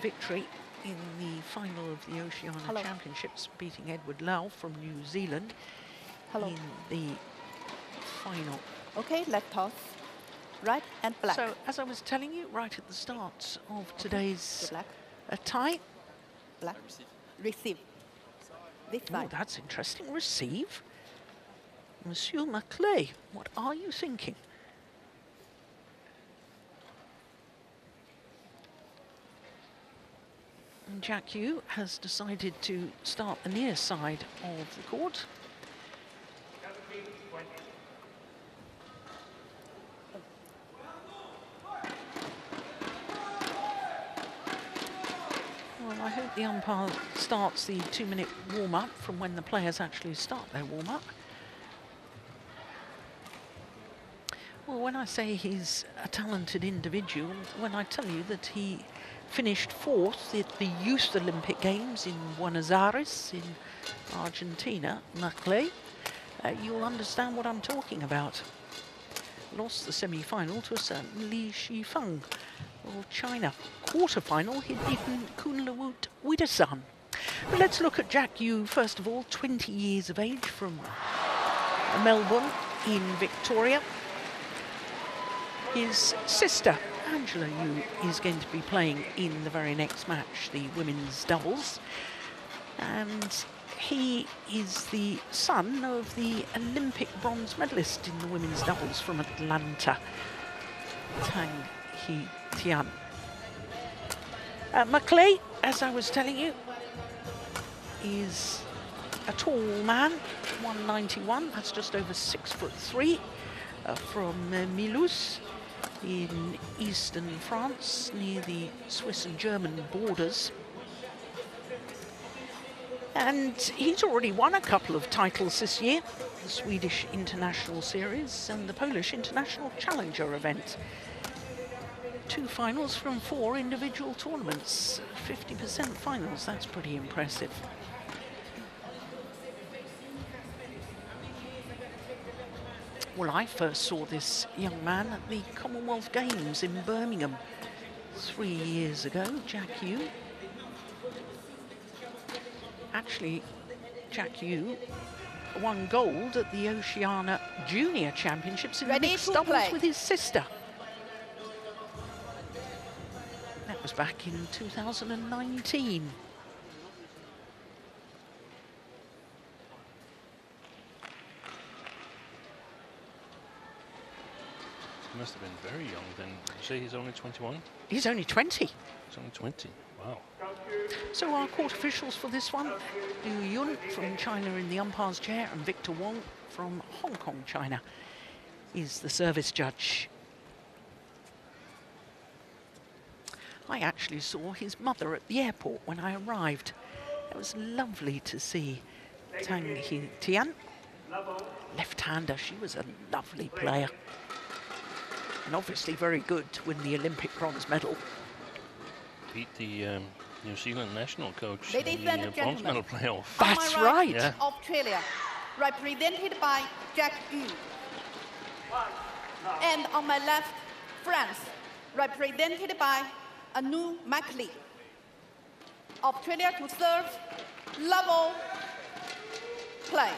victory in the final of the Oceania Championships, beating Edward Lau from New Zealand in the final. Okay, left toss, right and black. So, as I was telling you right at the start of today's tie. Black, receive. This side. Oh, that's interesting. Receive. Monsieur Merclé, what are you thinking? And Jack Yu has decided to start the near side of the court. Well, I hope the umpire starts the 2-minute warm-up from when the players actually start their warm-up. Well, when I say he's a talented individual, when I tell you that he finished 4th at the Youth Olympic Games in Buenos Aires in Argentina, Merclé, you'll understand what I'm talking about. Lost the semi-final to a certain Li Shifeng of China. Quarter-final, he'd beaten Kunlawut Widasan. But let's look at Jack Yu, first of all, 20 years of age, from Melbourne in Victoria. His sister, Angela Yu, is going to be playing in the very next match, the women's doubles. And he is the son of the Olympic bronze medalist in the women's doubles from Atlanta, Tang He Tian. Merclé, as I was telling you, is a tall man, 191, that's just over 6'3", from Mulhouse in eastern France, near the Swiss and German borders. And he's already won a couple of titles this year, the Swedish International Series and the Polish International Challenger event. 2 finals from 4 individual tournaments, 50% finals, that's pretty impressive. Well, I first saw this young man at the Commonwealth Games in Birmingham 3 years ago, Jack Yu. Actually, Jack Yu won gold at the Oceania Junior Championships in mixed doubles with his sister. That was back in 2019. He must have been very young then. You say he's only 21? He's only 20. He's only 20, wow. So our court officials for this one, Liu Yun from China in the umpire's chair and Victor Wong from Hong Kong, China, is the service judge. I actually saw his mother at the airport when I arrived. It was lovely to see Tang He Tian, left-hander. She was a lovely player. And obviously very good to win the Olympic bronze medal. Beat the New Zealand national coach Ladies in and the bronze medal gentlemen. playoff. That's On my right. Yeah. Australia, represented by Jack Yu. And on my left, France, represented by Anu Mackley. Australia to serve, level, play.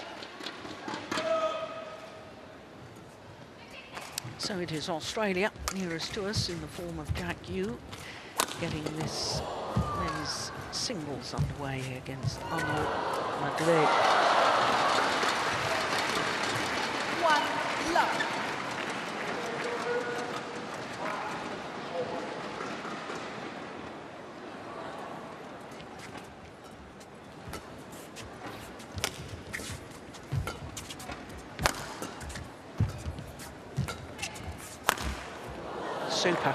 So it is Australia, nearest to us, in the form of Jack Yu, getting this men's singles underway against Arnaud Maglé. 1-love. Super.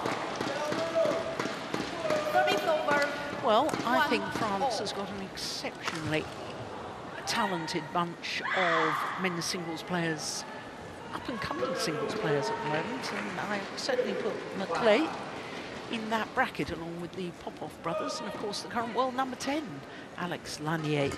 Service over. Well, I think France has got an exceptionally talented bunch of men's singles players, up-and-coming singles players at the moment, and I certainly put Maglé in that bracket along with the Popov brothers and of course the current world number 10, Alex Lanier.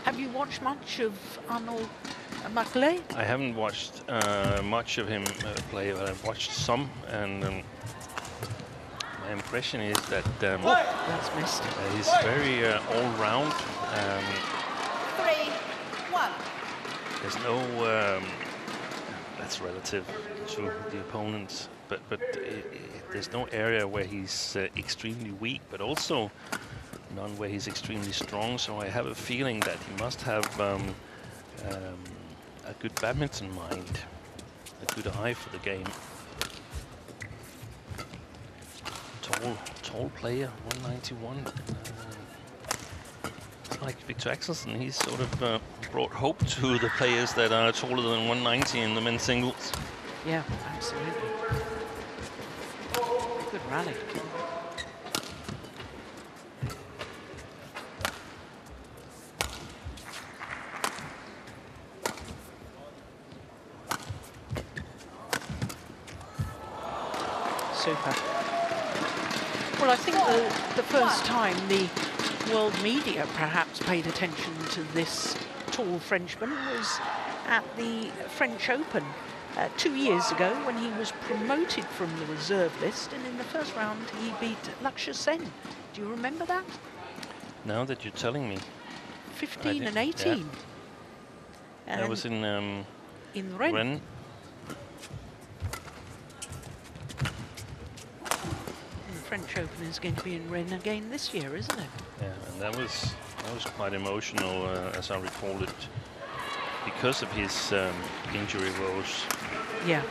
Have you watched much of Arnaud Maglé? I haven't watched much of him play, but I've watched some, and my impression is that that's missed. He's very all-round. 3-1. There's no, that's relative to the opponents, but there's no area where he's extremely weak, but also none where he's extremely strong. So I have a feeling that he must have a good badminton mind, a good eye for the game. Tall player, 191. It's like Victor Axelsen, he's sort of brought hope to the players that are taller than 190 in the men's singles. Yeah, absolutely. Good rally. Super. Well, I think the first time the world media perhaps paid attention to this tall Frenchman was at the French Open 2 years ago when he was promoted from the reserve list, and in the first round he beat Lakshya Sen. Do you remember that? Now that you're telling me. 15 and 18. Yeah. And that was in Rennes. French Open is going to be in Rennes again this year, isn't it? Yeah, and that was quite emotional, as I recall it, because of his injury woes. Yeah.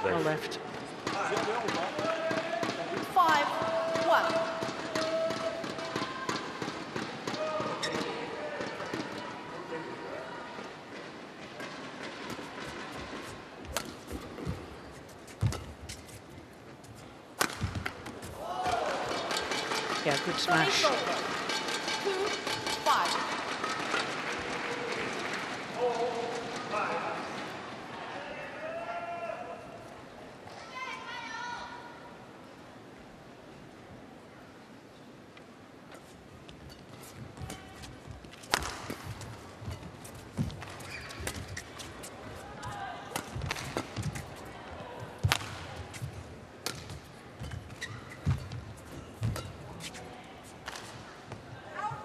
Well left. 5-1. Yeah, good smash. 2-5.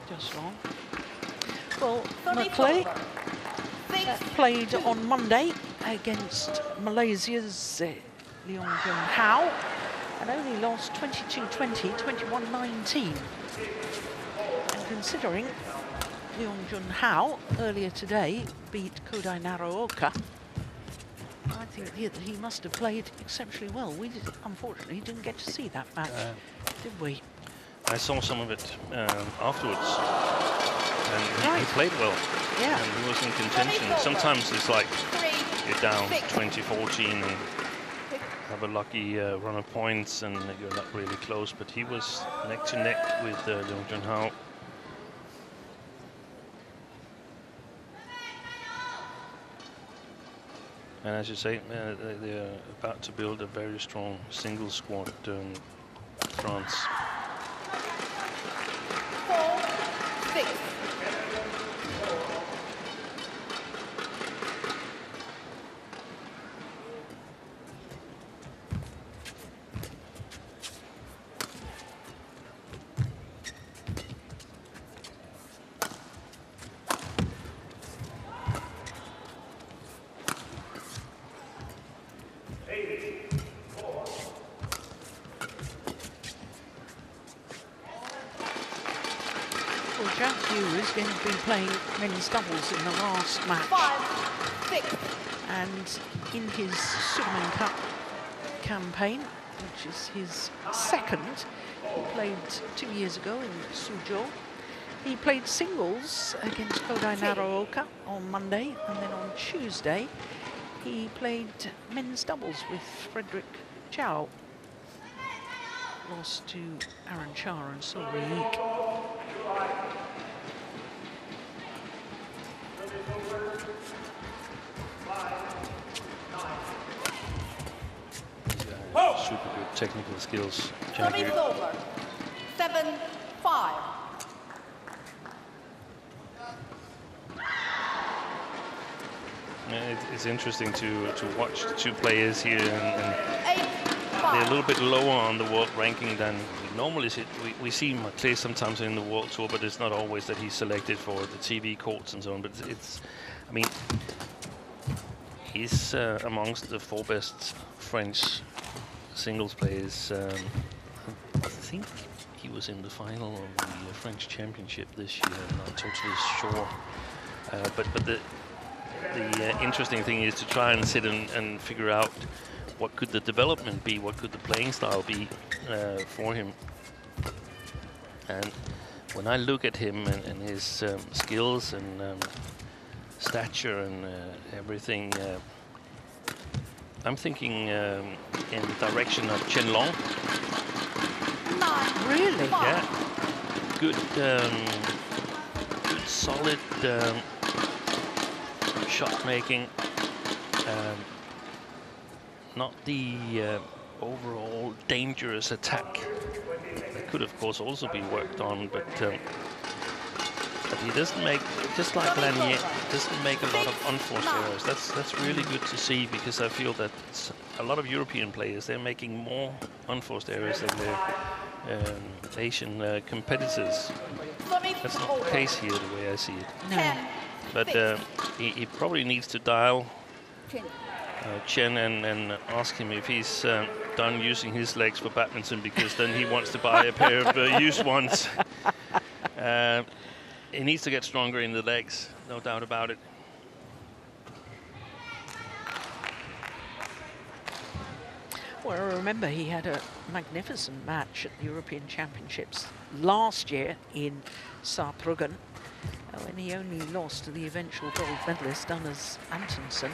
Just wrong. Well, Maglé played on Monday against Malaysia's Leong Jun Hao and only lost 22-20, 21-19. considering Leung Junhao earlier today beat Kodai Naraoka, I think he must have played exceptionally well. We unfortunately didn't get to see that match, did we? I saw some of it afterwards, and he played well. Yeah. And he was in contention. Sometimes it's like you're down 20-14 and have a lucky run of points and you're not really close, but he was neck to neck with Leung Junhao. And as you say, they're about to build a very strong single squad in France. 4-6. Is going to be playing men's doubles in the last match. 5-6. And in his Sudirman Cup campaign, which is his second, he played 2 years ago in Suzhou. He played singles against Kodai Naraoka on Monday, and then on Tuesday he played men's doubles with Frederick Chow. Lost to Aaron Char and Silver Yeek. Super good technical skills. Service over. 7-5. It's interesting to watch the two players here, and they're a little bit lower on the world ranking than we normally see. We see him play sometimes in the World Tour, but it's not always that he's selected for the TV courts and so on. But it's I mean, he's amongst the 4 best French singles players. I think he was in the final of the French Championship this year. I'm not totally sure, but the interesting thing is to try and sit and figure out what could the development be, what could the playing style be for him. And when I look at him and his skills and stature and everything, I'm thinking in the direction of Chen Long. Really? Yeah. Good, good solid shot making. Not the overall dangerous attack. That could, of course, also be worked on, but he doesn't make, just like Lanier, doesn't make a lot of unforced errors. That's really good to see, because I feel that a lot of European players, they're making more unforced errors than their Asian competitors. That's not the case here, the way I see it. No. But he probably needs to dial Chen and ask him if he's done using his legs for badminton, because then he wants to buy a pair of used ones. He needs to get stronger in the legs, no doubt about it. Well, I remember he had a magnificent match at the European Championships last year in Saarbrücken, when he only lost to the eventual gold medalist, Anders Antonsen,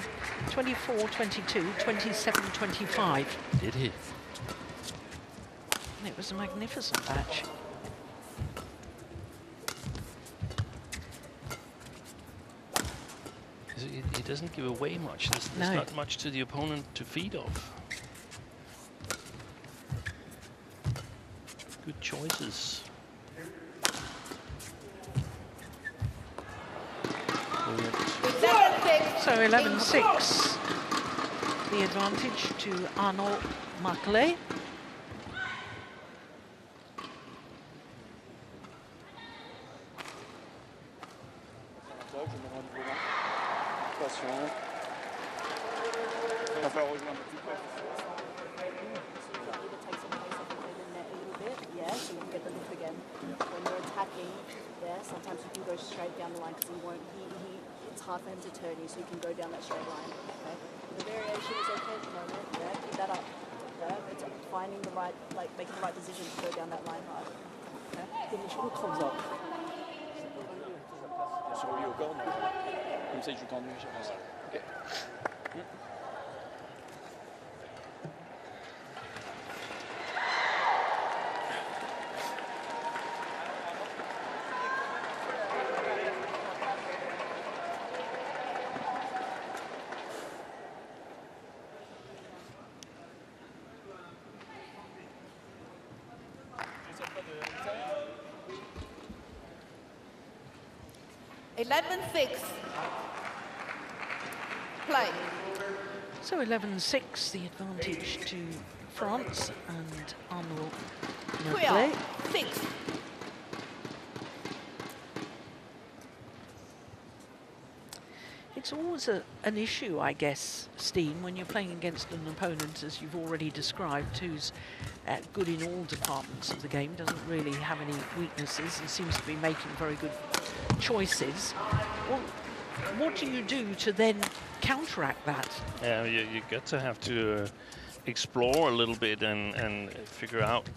24-22, 27-25. Did he? And it was a magnificent match. He doesn't give away much. There's not much to the opponent to feed off. Good choices. So 11-6, the advantage to Arnaud Martelet. sometimes you can go straight down the line because it's hard for him to turn you, so you can go down that straight line. Okay? The variation is okay at the moment. Yeah, keep that up. Yeah, it's finding the right, like making the right decision to go down that line hard. Okay? Sur le 30 ans. Sur lui au corps, comme ça il joue tendu, j'aimerais ça. Ok. Play. So 11-6, the advantage to France and Arnaud Merlet. 6. It's always an issue, I guess, Steen, when you're playing against an opponent, as you've already described, who's good in all departments of the game, doesn't really have any weaknesses and seems to be making very good choices. Well, what do you do to then counteract that? Yeah, you got to have to explore a little bit and figure out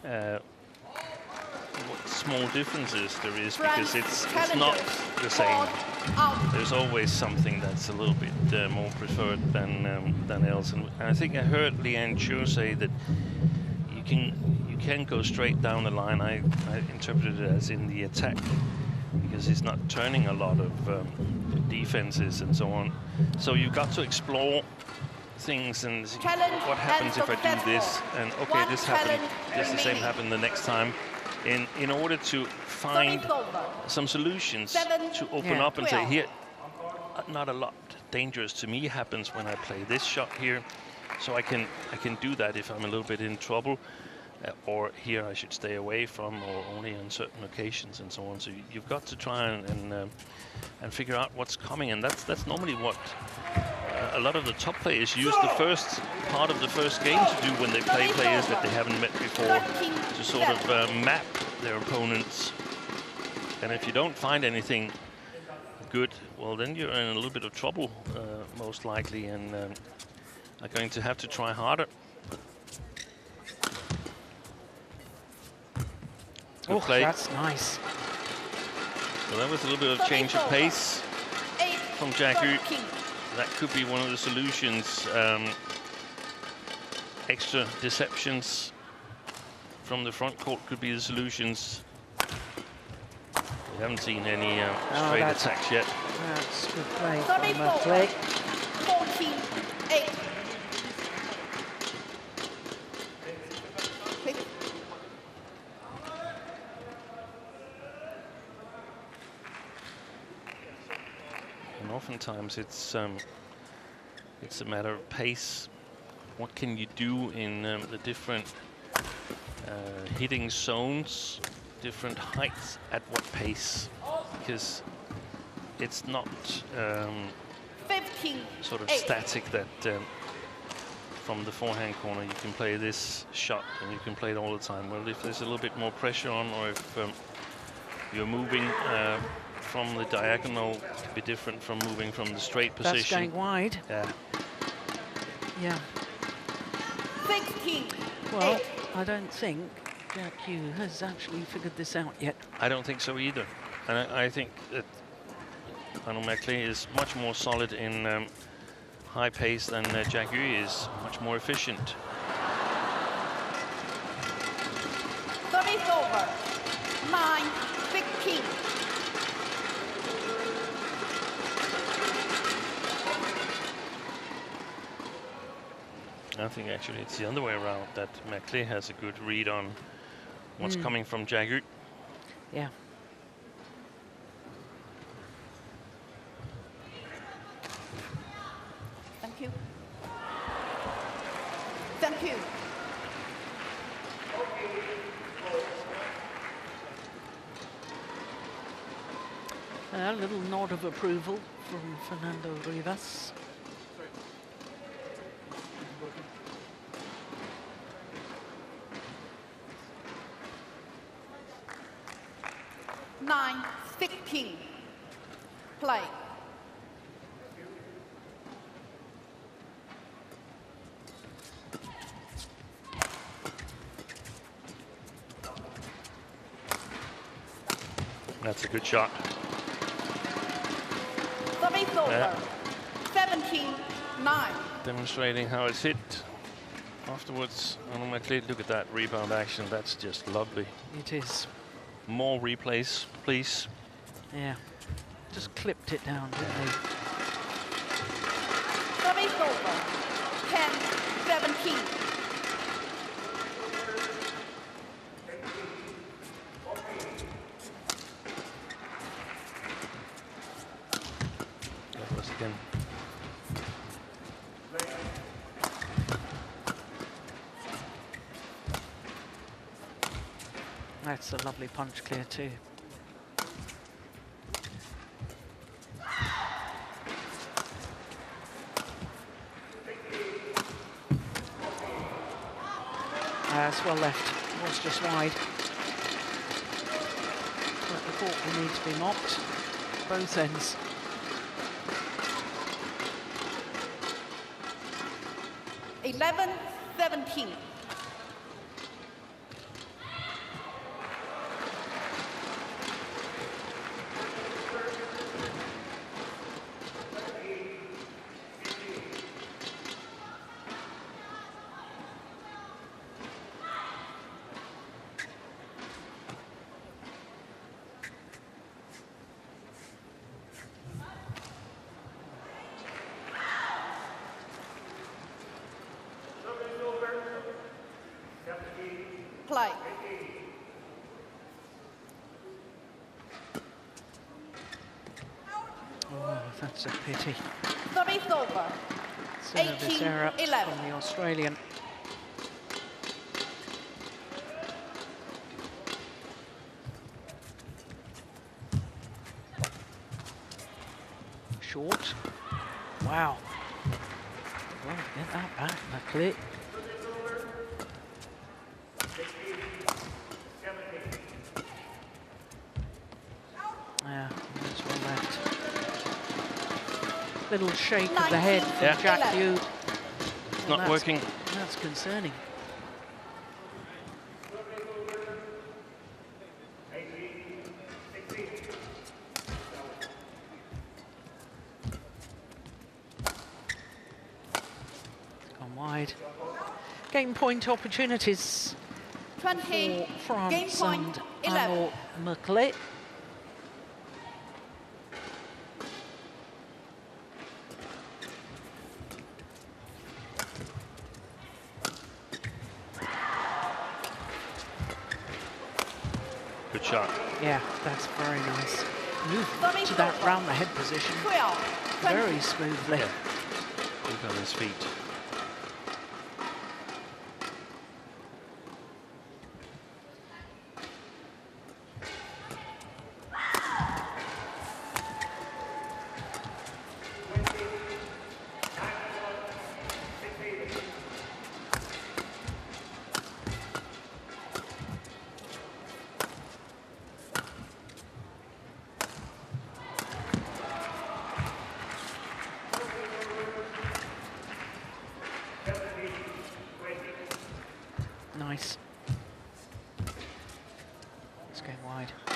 what small differences there is, because it's not the same. There's always something that's a little bit more preferred than else. And I think I heard Leanne Chu say that you can go straight down the line. I interpreted it as in the attack, because he's not turning a lot of defenses and so on. So you've got to explore things and see what happens if I do this, and okay, this happened, just the same happened the next time, in order to find some solutions to open up and say, here, not a lot dangerous to me happens when I play this shot here, so I can do that if I'm a little bit in trouble, or here I should stay away from, or only on certain occasions and so on. So you've got to try and figure out what's coming, and that's normally what a lot of the top players use the first part of the first game to do when they play players that they haven't met before, to sort of map their opponents. And if you don't find anything good, well, then you're in a little bit of trouble, most likely, and are going to have to try harder. Oh, that's nice. So that was a little bit of change of pace from Jagu. That could be one of the solutions. Extra deceptions from the front court could be the solutions. We haven't seen any straight attacks yet. That's good play from Merlet. 14-8. And oftentimes it's a matter of pace. What can you do in the different hitting zones, different heights, at what pace? Because it's not sort of static that from the forehand corner you can play this shot and you can play it all the time. Well, if there's a little bit more pressure on, or if you're moving from the diagonal, it could be different from moving from the straight position. That's going wide. Yeah. Yeah. 16. Well, I don't think Jack Hugh has actually figured this out yet. I don't think so either. And I think that Arnaud Merlet is much more solid in high pace than Jack Hugh is, much more efficient. Service over. 9-15. I think actually it's the other way around, that Merlet has a good read on what's coming from Jagu. Yeah. Thank you. Thank you. A little nod of approval from Fernando Rivas. 9-16. Play. That's a good shot. Service over. Yeah. 17-9. Demonstrating how it's hit. Afterwards, on my cleat, look at that rebound action. That's just lovely. It is. More replays, please. Yeah. Just clipped it down, didn't they? Service over. 10-17. That was again. That's a lovely punch clear too. That's well left. It was just wide. But the court will need to be mopped. Both ends. Eleven, 17. Play. Oh, that's a pity. Service over. Service error 18-11. from the Australian. Short. Wow. Well, get that back, McLeod. Yeah, that's well left. Little shake of the head from Yeah. Jack Yu. It's not working. That's concerning. Gone wide. Game point opportunities 20. for France Game point and 11. Arnaud Merclet. Good shot. Yeah, that's very nice. Moved to that round the head position 12. very smoothly. Yeah. Look on his feet. Nice. It's going wide. 13-20.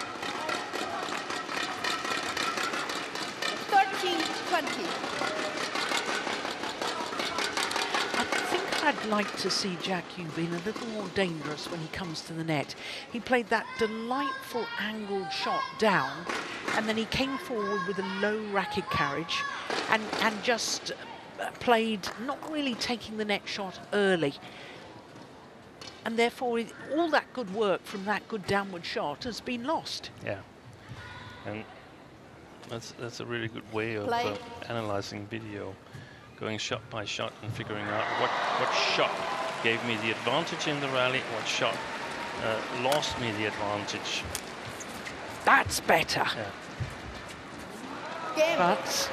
I think I'd like to see Jack Yu being a little more dangerous when he comes to the net. He played that delightful angled shot down, and then he came forward with a low racket carriage and just played, not really taking the net shot early. And therefore, all that good work from that good downward shot has been lost. Yeah. And that's a really good way of analyzing video, going shot by shot and figuring out what shot gave me the advantage in the rally, what shot lost me the advantage. That's better. Yeah. But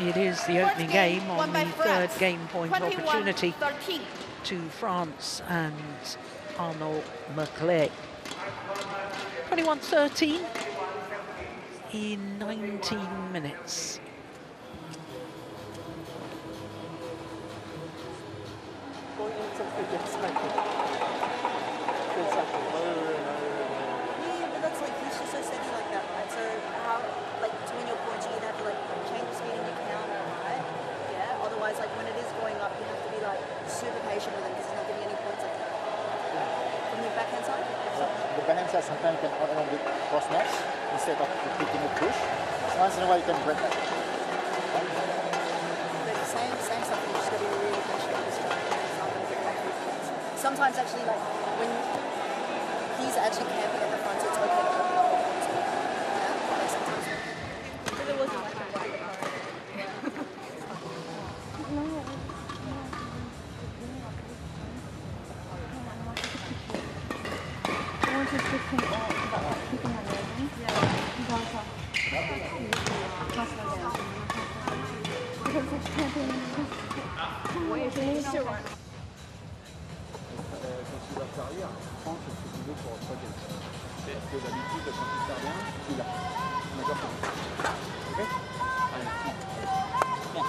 it is the opening game on the third game point 21, opportunity 13. to France and Arnaud Merclet. 21-13. in 19 minutes. Yeah, but that's like, he's just so steady like that, right? So how, like, to win your points, you either have to like change the speed in your counter, right? Yeah, otherwise, like, when it is going up, you have to be like super patient with him because he's not giving any points like that. From the backhand side? The backhand side, sometimes you can out on the cross nets instead of repeating the push. So once in a while, you can break that. But the same stuff, you just got to be really patient with this guy. He's not going to get like 3 points. Sometimes, actually, like, when he's actually camping at the front, so it's okay to open up the points. Yeah, sometimes. If it wasn't like a right car. Quand tu vas faire arrière, prends ce que tu veux pour toi. Parce que d'habitude, quand tu sers bien, tu l'as. D'accord. Ok. Allez, prends.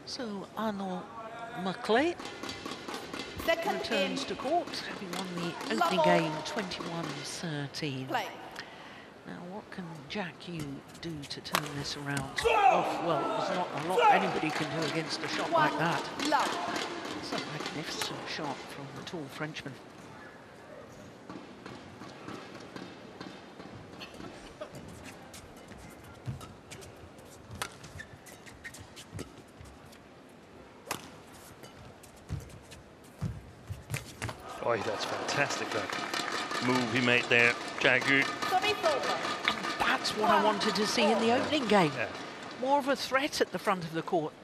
So Arnaud Maclay returns to court, having won the opening game 21-13. Now, what can Jack Yu do to turn this around? Oh, well, there's not a lot anybody can do against a shot like that. It's a magnificent shot from the tall Frenchman. Oh, that's fantastic, that move he made there, Jack Yu. That's what I wanted to see in the opening game. Yeah. More of a threat at the front of the court.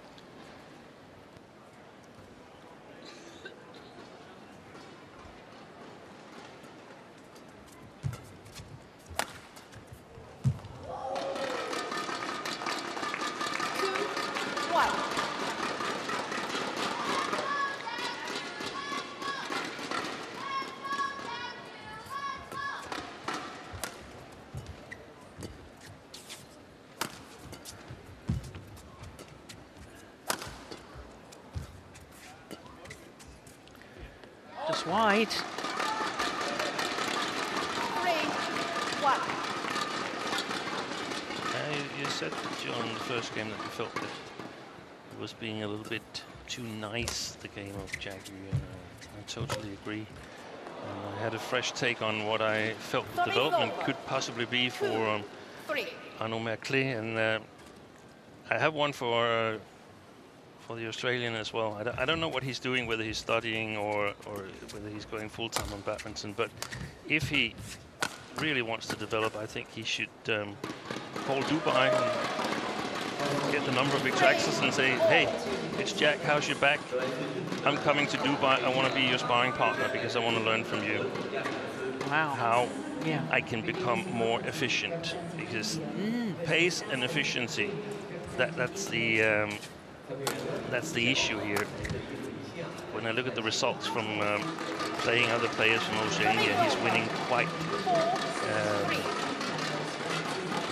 Just wide. 3-1. You said, John, in the first game that you felt that it was being a little bit too nice, the game of Jack Yu, and I totally agree. I had a fresh take on what I felt the development could possibly be for Arnaud Maclay, and I have one for the Australian as well. I don't know what he's doing, whether he's studying or whether he's going full-time on badminton, but if he really wants to develop, I think he should call Dubai and get the number of Victor Axels and say, hey, it's Jack, how's your back? I'm coming to Dubai, I want to be your sparring partner because I want to learn from you. Wow. How I can become more efficient, because pace and efficiency, that's the issue here. When I look at the results from playing other players from Oceania, he's winning quite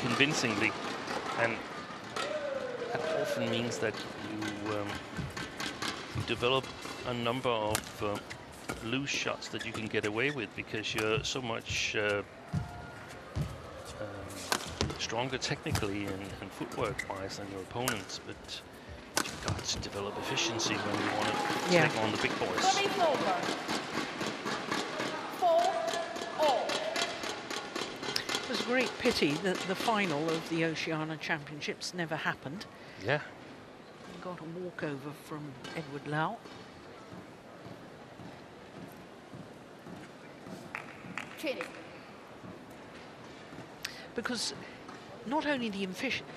convincingly, and that often means that you develop a number of loose shots that you can get away with because you're so much stronger technically and footwork-wise than your opponents, but you've got to develop efficiency when you want to take on the big boys. It was a great pity that the final of the Oceania Championships never happened. Yeah. We got a walkover from Edward Lau. Because not only the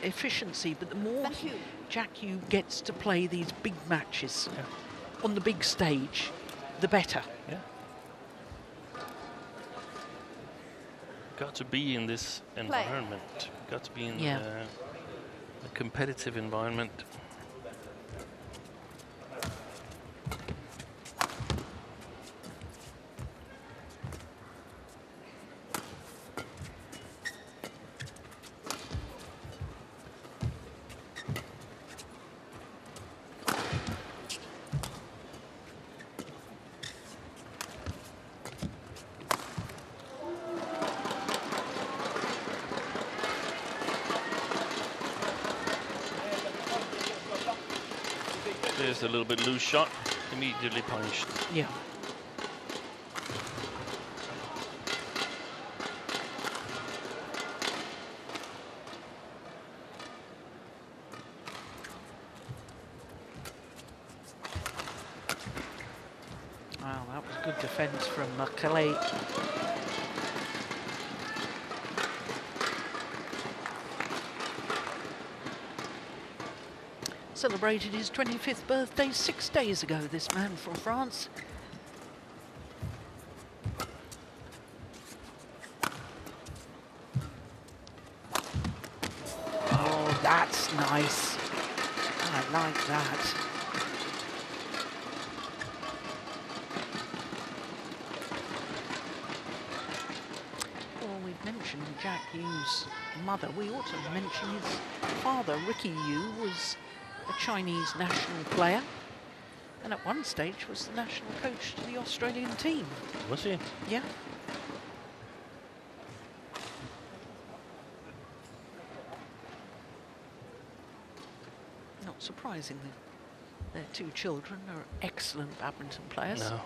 efficiency, but the more Jack Yu gets to play these big matches on the big stage, the better. Yeah. Got to be in this environment. Got to be in a competitive environment. There's a little bit loose shot, immediately punished. Yeah. Wow, that was good defense from Calais. Celebrated his 25th birthday 6 days ago, this man from France. Oh, that's nice. I like that. Well, we've mentioned Jack Yu's mother. We ought to mention his father, Ricky Yu, was a Chinese national player, and at one stage was the national coach to the Australian team. Was he? Yeah. Not surprisingly, their two children are excellent badminton players. No.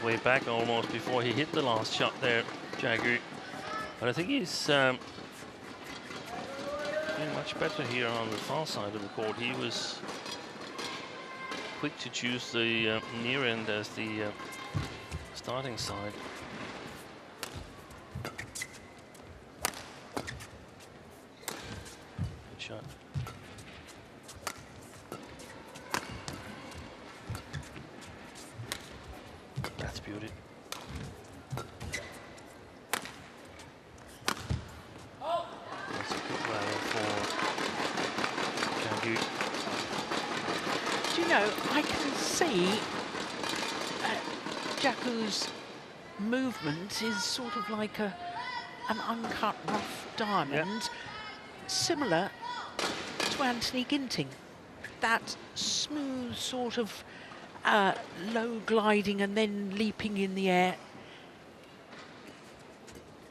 Way back almost before he hit the last shot there, Jack Yu. But I think he's doing much better here on the far side of the court. He was quick to choose the near end as the starting side. Good shot. That's beauty. That's a good rally for Jack Yu. Do you know, I can see Jack Yu's movement is sort of like an uncut rough diamond, similar to Anthony Ginting. That smooth sort of low gliding and then leaping in the air.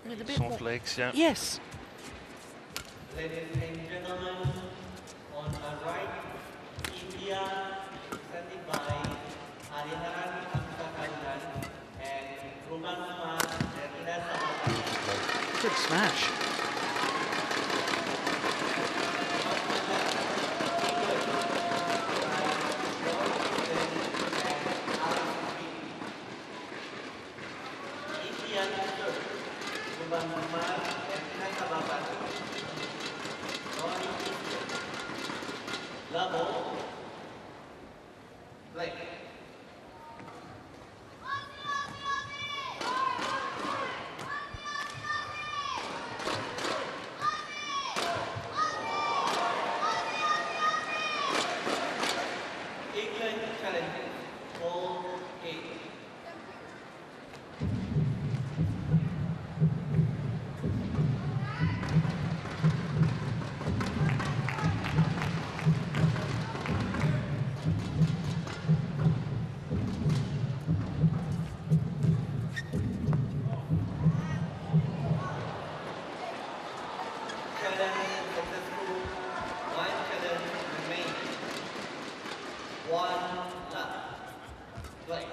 With a bit Soft more legs, yeah. Yes. Ladies and gentlemen, on our right, India, presented by Hariharan Amsakandan and Ruman Kumar. Good smash. challenge successful, 1 challenge remaining. 1 lap. Play.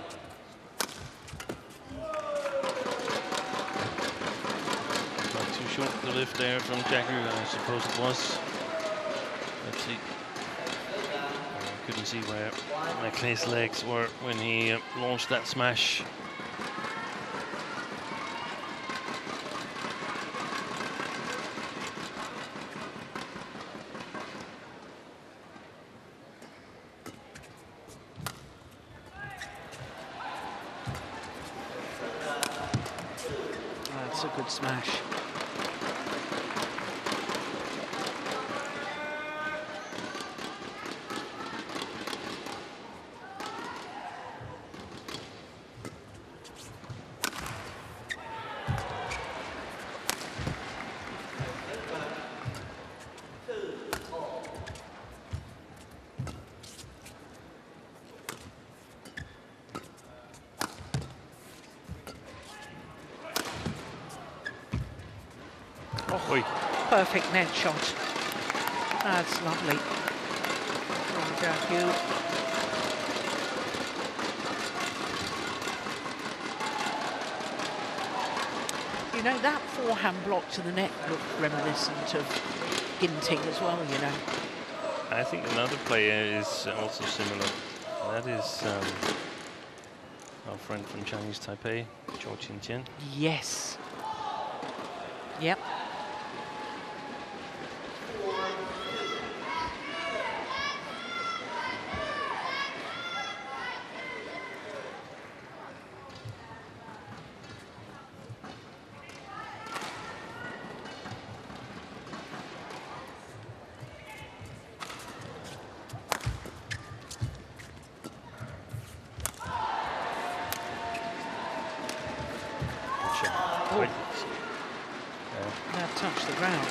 Not too short the lift there from Jagger, I suppose it was. Let's see. Couldn't see where McLeay's legs were when he launched that smash. That's a good smash. Perfect net shot. That's lovely. Jackie. You know, that forehand block to the net looked reminiscent of Ginting as well, you know. I think another player is also similar. That is our friend from Chinese Taipei, Zhou Qintian. Yes. Yep. That touched the ground.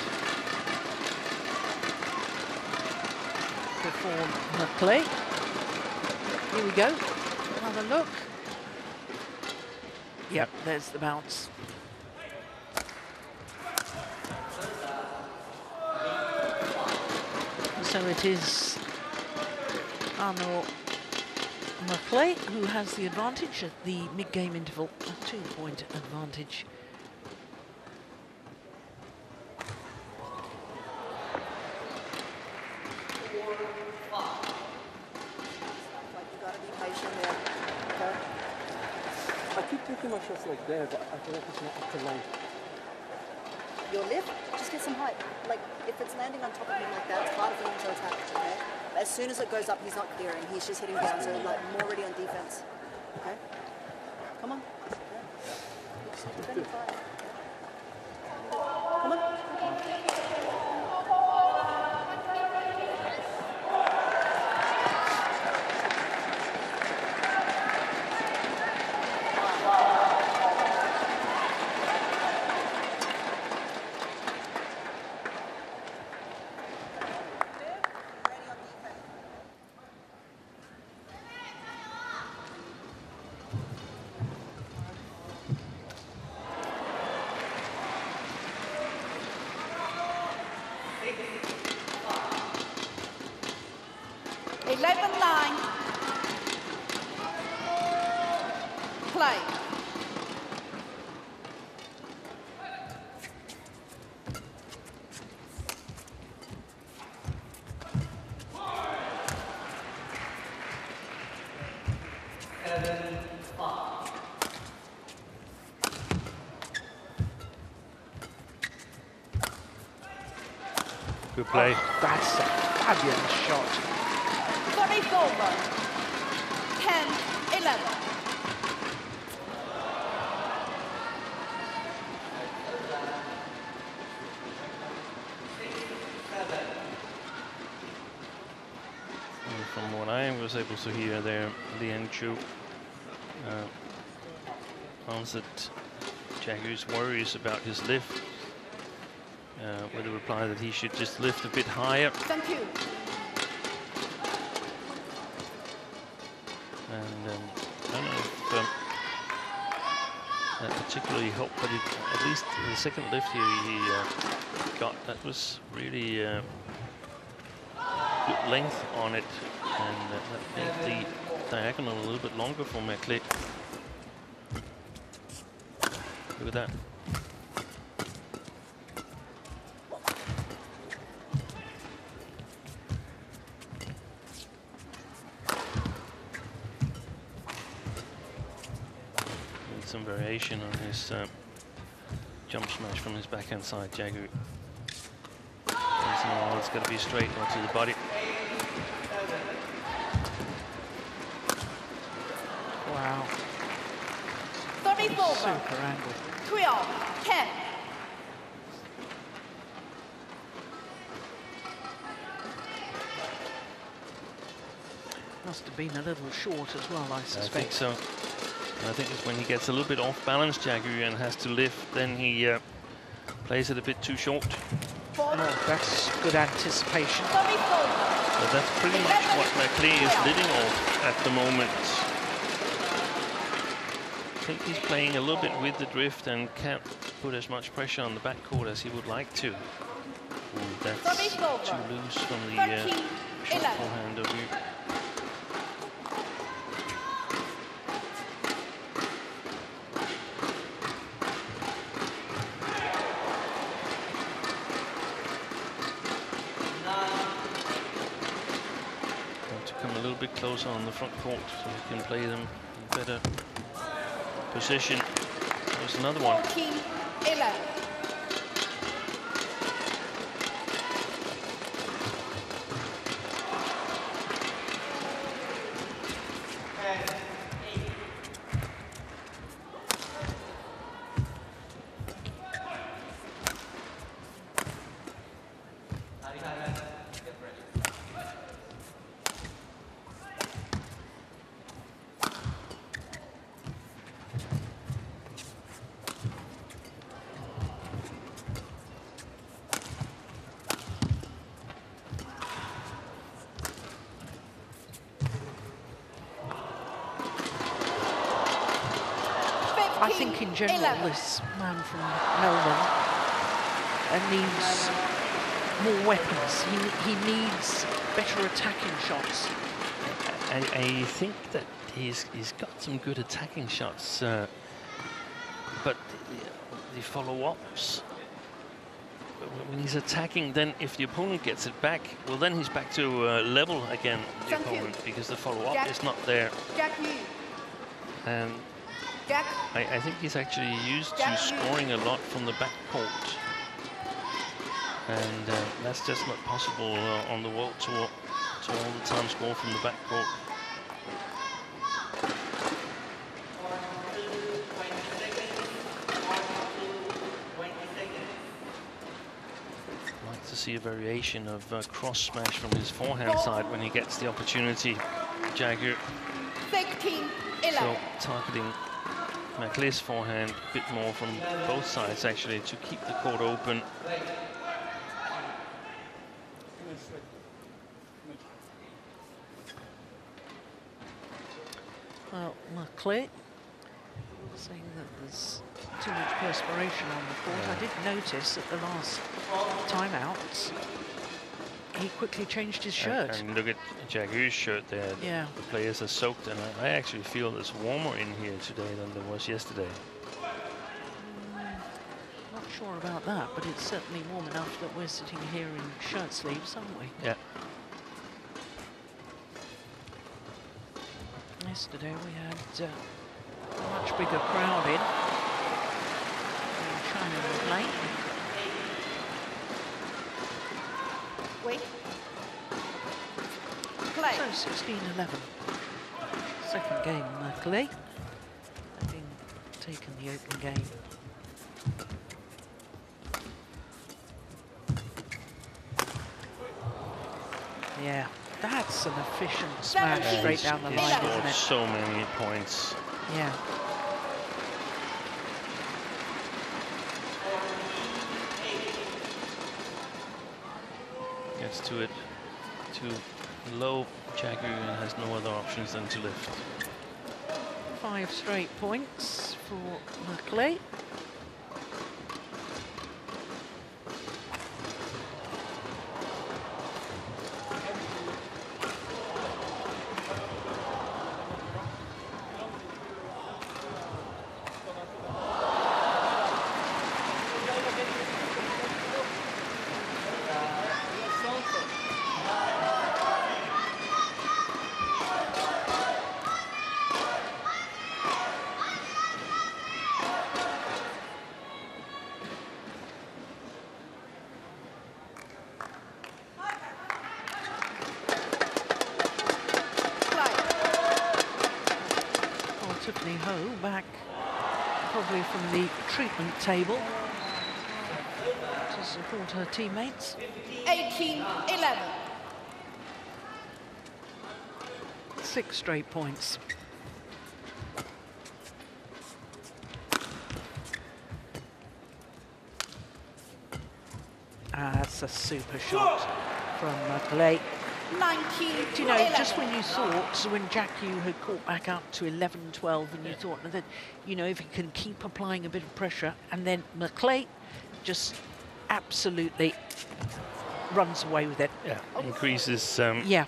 Before McLeay. Here we go. Another look. Yep, there's the bounce. So it is Arnaud McLeay who has the advantage at the mid-game interval, a 2-point advantage. My shots like there, but I feel like it's not up to length. Your lift, just get some height. Like, if it's landing on top of him like that, it's harder for him to attack, okay? But as soon as it goes up, he's not clearing. He's just hitting down, so like more ready on defense. Okay? Come on. Defend fine. Come on. Play. Good play. Oh, that's a fabulous shot. 44. 10-11. From what I was able to hear there, Lian Chu answered Jagger's worries about his lift with the reply that he should just lift a bit higher. Thank you. And I don't know if particularly helped, but at least the second lift he got, that was really good length on it, and that made the diagonal a little bit longer for Merklé. Look at that. Some variation on his jump smash from his backhand side, Jagu. It's got to be straight or to the body. Wow. Super angle. 12-10. Must have been a little short as well, I suspect. I think so. And I think it's when he gets a little bit off balance, Jagu, and has to lift, then he plays it a bit too short. Oh, that's good anticipation. But that's pretty much what Merklé is living off at the moment. I think he's playing a little bit with the drift and can't put as much pressure on the backcourt as he would like to. Ooh, that's too loose from the short forehand of you. Closer on the front court so he can play them in better position. There's another one. 14-11. I think in general, this man from Melbourne needs more weapons. He needs better attacking shots. I think that he's got some good attacking shots, but the follow-ups, when he's attacking, then if the opponent gets it back, well, then he's back to level again, the opponent, because the follow-up is not there. And I think he's actually used to scoring a lot from the backcourt, and that's just not possible on the World Tour to all the time score from the backcourt. I'd like to see a variation of cross smash from his forehand side when he gets the opportunity. Jagu. 16-11. So targeting Merklé's forehand a bit more from both sides, actually, to keep the court open. Well, Merklé saying that there's too much perspiration on the court. I did notice at the last timeouts he quickly changed his shirt. And look at Jagu's shirt there. Yeah. The players are soaked, and I actually feel it's warmer in here today than there was yesterday. Not sure about that, but it's certainly warm enough that we're sitting here in shirt sleeves, aren't we? Yeah. Yesterday we had a much bigger crowd in China was late. Wait. Play. So 16-11. Second game, Merklé, having taken the open game. Yeah, that's an efficient smash straight down the line, isn't it? So many points. Yeah. Gets to it too low. Jagu has no other options than to lift. 5 straight points for Maclay. Tiffany Ho back probably from the treatment table to support her teammates. 18-11. 6 straight points. That's a super shot from Maclay. 19-11. Do you know, just when you thought, when Jack Yu had caught back up to 11-12, and you thought that, you know, if he can keep applying a bit of pressure, and then Maclay just absolutely runs away with it. Yeah, increases yeah,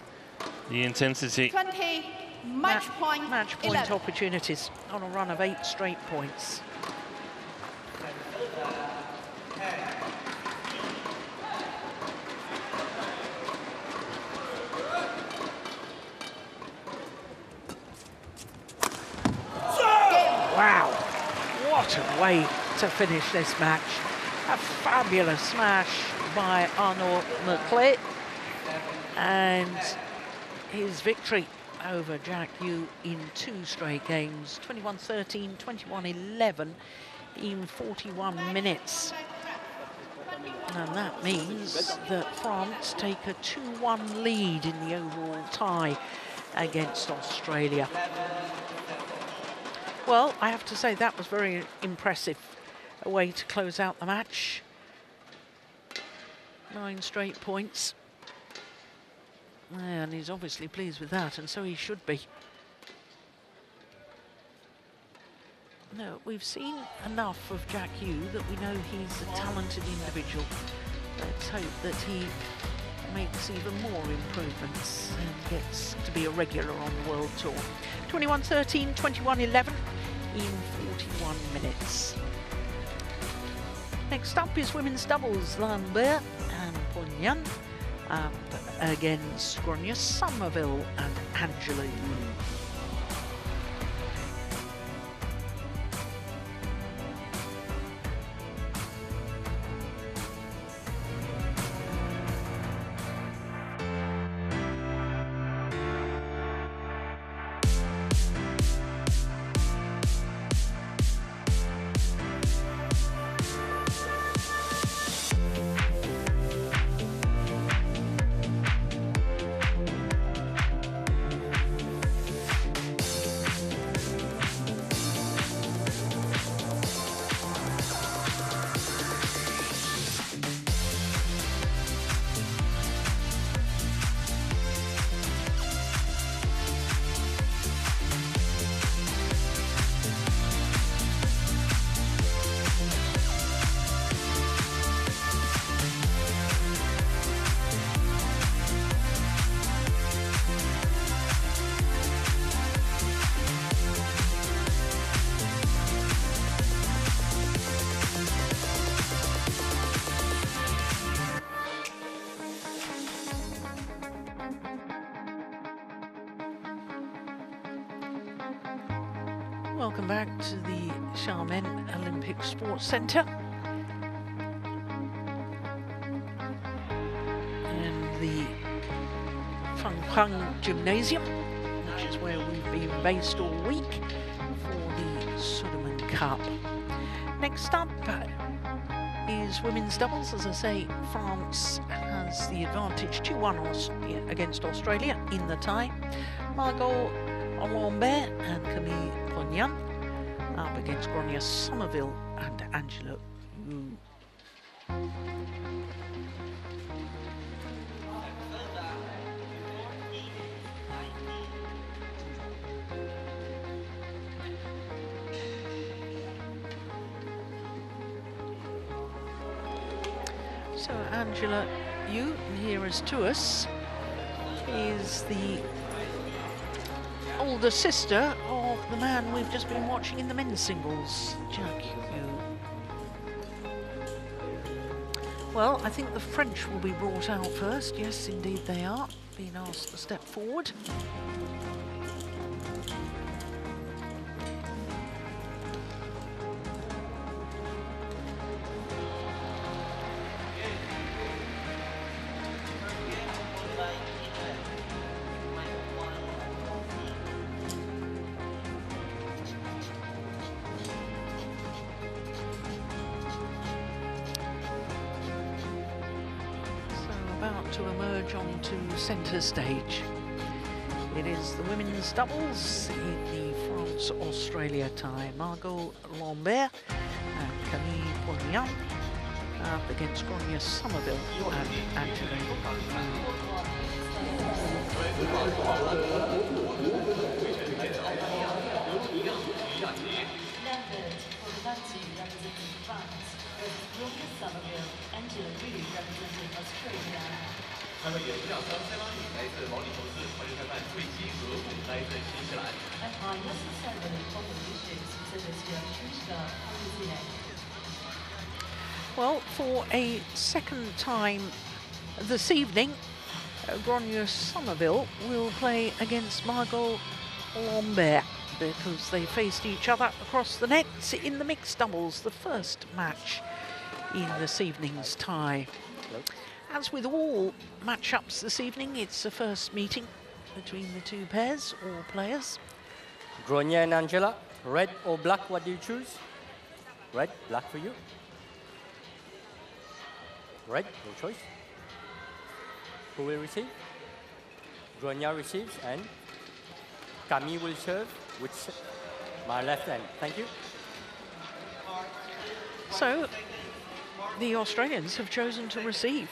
the intensity. 20, match point 11. Opportunities on a run of 8 straight points. Wow, what a way to finish this match. A fabulous smash by Arnaud Maclay, and his victory over Jack Yu in 2 straight games, 21-13, 21-11 in 41 minutes. And that means that France take a 2-1 lead in the overall tie against Australia. Well, I have to say that was very impressive. A way to close out the match. 9 straight points. And he's obviously pleased with that, and so he should be. No, we've seen enough of Jack Yu that we know he's a talented individual. Let's hope that he makes even more improvements and gets to be a regular on the World Tour. 21-13, 21-11 in 41 minutes. Next up is women's doubles, Lambert and Pognan up against Grania Somerville and Angela Yu. Welcome back to the Xiamen Olympic Sports Centre. And the Fenghuang Gymnasium, which is where we've been based all week for the Sudirman Cup. Next up is women's doubles. As I say, France has the advantage 2-1 against Australia in the tie. Margot Lambert and Camille Pognan up against Grania Somerville and Angela Yu. So Angela Yu, nearest to us, is the older sister of the man we've just been watching in the men's singles, Jack Yu. Well, I think the French will be brought out first. Yes, indeed they are. Being asked to step forward. To emerge onto centre stage. It is the women's doubles in the France-Australia tie. Margot Lambert and Camille Pognan up against Grania Somerville and Angela. Well, for a second time this evening, Grania Somerville will play against Margot Lambert because they faced each other across the nets in the mixed doubles, the first match in this evening's tie. As with all matchups this evening, it's a first meeting between the two pairs or players. Grania and Angela, red or black, what do you choose? Red, black for you. Red, your choice. Who will receive? Grania receives and Camille will serve with my left hand. Thank you. So the Australians have chosen to receive.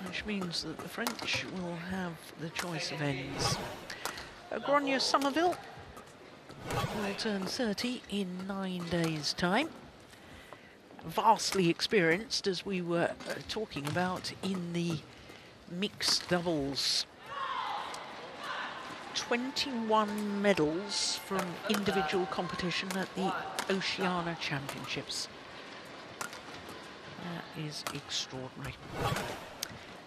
Which means that the French will have the choice of ends. Grania Somerville will turn 30 in 9 days' time. Vastly experienced, as we were talking about in the mixed doubles. 21 medals from individual competition at the Oceania Championships. That is extraordinary.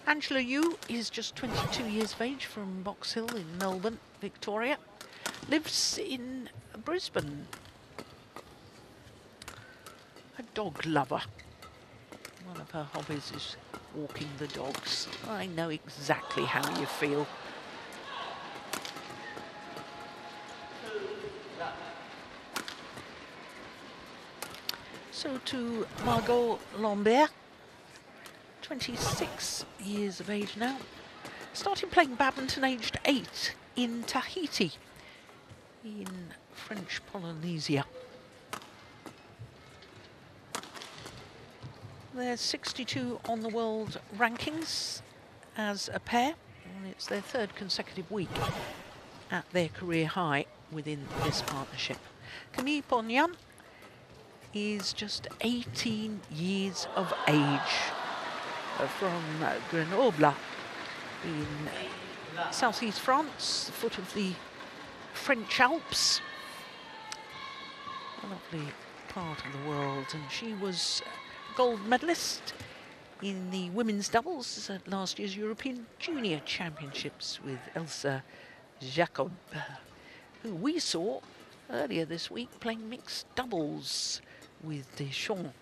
Angela Yu is just 22 years of age from Box Hill in Melbourne, Victoria. Lives in Brisbane. A dog lover. One of her hobbies is walking the dogs. I know exactly how you feel. So to Margot Lambert, 26 years of age now. Started playing badminton aged 8 in Tahiti, in French Polynesia. They're 62 on the world rankings as a pair, and it's their third consecutive week at their career high within this partnership. Camille Pognan is just 18 years of age, from Grenoble in southeast France, the foot of the French Alps. A lovely part of the world, and she was gold medalist in the women's doubles at last year's European Junior Championships with Elsa Jacob, who we saw earlier this week playing mixed doubles with Deschamps.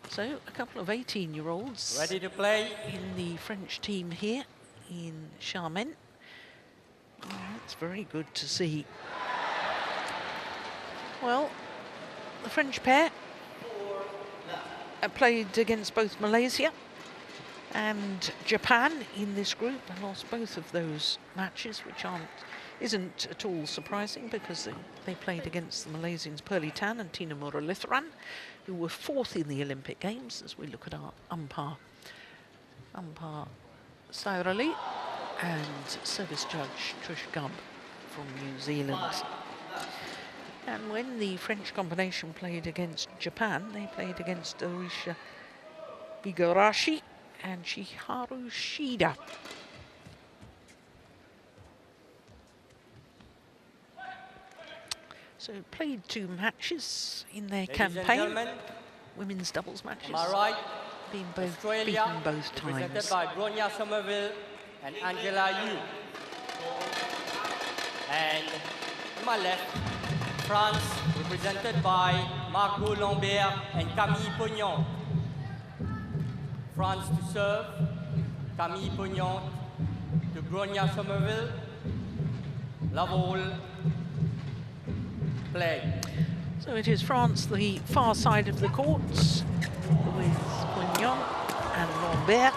So a couple of 18-year-olds ready to play in the French team here in Xiamen. Oh, that's very good to see. Well, the French pair played against both Malaysia and Japan in this group and lost both of those matches, which isn't at all surprising because they played against the Malaysians Pearly Tan and Tina Muralitharan, who were fourth in the Olympic Games, as we look at our umpire Sairali and service judge Trish Gubb from New Zealand. And when the French combination played against Japan, they played against Orisha Igarashi and Shiharu Shida. So played 2 matches in their campaign, women's doubles matches, right, being Australia, beaten both represented times. by Bronya Somerville and Angela Yu. And on my left, France, represented by Margot Lambert and Camille Pognon. France to serve, Camille Pognon to Bronya Somerville. Love all. Play. So it is France, the far side of the courts, with Pognon and Lambert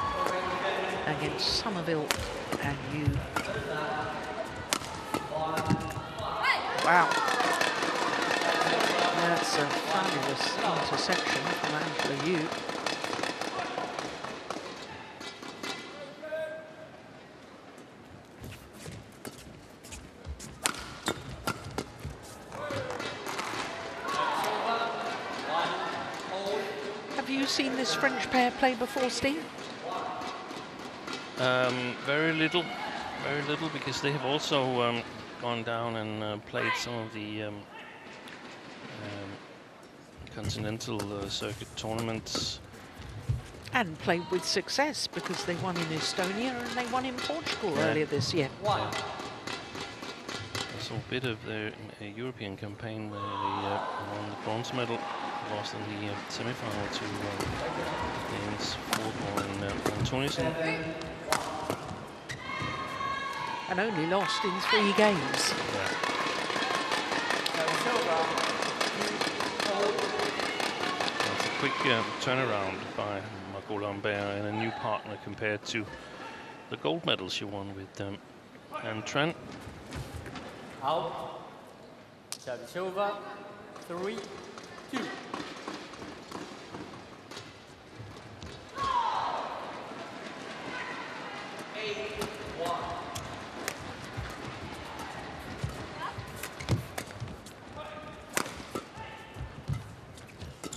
against Somerville and Yu. Wow. That's a fabulous interception from Angela Yu. Have you seen this French pair play before, Steve? Very little, because they have also gone down and played some of the continental circuit tournaments. And played with success, because they won in Estonia and they won in Portugal earlier this year. I saw a bit of their European campaign where they won the bronze medal, lost in the semi-final to Danes Fenghuang and Tunisian. And only lost in 3 games. That's a quick turnaround by Margot Lambert and a new partner compared to the gold medal she won with Anne Trent. Out. Service over. 3-2.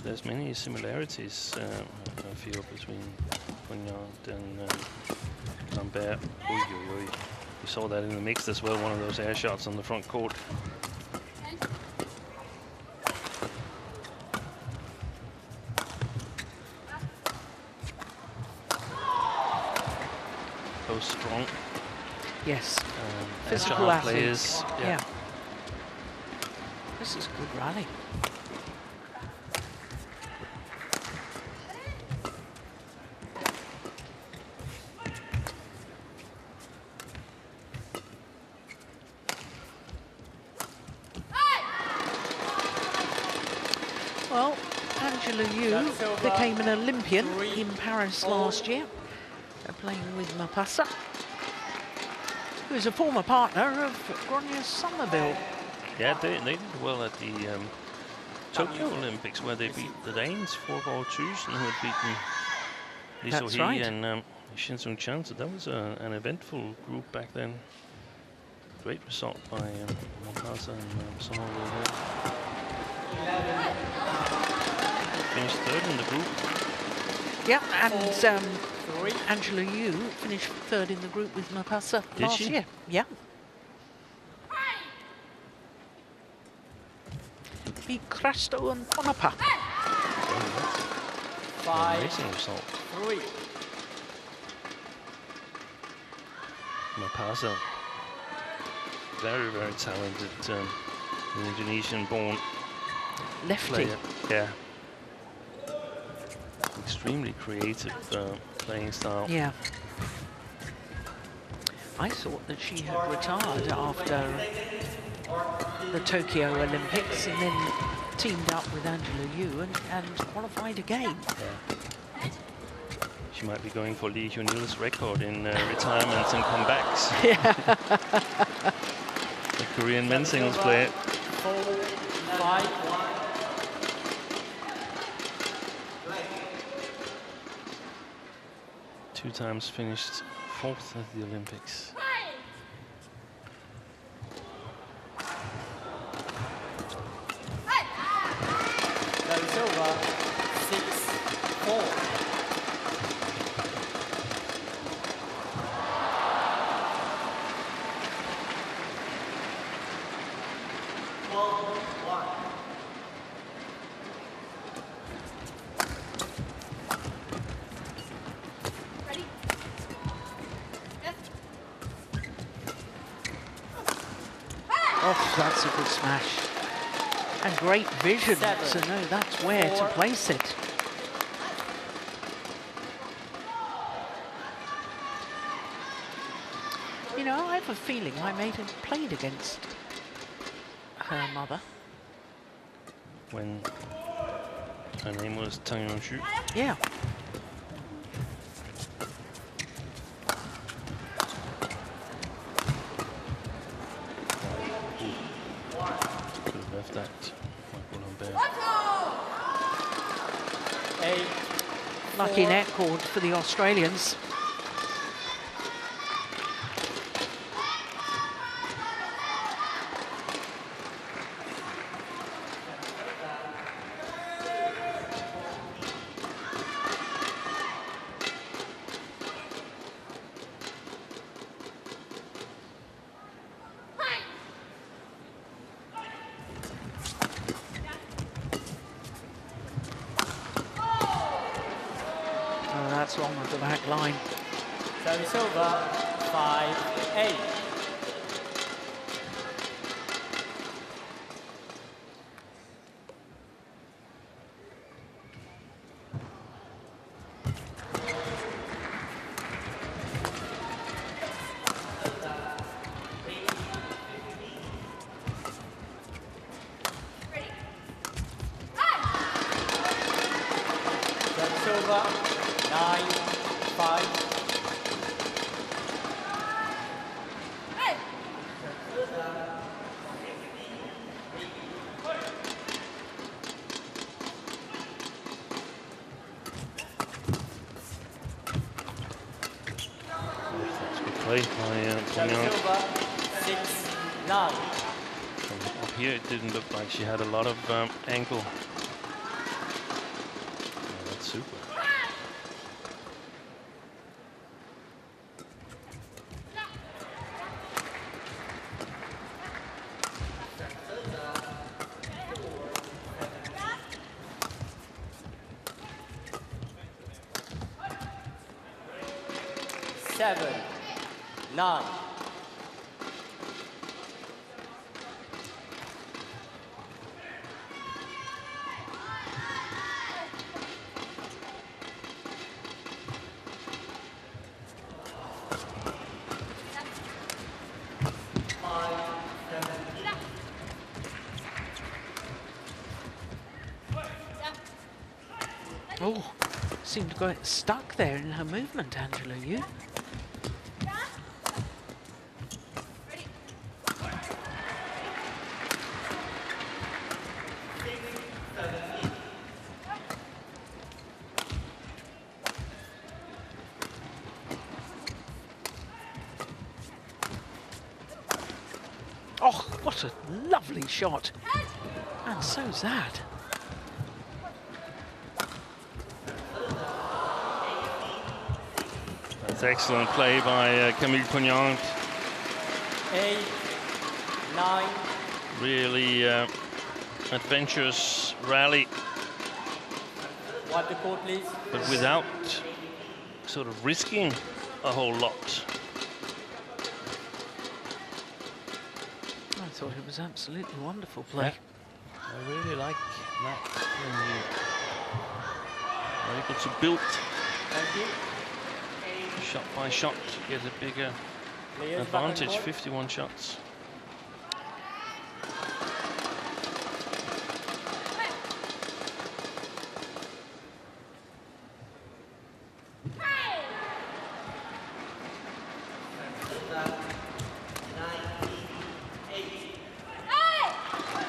There's many similarities, I feel, between Poignant and Lambert. Oy, oy, oy. We saw that in the mixed as well, one of those air shots on the front court. Both strong. Yes. Physical athletes. Players. Yeah. This is a good rally. Well, Angela Yu became an Olympian in Paris last year, playing with Mapasa, who is a former partner of Bronya Somerville. Yeah, they did well at the Tokyo Olympics, where they beat the Danes 4-4-2, and who had beaten Lee That's So-hee right. and Shin Sung-chan. So that was an eventful group back then. Great result by Mapasa and Somerville. Finished 3rd in the group. Yeah, and Angela Yu finished 3rd in the group with Mapasa last year. Yeah. Beat Crasto and Ponapa. Amazing result. 3. Mapasa, very, very talented Indonesian-born Lefty. player. Yeah. Extremely creative playing style. Yeah. I thought that she had retired after the Tokyo Olympics and then teamed up with Angela Yu and qualified again. Yeah. She might be going for Lee Hyun-il's record in retirements and comebacks. Yeah. The Korean men's singles player. 4-5. Two times finished 4th at the Olympics. that's a good smash. And great vision to know that's where to place it. You know, I have a feeling I may have played against her mother. When her name was Tang Yongxu. Yeah. Could have left that. Lucky net cord for the Australians. That's long of the back line. Service over, 5-8. Service over, 9-5. Play by Fenghuang. 6-9. Up here, it didn't look like she had a lot of ankle. Oh, that's super. Seven, 9. Oh, seemed to get stuck there in her movement, Angela, you. Oh, what a lovely shot. And so's that. That's excellent play by Camille Pognant. 8-9. Really adventurous rally. Wipe the court, please. But without sort of risking a whole lot. I thought it was absolutely wonderful play. Yeah. I really like that. Very good to build. Thank you. Shot by shot to get a bigger advantage. 51 shots.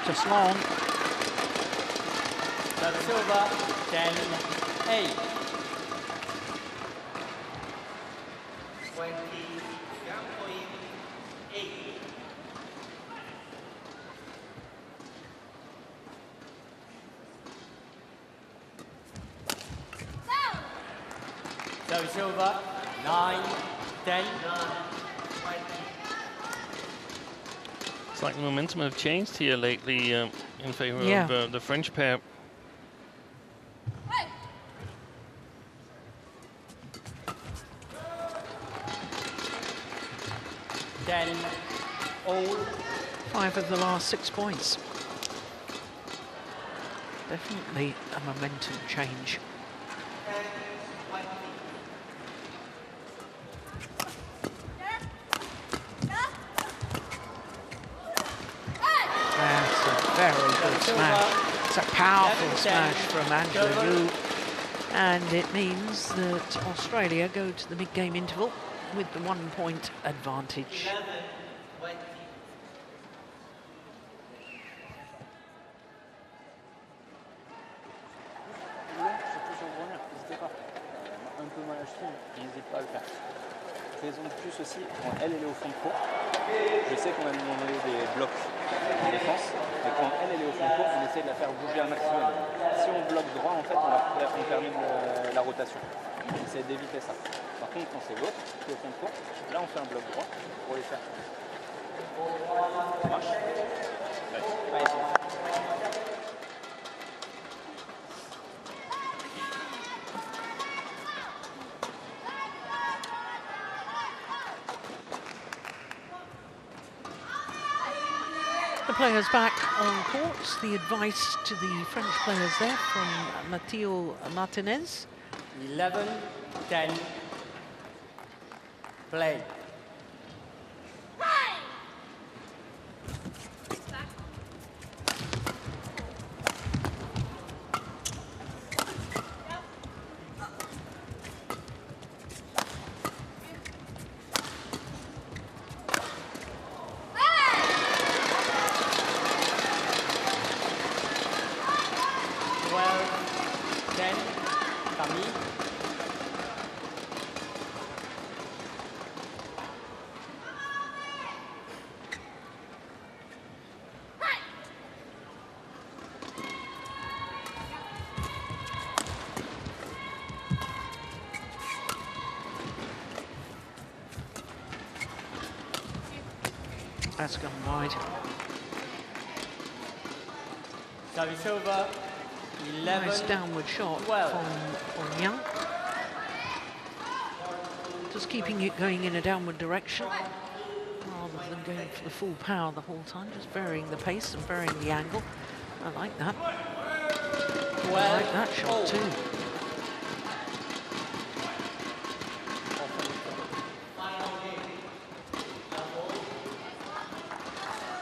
Just long. Service over, 10-8. 20.8. Service over, 9-10. It's like the momentum have changed here lately in favor of the French pair. 5 of the last 6 points. Definitely a momentum change. That's a very good smash. It's a powerful smash from Angela Yu. And it means that Australia go to the mid-game interval with the 1-point advantage. N'hésite pas à le faire. Raison de plus aussi, quand elle est au fond de court, je sais qu'on a demandé des blocs en défense, mais quand elle est au fond de court, on essaie de la faire bouger un maximum. Si on bloque droit, en fait, on permet la rotation. On essaie d'éviter ça. Par contre, quand c'est l'autre qui est au fond de court, là on fait un bloc droit pour les faire. Ça marche? Ouais. Allez, The players back on court. The advice to the French players there from Matteo Martinez. 11-10. Play. That's gone wide. Service over. 11. Nice downward shot 12. from Fenghuang. Just keeping it going in a downward direction rather than going for the full power the whole time, just varying the pace and varying the angle. I like that. I like that shot too.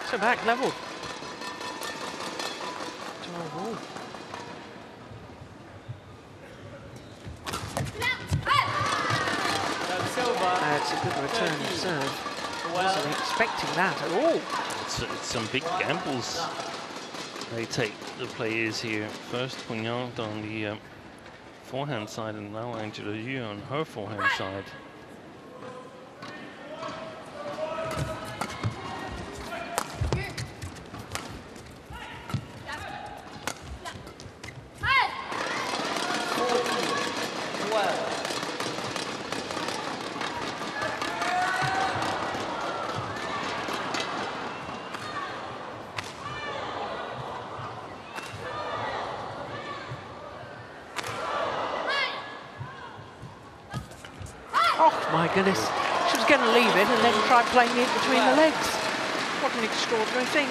So back level. 12-all. That's a good return of serve. Wasn't expecting that at all. It's some big gambles they take, the players here. First Fenghuang on the forehand side, and now Angela Yu on her forehand side. Goodness, she was going to leave it and then try playing it between the legs. What an extraordinary thing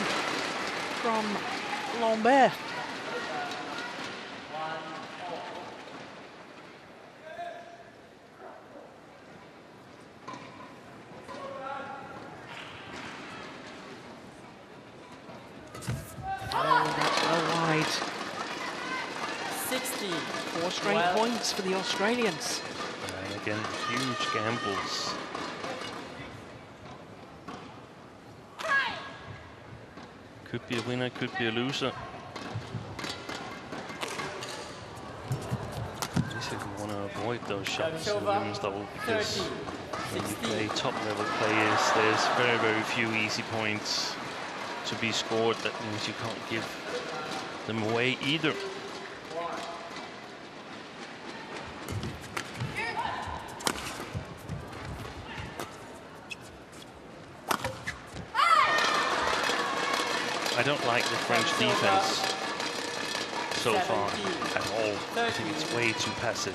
from Lambert. Oh, that's well wide. 60. 4 straight points for the Australians. Again, huge gambles. Could be a winner, could be a loser. Basically want to avoid those shots in the women's double, because when you play top-level players, there's very, very few easy points to be scored. That means you can't give them away either. I don't like the French defense so far at all. I think it's way too passive.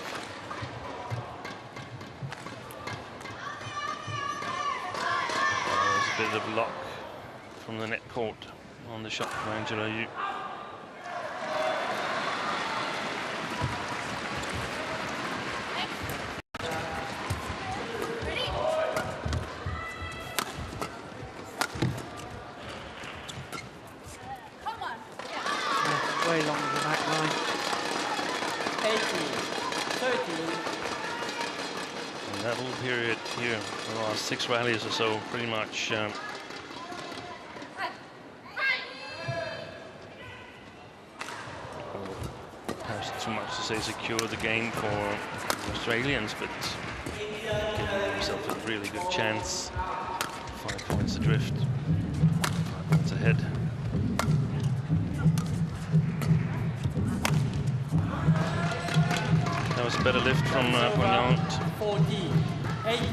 There's a bit of luck from the net court on the shot from Angela Yu. Way long the back line. 18, 13. And that little period here, the last 6 rallies or so, pretty much perhaps too much to say secure the game for the Australians, but giving themselves a really good chance. 5 points adrift, 5 points ahead. That was a better lift from Fenghuang. 14, 18.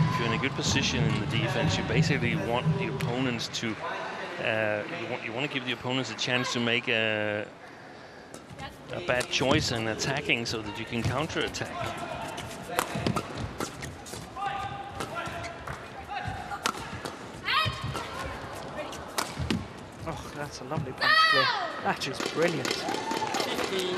If you're in a good position in the defense, you basically want the opponents to you want to give the opponents a chance to make a bad choice in attacking so that you can counter-attack. Oh, that's a lovely punch clear. That is brilliant. 15, 18.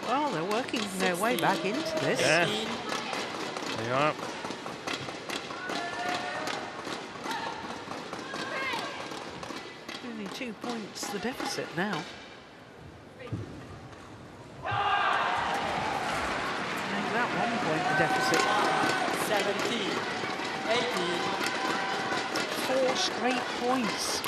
Well, they're working their way back into this. Yeah, they are. Only 2 points the deficit now. Make that 1 point the deficit. 17, 18. 4 straight points.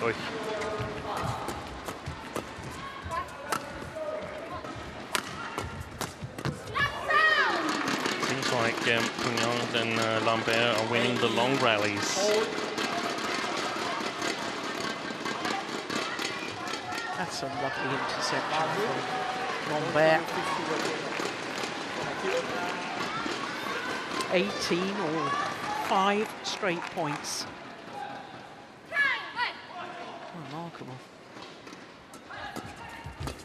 Oi. Seems like Fenghuang and Lambert are winning the long rallies. That's a lovely interception from Lambert. 18 or 5 straight points. Remarkable.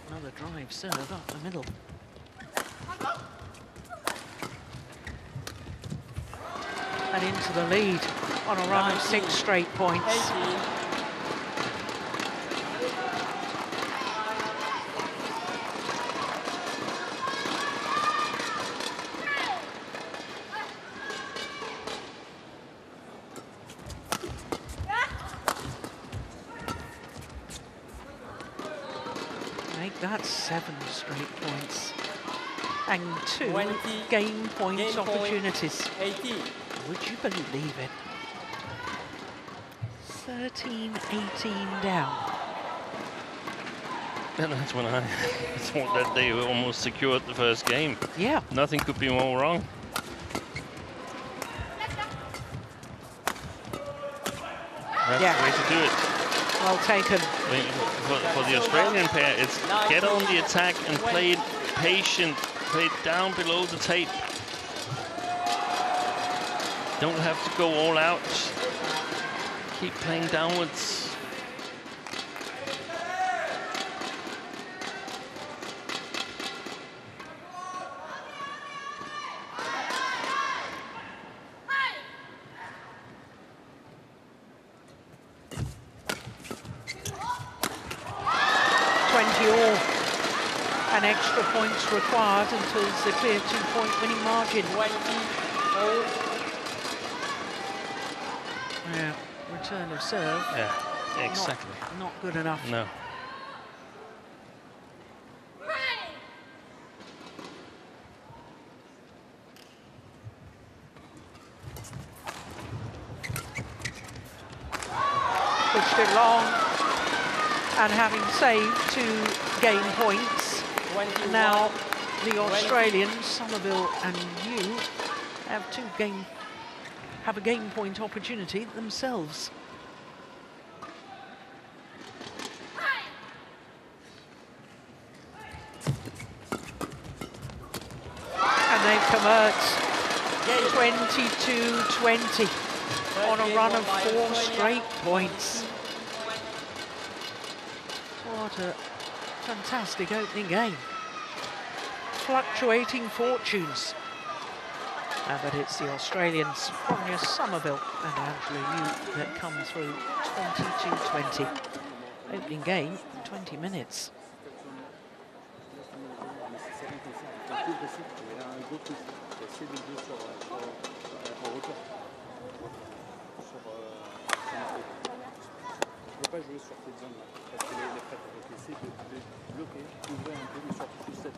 Another drive serve up the middle. And into the lead on a run of 6 straight points. 18. That's 7 straight points. And 2 20 game points opportunities. 18. Would you believe it? 13-18 down. And that's when I thought that they almost secured the first game. Yeah. Nothing could be more wrong. That's the way to do it. Well taken. I mean, for the Australian pair, it's get on the attack and play patient, play down below the tape. Don't have to go all out. Keep playing downwards. And extra points required until it's a clear 2-point winning margin. 20. Yeah, return of serve. Yeah. Exactly. Not good enough. No. Pushed it long, and having saved 2 game points, now the Australians, Somerville and Yu, have a game point opportunity themselves. And they convert 22-20 on a run of 4 straight points. What a fantastic opening game. Fluctuating fortunes. But it's the Australians, Sonia Somerville and Angela Yu, that come through 22-20. Opening game, 20 minutes. Pas jouer sur cette zone là parce qu'il est prêt, donc essayer de bloquer, ouvrir un peu, mais surtout sur cette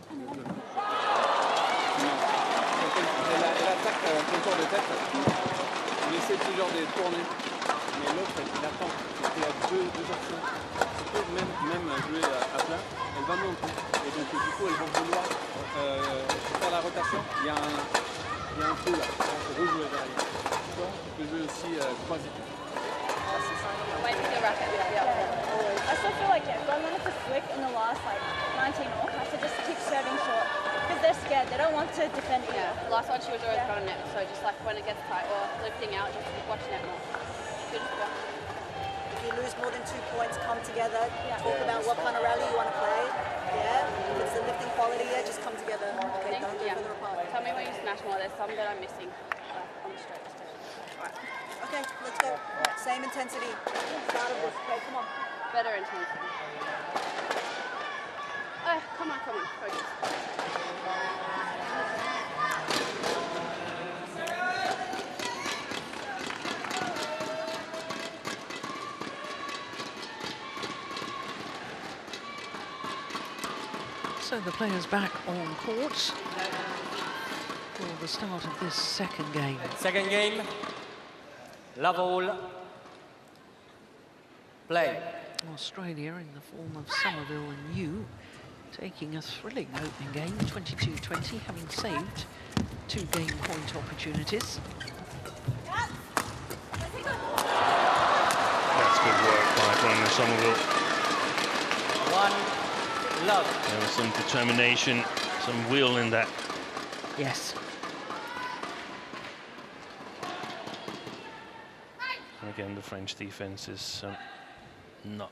elle attaque un contour de tête, il essaie toujours de tourner, mais l'autre il attend, il y a deux options, tu peux même jouer à plat, elle va monter, et donc du coup elle va vouloir faire la rotation, il y a un trou là, on peut rejouer derrière, donc tu peux jouer aussi croisé. Wait with your racket. Yeah. I still feel like if I wanted to flick in the last 19 all, I have to just keep serving short because they're scared. They don't want to defend either. Yeah. Last one she was always got a net, so just like when it gets tight or lifting out, just watch net more. So just watch. If you lose more than 2 points, come together, talk about what kind of rally you want to play. Yeah. If it's the lifting quality, just come together. Okay, don't go further apart. Tell me when you smash more. There's some that I'm missing on the straight. Okay, let's go. Same intensity. Start of this. Okay, come on. Better intensity. Come on. Focus. So the players back on court for the start of this second game. Second game. Love all. Play. Australia in the form of Somerville and Yu taking a thrilling opening game, 22-20, having saved 2 game point opportunities. That's good work by Sonia Somerville. 1 love. There was some determination, some will in that. Yes. And again, the French defense is not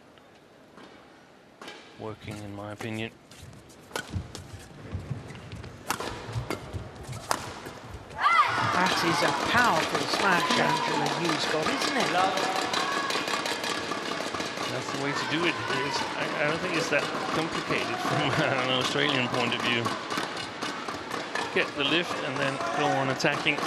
working, in my opinion. That is a powerful smash Angela Yu's got, isn't it? That's the way to do it. I don't think it's that complicated from an Australian point of view. Get the lift and then go on attacking.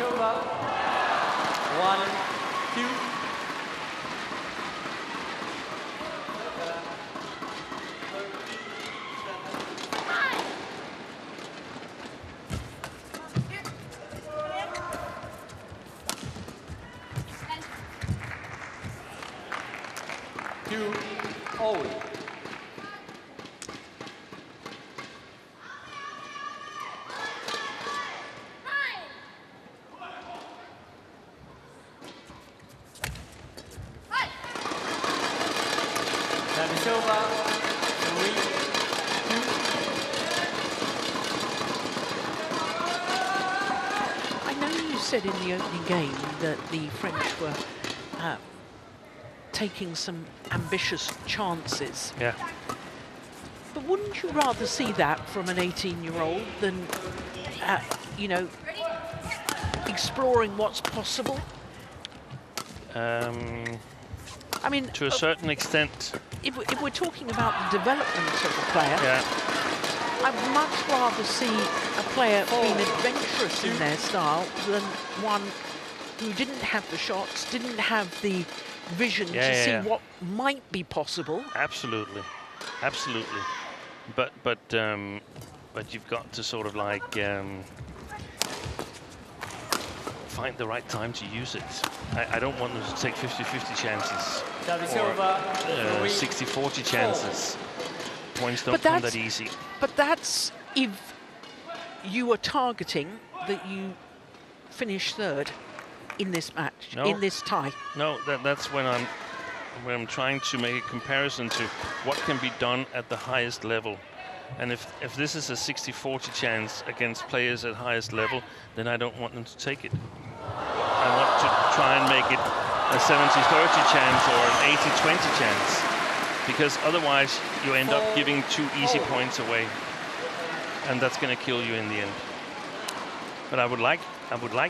Over. 1, 2. Two all. Said in the opening game that the French were taking some ambitious chances. Yeah. But wouldn't you rather see that from an 18-year-old than, you know, exploring what's possible? I mean, to a certain extent. If we're talking about the development of a player, yeah. I'd much rather see a player being adventurous in their style than one who didn't have the shots, didn't have the vision to see what might be possible. Absolutely, absolutely. But you've got to sort of like find the right time to use it. I don't want them to take 50-50 chances or 60-40 chances. Points don't come that easy. But that's if you are targeting that you finish third in this match, in this tie. No, that's when I'm trying to make a comparison to what can be done at the highest level. And if this is a 60-40 chance against players at highest level, then I don't want them to take it. I want to try and make it a 70-30 chance or an 80-20 chance, because otherwise you end up giving 2 easy points away, and that's going to kill you in the end. But I would like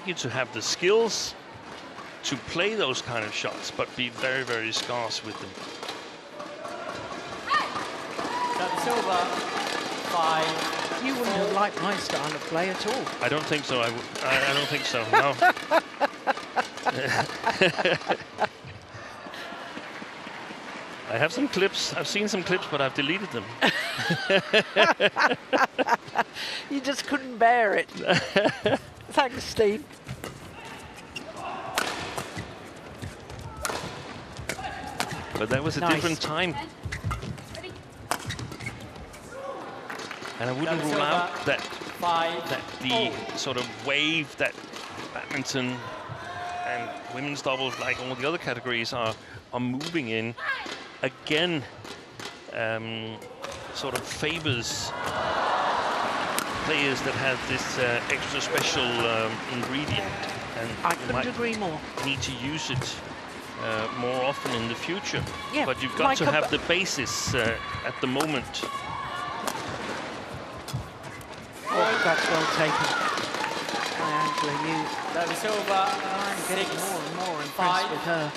you to have the skills to play those kind of shots, but be very, very scarce with them. You wouldn't have liked my style of play at all. I don't think so. I don't think so. No. I have some clips. I've seen some clips, but I've deleted them. You just couldn't bear it. Thanks, Steve. But that was a different time. And I wouldn't rule out that the sort of wave that badminton and women's doubles, like all the other categories, are moving in, again, sort of favors players that have this extra special ingredient. And I couldn't agree more. Need to use it more often in the future. Yeah, but you've got to have the basis at the moment. Oh, that's well taken by Angela Yu. That is over. I'm getting more and more impressed with her.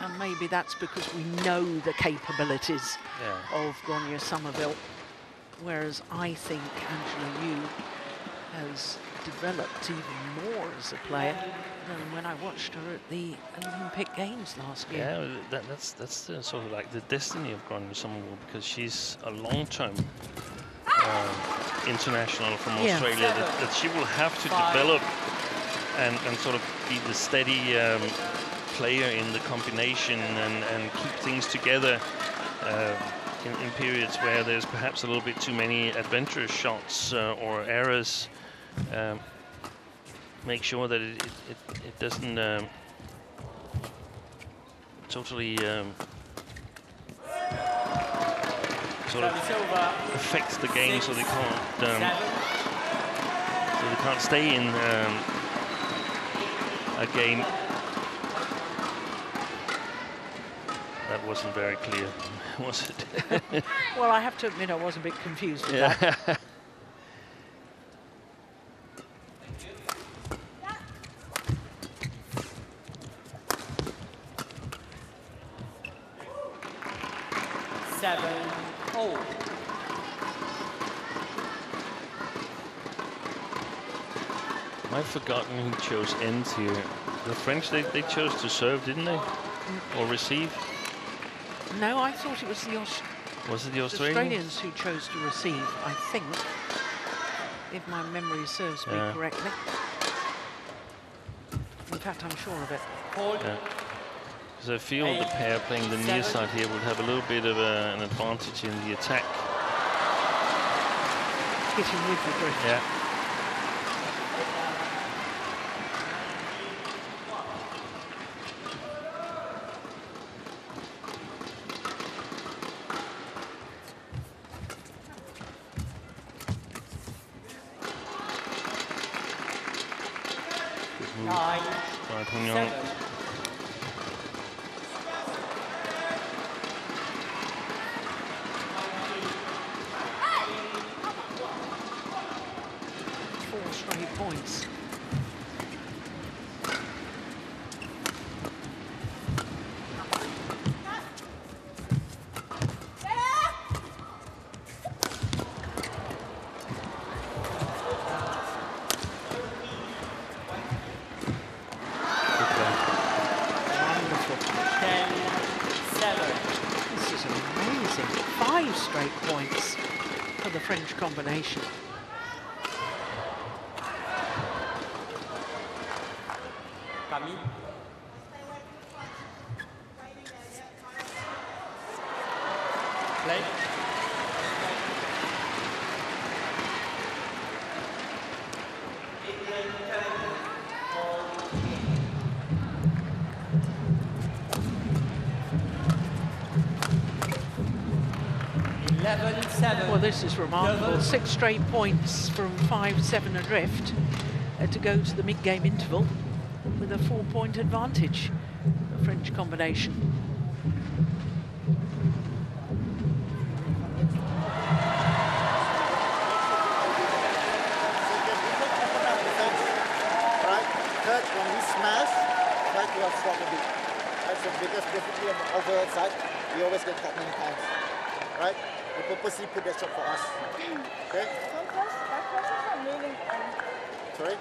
And maybe that's because we know the capabilities of Gonya Somerville, whereas I think Angela Yu has developed even more as a player than when I watched her at the Olympic Games last year. Yeah, that's sort of like the destiny of Gonya Somerville, because she's a long-term international from Australia that she will have to develop and sort of be the steady player in the combination and keep things together in periods where there's perhaps a little bit too many adventurous shots or errors. Make sure that it doesn't totally sort of affects the game, so they can't stay in a game. That wasn't very clear, was it? Well, I have to admit I was a bit confused with that. I've forgotten who chose ends here. The French, they chose to serve, didn't they? Or receive? No, I thought it was the Australians who chose to receive, I think, if my memory serves me correctly. In fact, I'm sure of it. Because I feel the pair playing the near side here would have a little bit of an advantage in the attack. Hitting with the drift. Yeah. Fenghuang. Four straight points. 5 straight points for the French combination. Camille. Play. Well, this is remarkable. 6 straight points from 5-7 adrift to go to the mid-game interval with a 4-point advantage. The French combination. Right? Third, when we smash, try to absorb a bit. Right? So because basically on the overhead side, we always get caught many times. Right? We purposely put that shot for us. Okay? Sorry?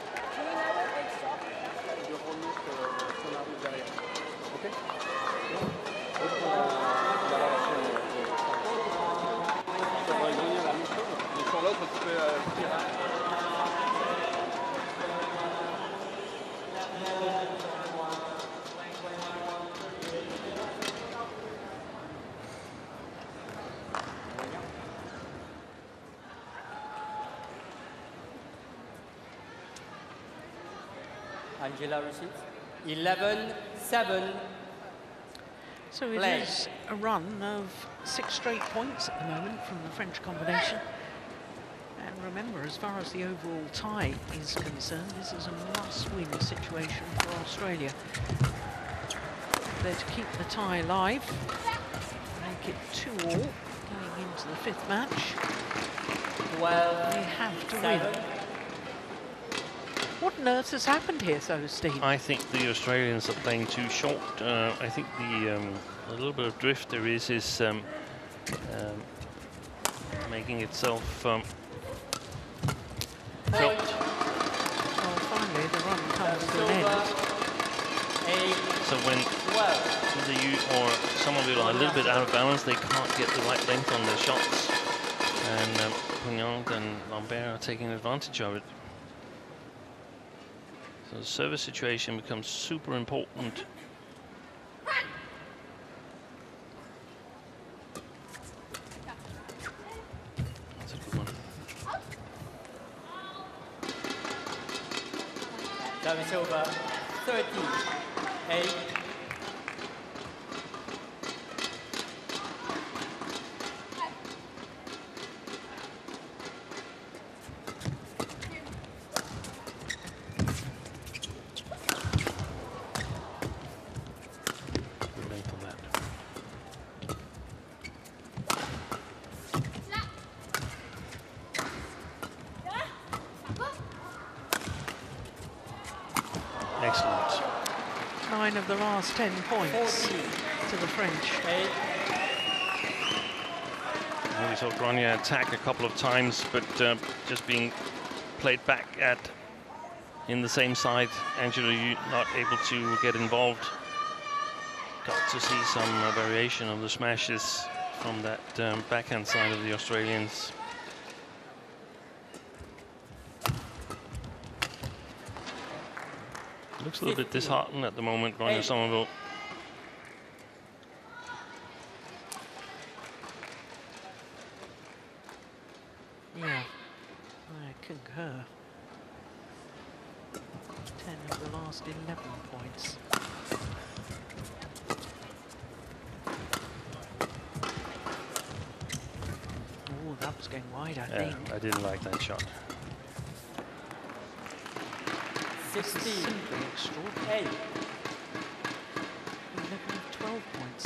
Angela receives 11-7. So it is a run of 6 straight points at the moment from the French combination. And remember, as far as the overall tie is concerned, this is a must-win situation for Australia. They're to keep the tie alive, make it 2-all going into the 5th match. Well, they have to win. What on earth has happened here, so Steve? I think the Australians are playing too short. I think the a little bit of drift there is making itself felt. Well, finally the run comes to an end. So when either you or some of you are a little bit out of balance, they can't get the right length on their shots. And Fenghuang and Lambert are taking advantage of it. So the service situation becomes super important. That's a good one. Service over 30-8. Excellent. 9 of the last 10 points to the French. We saw Grania attack a couple of times, but just being played back at in the same side. Angela not able to get involved. Got to see some variation of the smashes from that backhand side of the Australians. Looks a little bit disheartened at the moment, Grania Somerville. Yeah, I concur. 10 of the last 11 points. Oh, that was going wide, I think. I didn't like that shot. 16, simply extraordinary. 8. 11 of 12 points.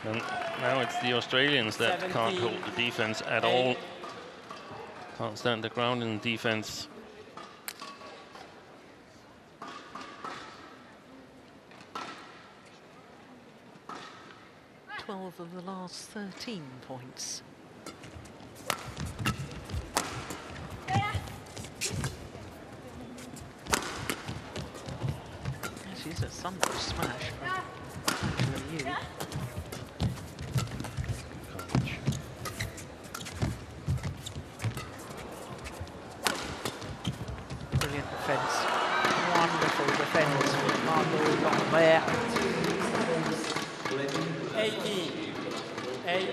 And now it's the Australians that can't hold the defense at all. Can't stand the ground in defense. 12 of the last 13 points. It's a thunder smash from Angela Yu. Brilliant defence. Wonderful defence from Margot Lambert. 18. 8.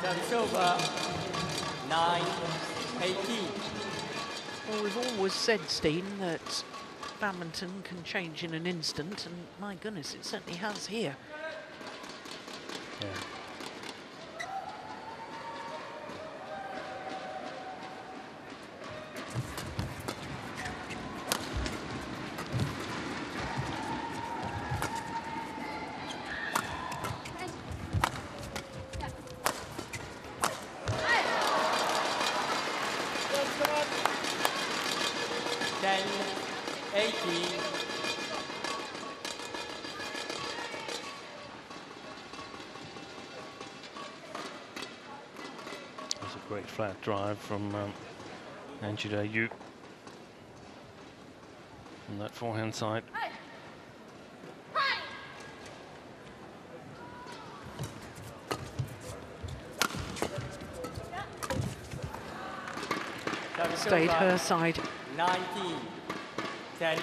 Service over. 9. 18. Well, we've always said, Steen, that badminton can change in an instant, and my goodness, it certainly has here. Yeah. Great flat drive from Angela Yu on that forehand side. Stayed her side. 19. 10.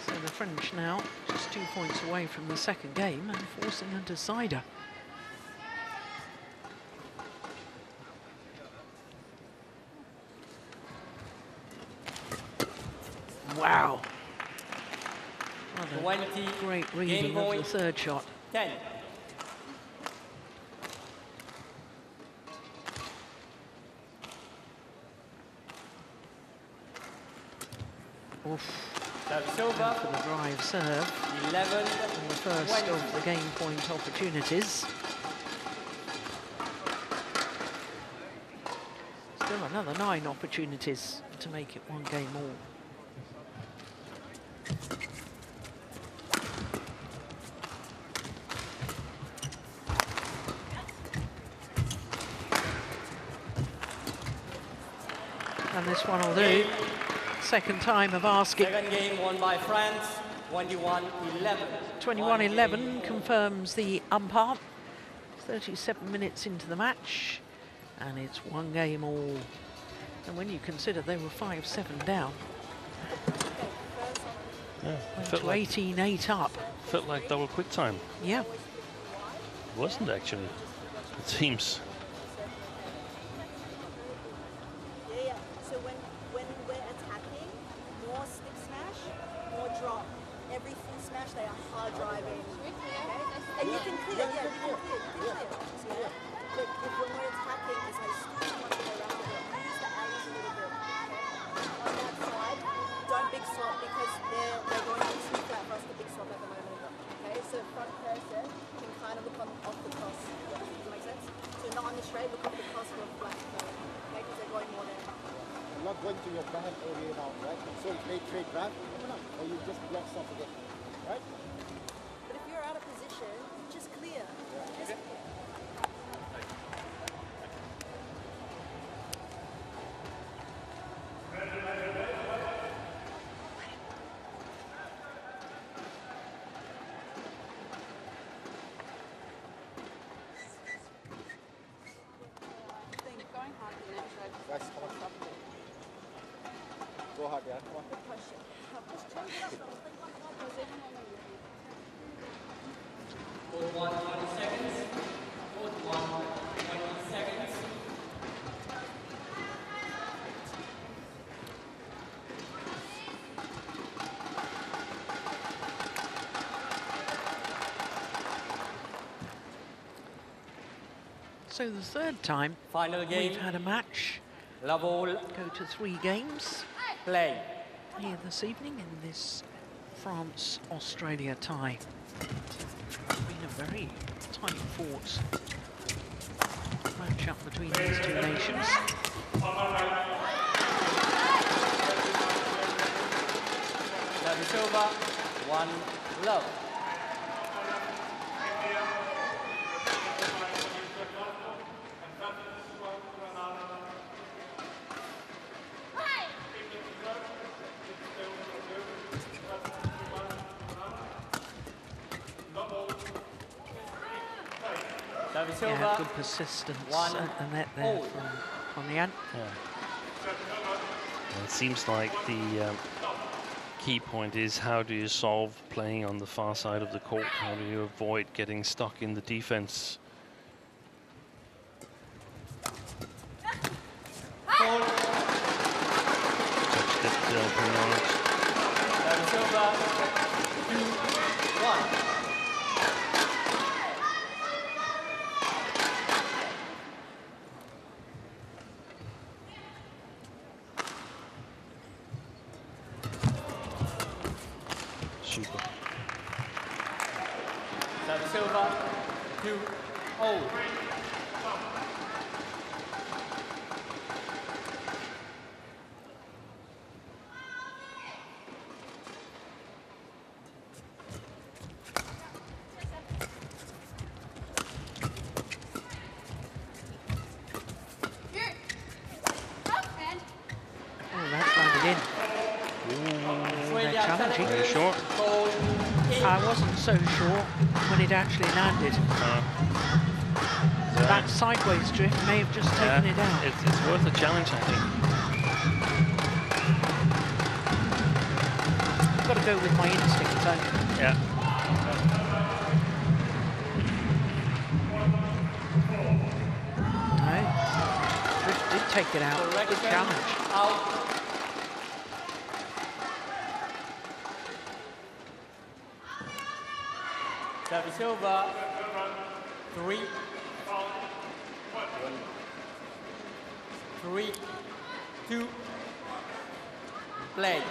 So the French now just 2 points away from the second game and forcing a decider. Wow. What a great reading of the third shot. 10. Oof. Service over. For the drive serve. 11. And the first 20. of the game point opportunities. Still another 9 opportunities to make it 1 game all. And this one will do. Second time of asking. Second game won by France, 21-11. 21-11 confirms the umpire. 37 minutes into the match, and it's 1 game all. And when you consider they were 5-7 down, Yeah, went felt to like 18-8 up. Felt like double quick time. Yeah. It wasn't actually. It seems. Yeah. So when we're attacking, more stick smash, more drop. Every full smash, they are hard driving. Okay? And you can clear, yeah, you can clear. Yeah. But if when we're attacking, it's like still much more around it. Use the alleys a little bit. Okay? On that side, don't big swap because they're going to too flat for us to big swap at the moment. Okay? So front person can kind of look off the cross. Does that make sense? So not on the straight, look off the cross for a flat. Okay? Because they're going more there. I'm not going to your backhand area now, right? So you play trade grab, or you just block stuff again, right? But if you're out of position, just clear. Just Going hard in that side. Guys, come on. Go hard, yeah. Come on. good question. Hold 1, 20 seconds. Hold 1, 20 seconds. So the third time Final game. we've had a match Love all. go to 3 games Play. here this evening in this France-Australia tie. It's been a very tight-fought match-up between these two nations. Service over. 1 love. Yeah, good persistence and that there from Yan. Yeah. And it seems like the key point is how do you solve playing on the far side of the court? How do you avoid getting stuck in the defense? Super. Silva, 2-0. Very short. I wasn't so sure when it actually landed. That sideways drift may have just taken it out. It's worth a challenge, I think. I've got to go with my instinct, though. Yeah. No. Drift did take it out. Good challenge. Silva, 3-2, play.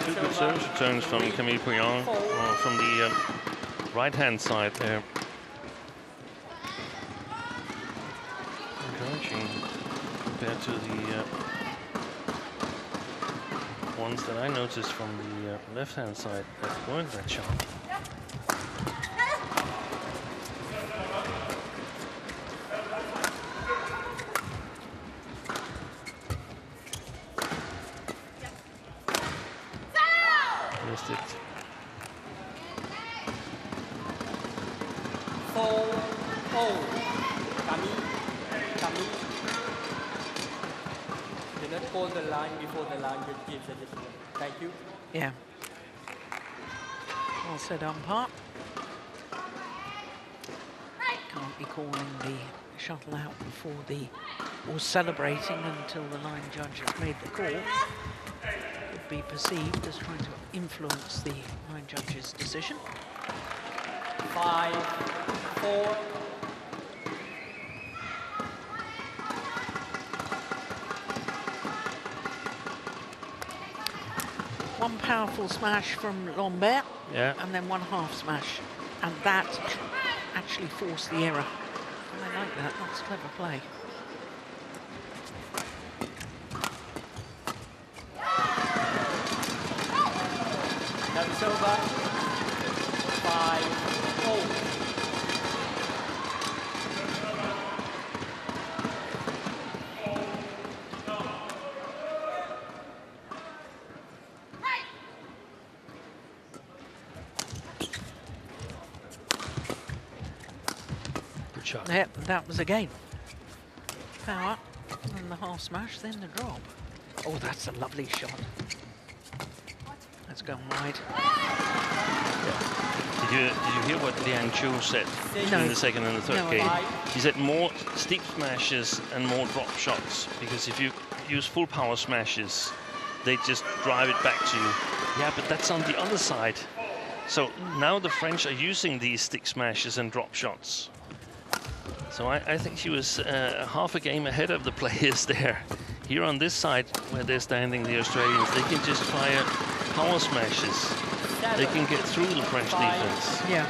Two good service returns from Camille Fenghuang from the right-hand side there. Encouraging compared to the ones that I noticed from the left-hand side that weren't that sharp. Missed it. 4-0. Camille. Do not call the line before the line gives a decision. Thank you. Yeah. Well said, umpire. Can't be calling the shuttle out before or celebrating until the line judge has made the call. Could be perceived as trying to influence the line judge's decision. 5-4. One powerful smash from Lambert, and then one half smash, and that actually forced the error. And I like that. That's clever play. That's over. 5-0. Yep, that was a game. Power, and the half smash, then the drop. Oh, that's a lovely shot. That's gone wide. Did you hear what Liang Chu said in the second and the third game? He said more steep smashes and more drop shots, because if you use full power smashes, they just drive it back to you. Yeah, but that's on the other side. So now the French are using these stick smashes and drop shots. So I think she was half a game ahead of the players there. Here on this side, where they're standing, the Australians, they can just fire power smashes. they can get through the French defense. Yeah.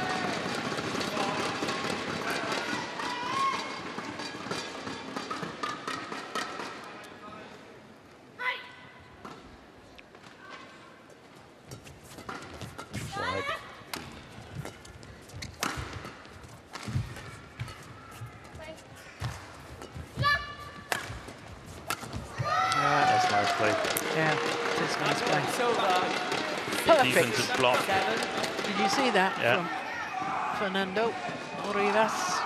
That's nice play. Yeah, it's nice play. Defensive Perfect. block. Did you see that Yeah. from Fernando Rivas?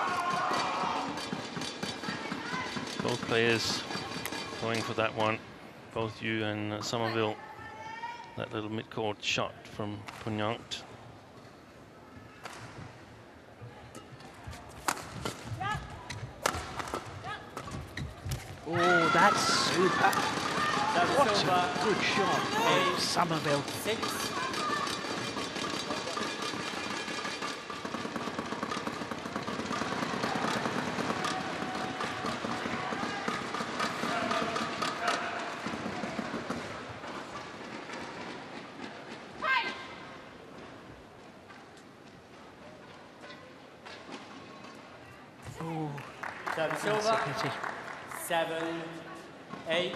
Both players going for that one. Both you and Somerville. That little mid-court shot from Fenghuang. Oh, that's super. What a good shot from Somerville. Oh, that's a pity. 7, 8.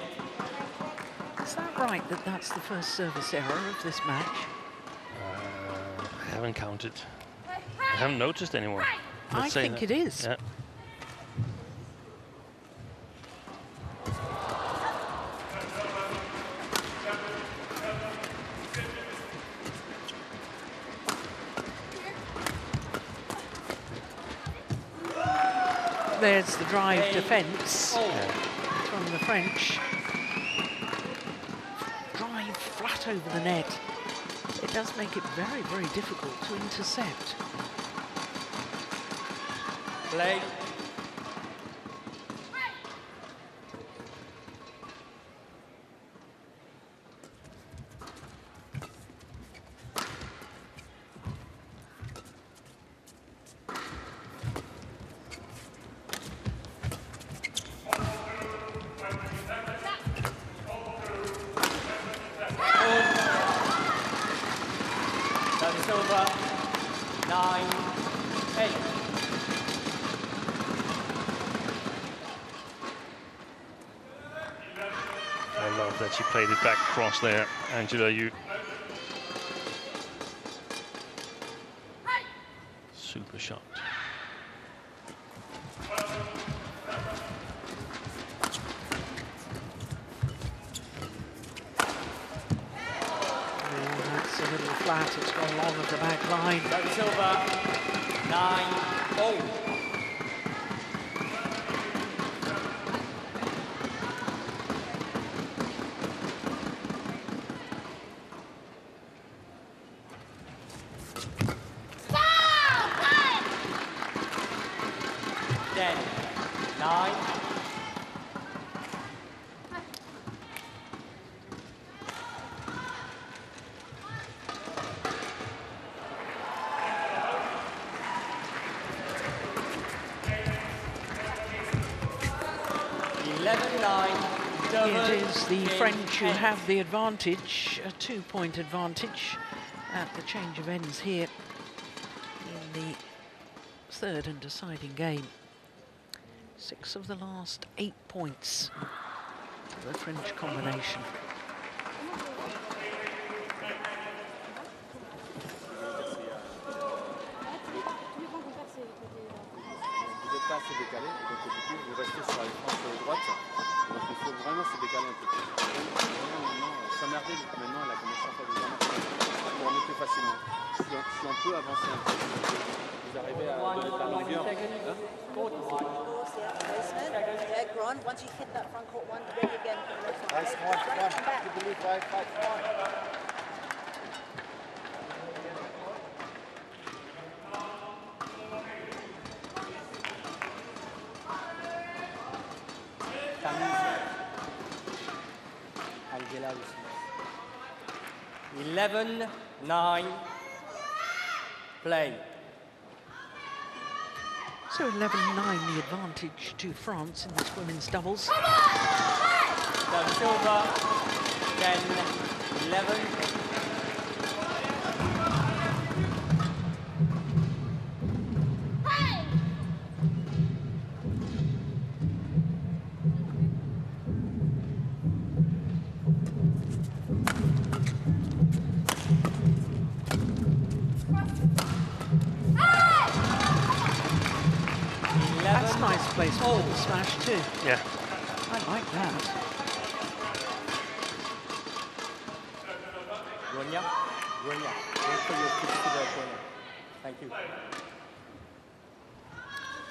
Is that right that that's the first service error of this match? I haven't counted. I haven't noticed anyone. I think it is. Yeah. There's the drive defence from the French. Drive flat over the net. It does make it very, very difficult to intercept. Play. Over 9, 8. I love that she played it back across there, Angela. You super shot. That's a little flat. It's gone long of the back line. That's over 9, 0. It is the French who have the advantage, a 2-point advantage at the change of ends here in the third and deciding game. 6 of the last 8 points for the French combination. Pas assez décalé, donc du coup vous restez sur les franges droites, donc il faut vraiment se décaler un peu. Maintenant, s'emmerder, maintenant elle a commencé à faire des armes pour remonter facilement. Si on peut avancer un peu, vous arrivez à donner de la longueur. Once you hit that front court one, ready again for the next one. Nice one. You believe right, Angela 11, 9, play. So 11-9 the advantage to France in this women's doubles. That's over 10, 11. nice placement of the smash too. Yeah. I like that. Ronya, Ronya, wait for your kick to the corner. Thank you.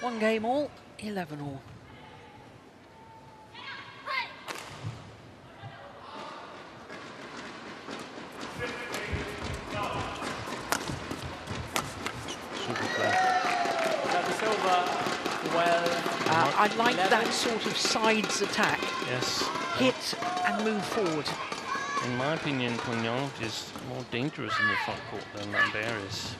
1 game all, 11 all. I like that sort of sides attack. Yes. Hit and move forward. In my opinion, Fenghuang is more dangerous in the front court than Lambert is.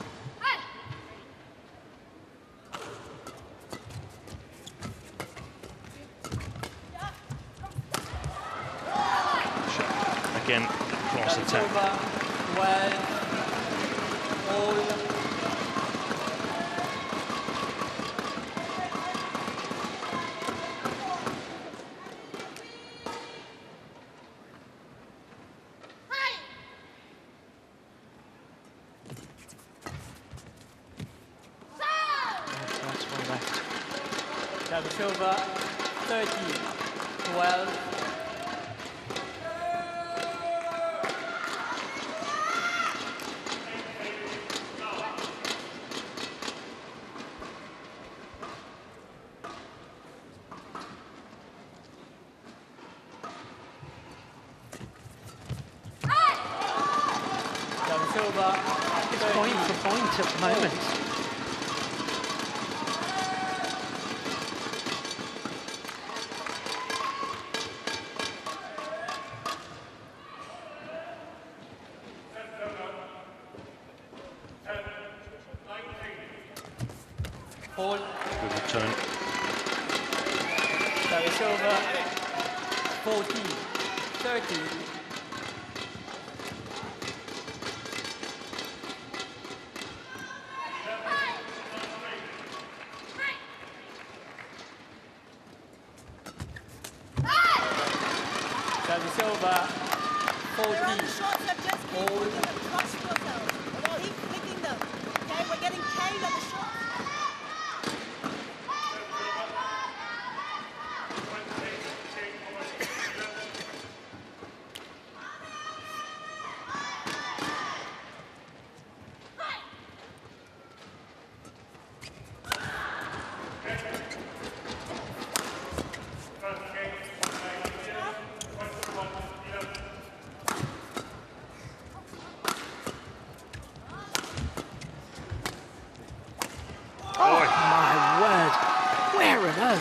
Again, cross attack. Service over, 13, 12. Service over, it's point for point at the moment. Good return. Service over, 14, 13. Service over, 14. Hold. Keep flicking them. Okay, we're getting K'd on the shot.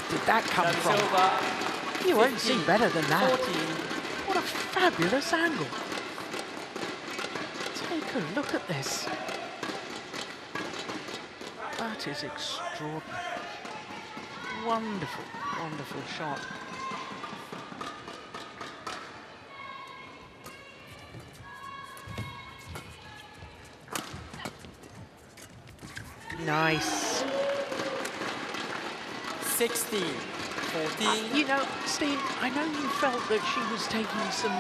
Did that come from? You won't see better than that. 14. What a fabulous angle. Take a look at this. That is extraordinary. Wonderful, wonderful shot. Nice. 16, 14. You know, Steve, I know you felt that she was taking some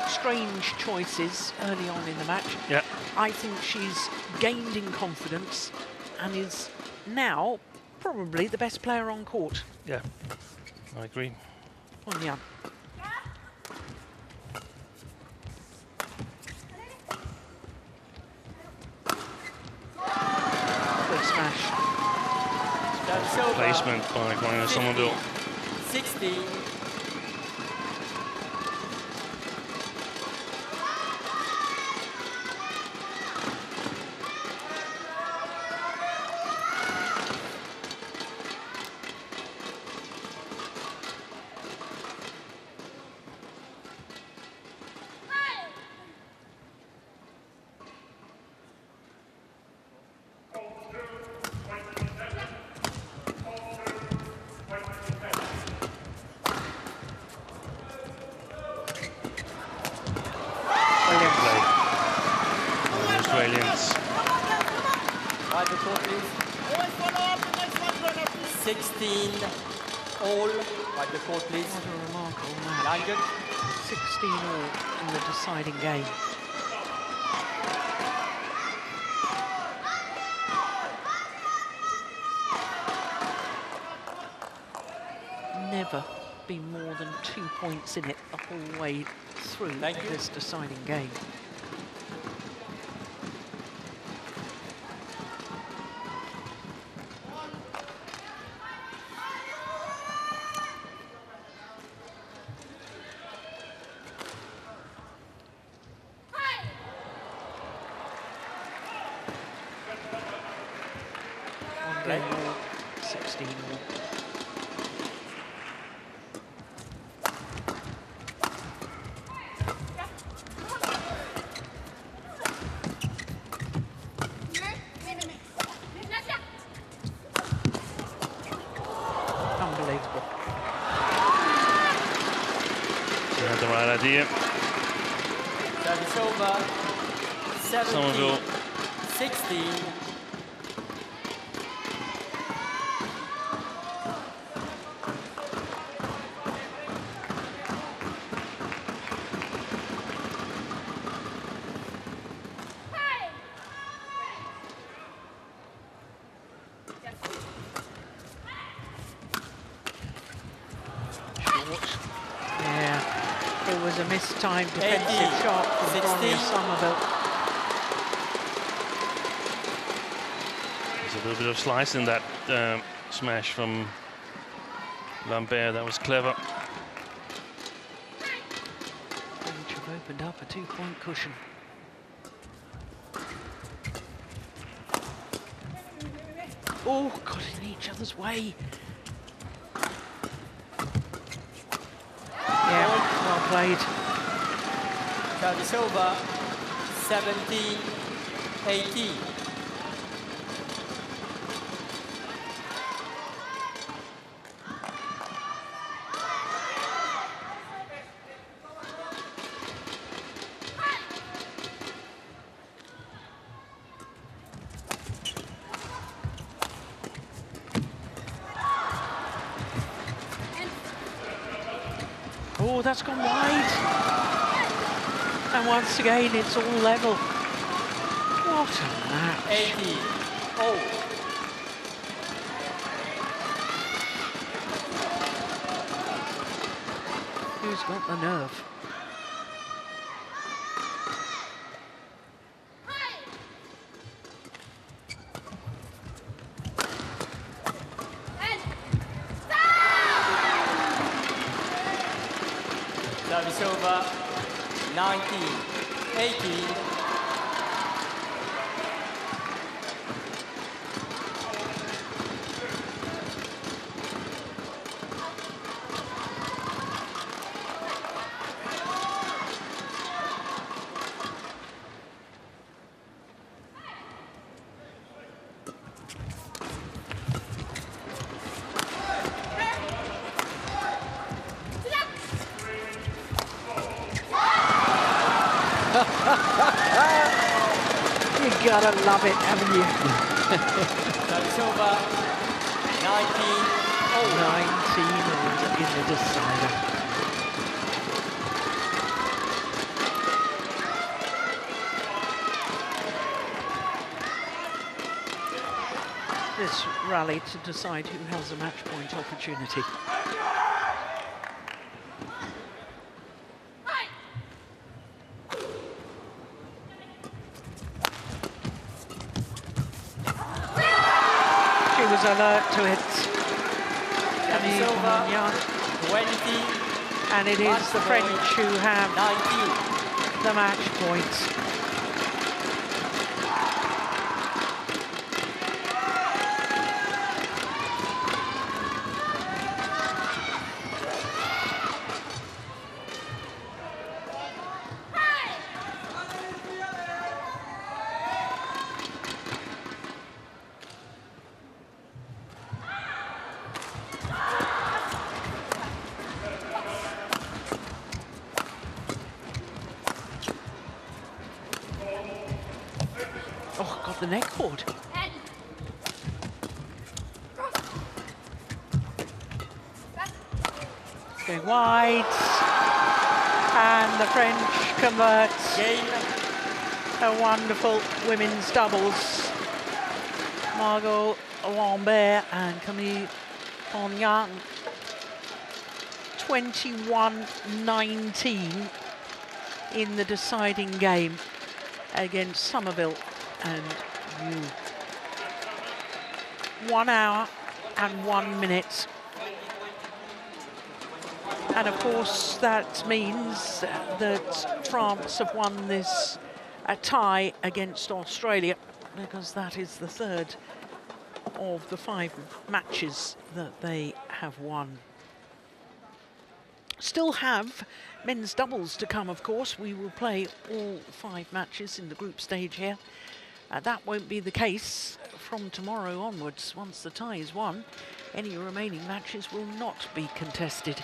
strange choices early on in the match. Yeah. I think she's gained in confidence and is now probably the best player on court. Yeah, I agree. Oh, yeah. Good smash. Placement by Guang Somerville. 16. Australians. 16 all. Wipe the court, please. What a remarkable match. 16 all in the deciding game. never be more than 2 points in it the whole way through this deciding game. One game more, 16 more. Idea. Service over. 17, 16. Time defensive shot from Ronnie Somerville. There's a little bit of slice in that smash from Lambert. That was clever. Which have opened up a 2-point cushion. Oh, got in each other's way. Yeah, well played. Service over, 17, 18. Oh, that's gone wide. And once again, it's all level. What a match. 80. Oh. Who's got the nerve? Service over. 19, 18. You gotta love it, haven't you? Service over. 19. Oh, 19 in the decider. This rally to decide who has a match point opportunity. Alert to it. And it is the French who have 19. The match points. The neck cord. Going wide, and the French converts. A wonderful women's doubles. Margot Lambert and Camille Fenghuang 21-19 in the deciding game against Somerville and Yu. 1 hour and 1 minute. And of course, that means that France have won this tie against Australia, because that is the third of the 5 matches that they have won. Still have men's doubles to come, of course. We will play all 5 matches in the group stage here. That won't be the case from tomorrow onwards. Once the tie is won, any remaining matches will not be contested.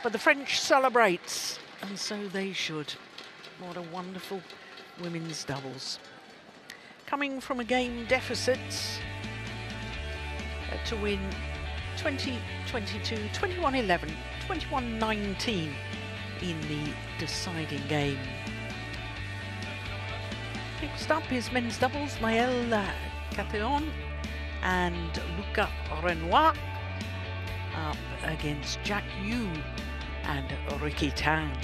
But the French celebrates, and so they should. What a wonderful women's doubles. Coming from a game deficit to win 20-22, 21-11, 21-19 in the deciding game. Next up is men's doubles. Maël Catheon and Luca Renoir up against Jack Yu and Ricky Tang.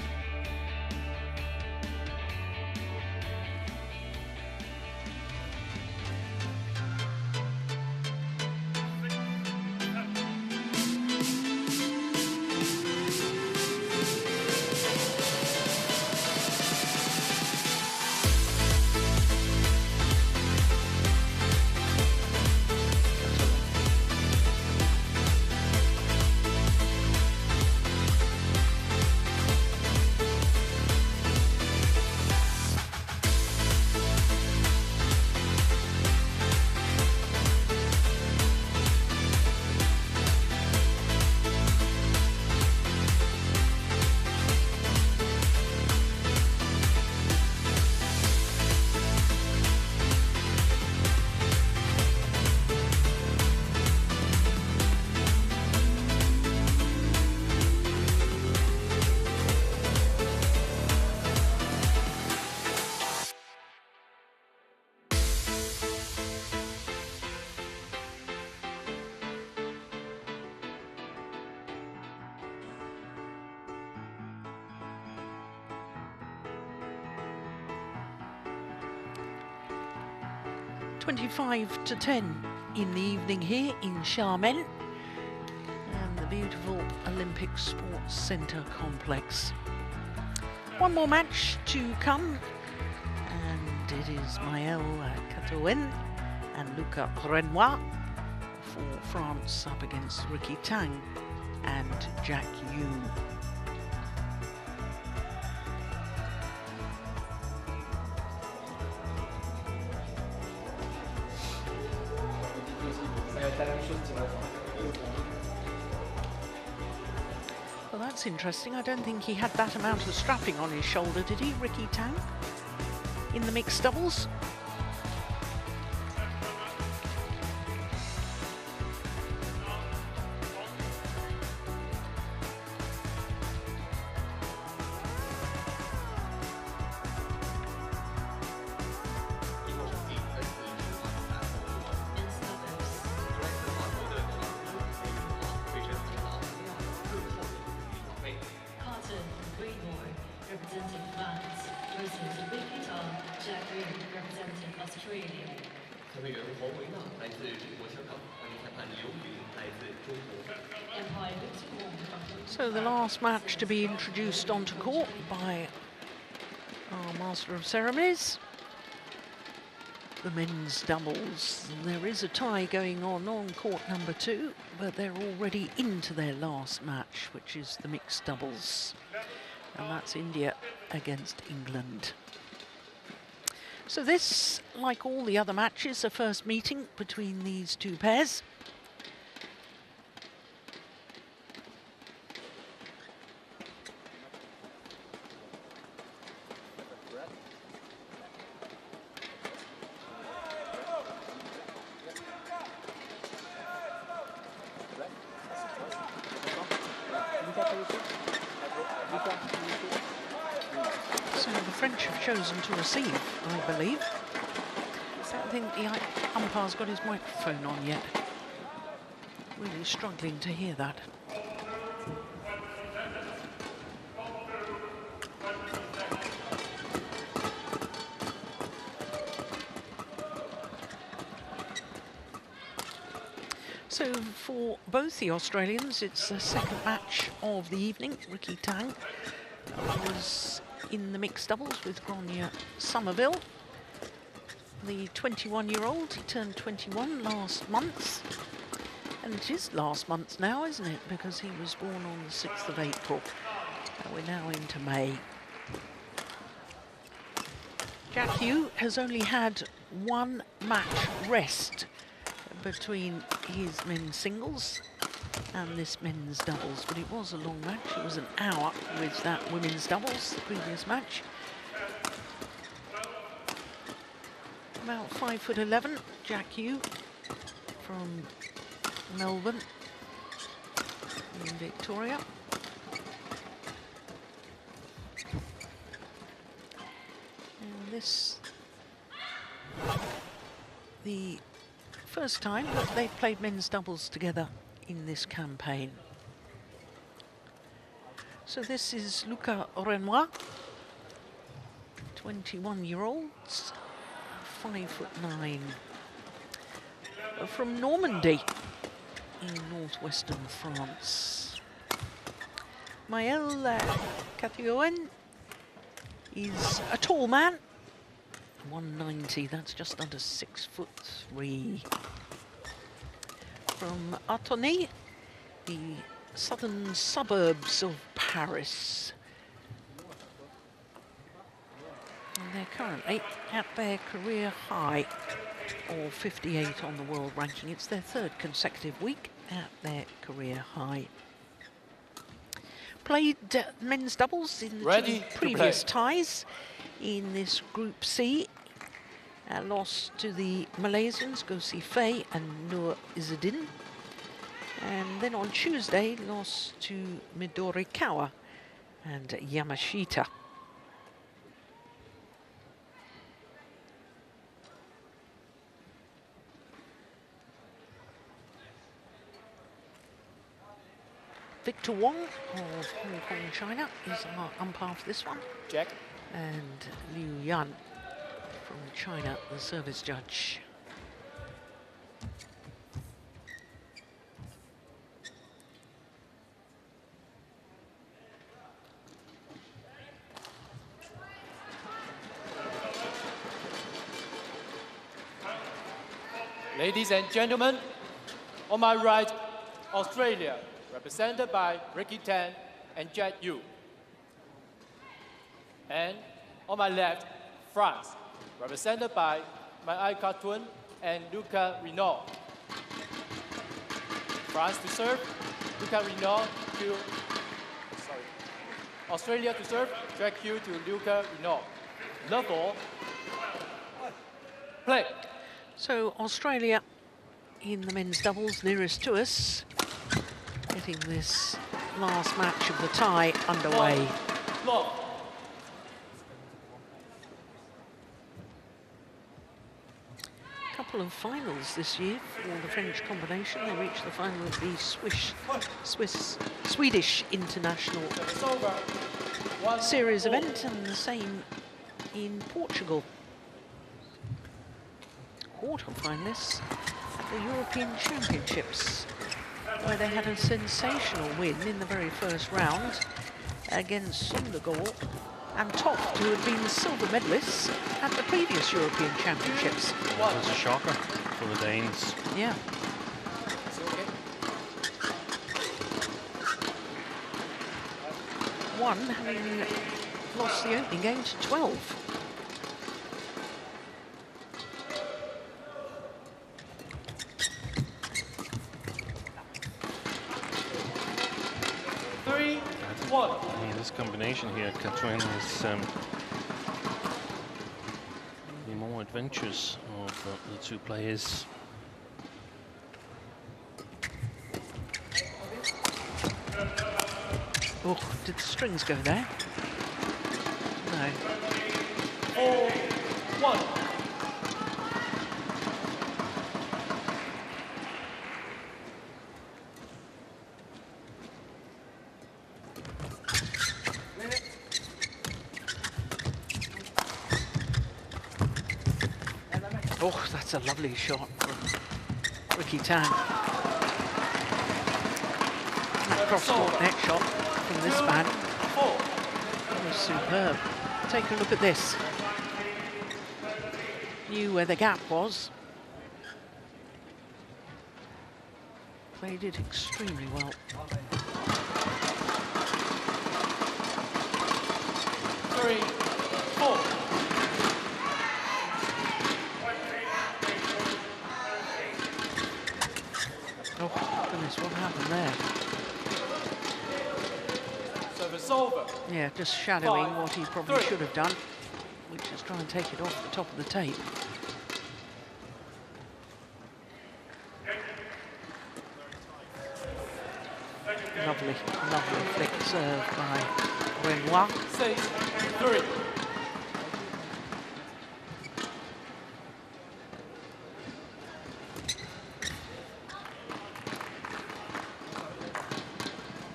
(25-10) in the evening here in Xiamen and the beautiful Olympic Sports Centre complex. One more match to come, and it is Maël Catheon and Luca Renoir for France up against Ricky Tang and Jack Yu. Well, that's interesting. I don't think he had that amount of strapping on his shoulder, did he, Ricky Tang, in the mixed doubles? So the last match to be introduced onto court by our Master of Ceremonies, the men's doubles. There is a tie going on court number 2, but they're already into their last match, which is the mixed doubles. And that's India against England. So this, like all the other matches, a first meeting between these two pairs. So the French have chosen to receive, I believe. I don't think the umpire's got his microphone on yet. Really struggling to hear that. So for both the Australians, it's the second match of the evening. Ricky Tang was in the mixed doubles with Grania Somerville. The 21-year-old, he turned 21 last month. And it is last month now, isn't it? Because he was born on the 6th of April. We're now into May. Jack Yu has only had one match rest between his men's singles and this men's doubles, but it was a long match. It was an hour with that women's doubles, the previous match. About 5'11", Jack Yu from Melbourne in Victoria. And this, the first time that they've played men's doubles together in this campaign. So this is Luca Renoir, 21-year-olds, 5'9", from Normandy in northwestern France. Maël Catioen is a tall man, 190, that's just under 6'3". From Atony, the southern suburbs of Paris. And they're currently at their career high, or 58 on the world ranking. It's their third consecutive week at their career high. Played men's doubles in the two previous ties in this Group C. Lost to the Malaysians, Go Si Fei and Nur Izzadin. And then on Tuesday, lost to Midorikawa and Yamashita. Victor Wong of Hong Kong, China is our umpire for this one. Jack. And Liu Yan from China, the service judge. Ladies and gentlemen, on my right, Australia, represented by Ricky Tan and Jack Yu. And on my left, France, represented by my Cartoon and Luca Renaud. France to serve, Luca Renaud to, Australia to serve, Jack Yu to Luca Renaud. Level, play. So Australia in the men's doubles, nearest to us, getting this last match of the tie underway. Couple of finals this year for the French combination. They reached the final of the Swedish International Series event, and the same in Portugal. Quarter-finalists at the European Championships, where they had a sensational win in the very first round against Sundergaard and Toft, who had been the silver medalists at the previous European Championships. That was a shocker for the Danes. Yeah. One having lost the opening game to 12. This combination here, Catherine, is the more adventurous of the two players. Oh, did the strings go there? No. 4-1. Oh, that's a lovely shot from Ricky Tan. cross-court net shot from this man. That was superb. Take a look at this. Knew where the gap was. Played it extremely well. 3, 4. Oh, goodness, what happened there? Service over. Yeah, just shadowing 5, what he probably 3. should have done, which is try and take it off the top of the tape. Lovely, lovely flick serve by Renoir. 6, 3.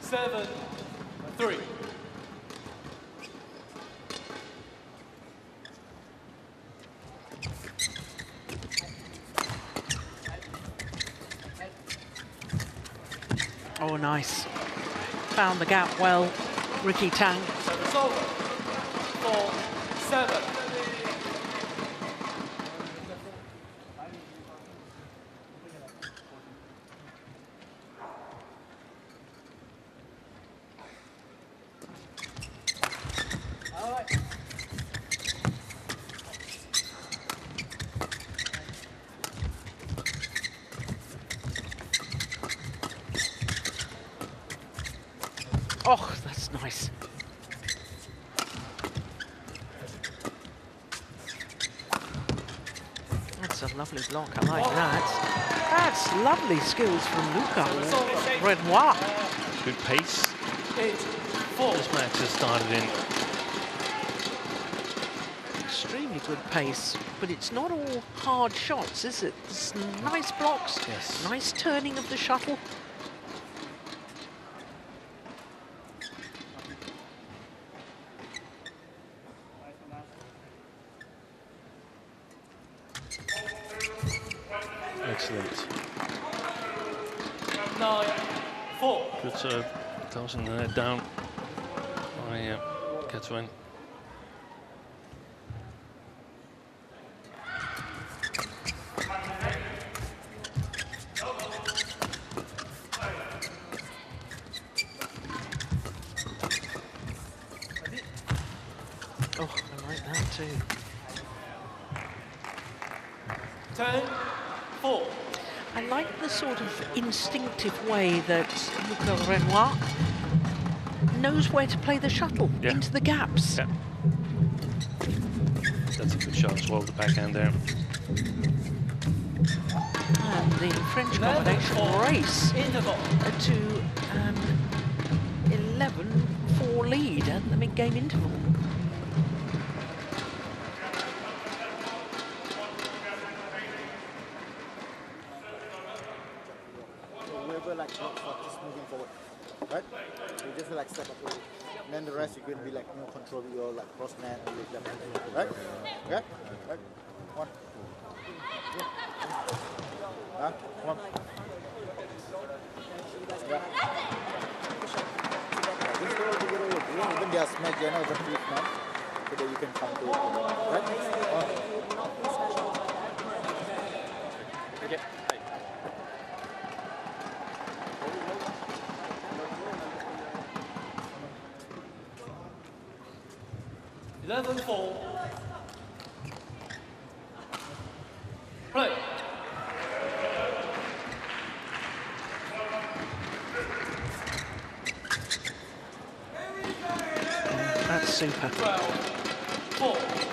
Seven, 3. Oh, nice. Found the gap well, Ricky Tang. Service over. 4, 7. Oh, that's nice. That's a lovely block, I like that. That's lovely skills from Luca Renoir. Good pace. 8, 4. This match has started in. Extremely good pace, but it's not all hard shots, is it? There's nice blocks, Yes. nice turning of the shuttle. Excellent. 9, 4. Good serve. Tossing the net down by Catherine. Oh, I like that too. 10, 4. I like the sort of instinctive way that Luca Renoir knows where to play the shuttle into the gaps. Yeah. That's a good shot as well, the backhand there. And the French combination race to an 11-4 lead at the mid-game interval. Like just moving forward, right? You just like step up, and then the rest you're going to be like more control your like cross man and like that, right? Okay, right? One. Huh? One. Yeah. Just go together with you. Even they are smack, you know, the flip man, so that you can come to it, right? One. Okay. 11-4. Play. That's super. 12-4.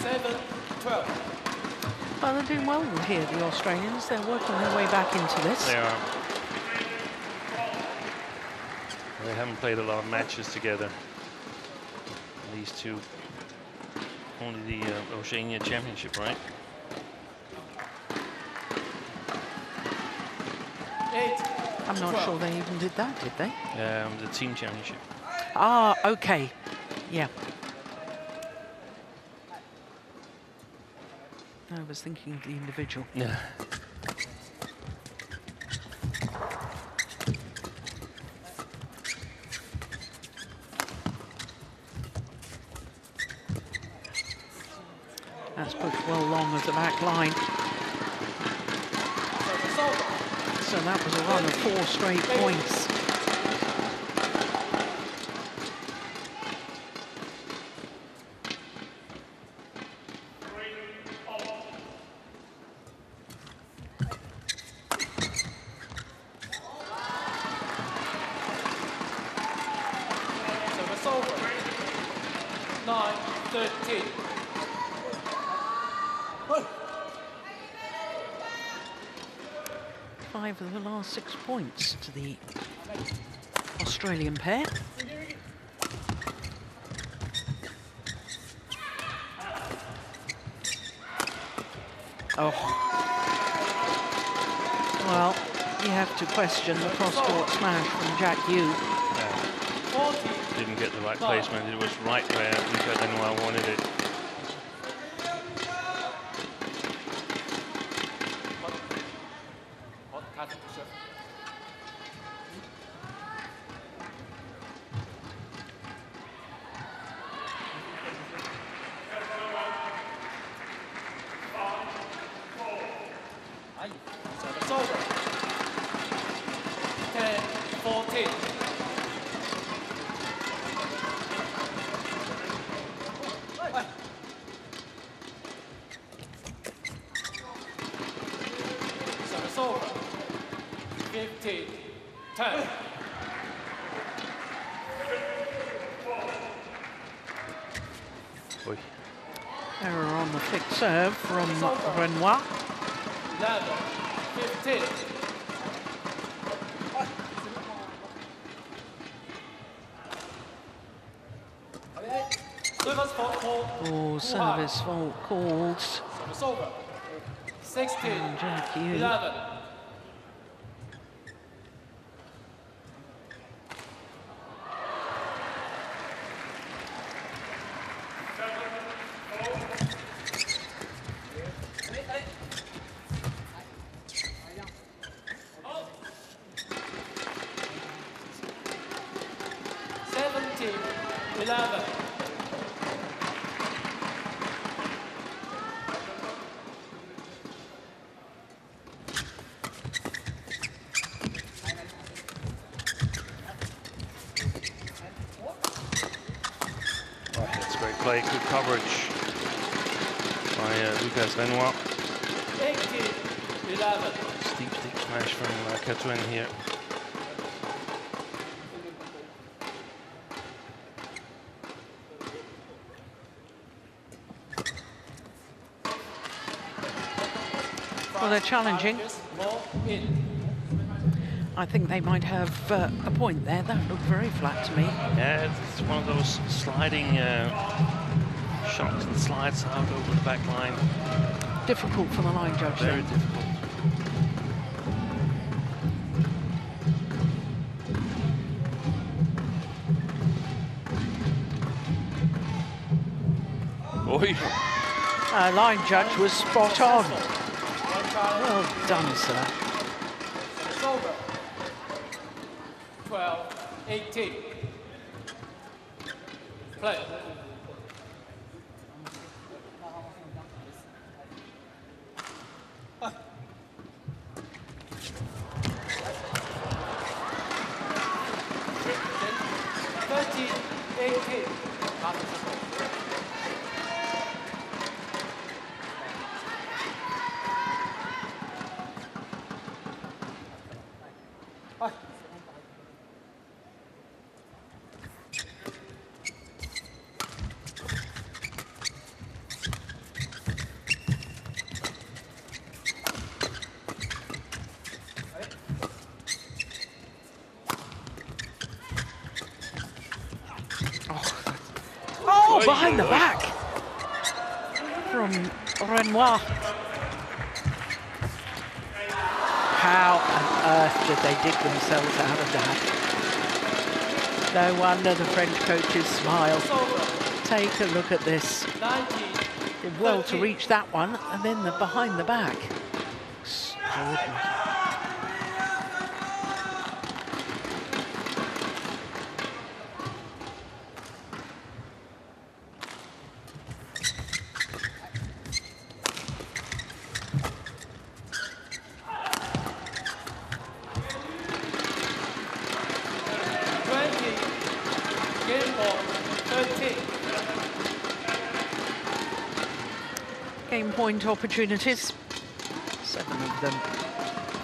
7-12. Well, they're doing well here, the Australians. They're working their way back into this. They are. They haven't played a lot of matches together. These two. Only the Oceania Championship, right? 8. I'm not sure they even did that, did they? The team championship. Ah, okay. Yeah. I was thinking of the individual. Yeah. That's pushed well long of the back line. So that was a run of 4 straight points. So it's over. 9-13. 5 of the last 6 points to the Australian pair. Oh. Well, you have to question the cross-court smash from Jack Yu. Didn't get the right placement. It was right where Fenghuang wanted it. It's over. 10-14. So it's over. 15-10. Error on the fixed serve from Fenghuang. 11-15. Oh, service fault called. It's over. 16-11. Jack Yu. Play, good coverage by Fenghuang. 18-11. Steep smash from Katuen here. Well, they're challenging. I think they might have a point there. That looked very flat to me. Yeah, it's one of those sliding shots and slides out over the back line. Difficult for the line judge. Very difficult. Oi. Line judge was spot on. Well done, sir. It's over. 12-18. Play. behind the back from Renoir. How on earth did they dig themselves out of that? No wonder the French coaches smile. Take a look at this. Did well to reach that one, and then the behind the back. Extraordinary. Game point opportunities, 7 of them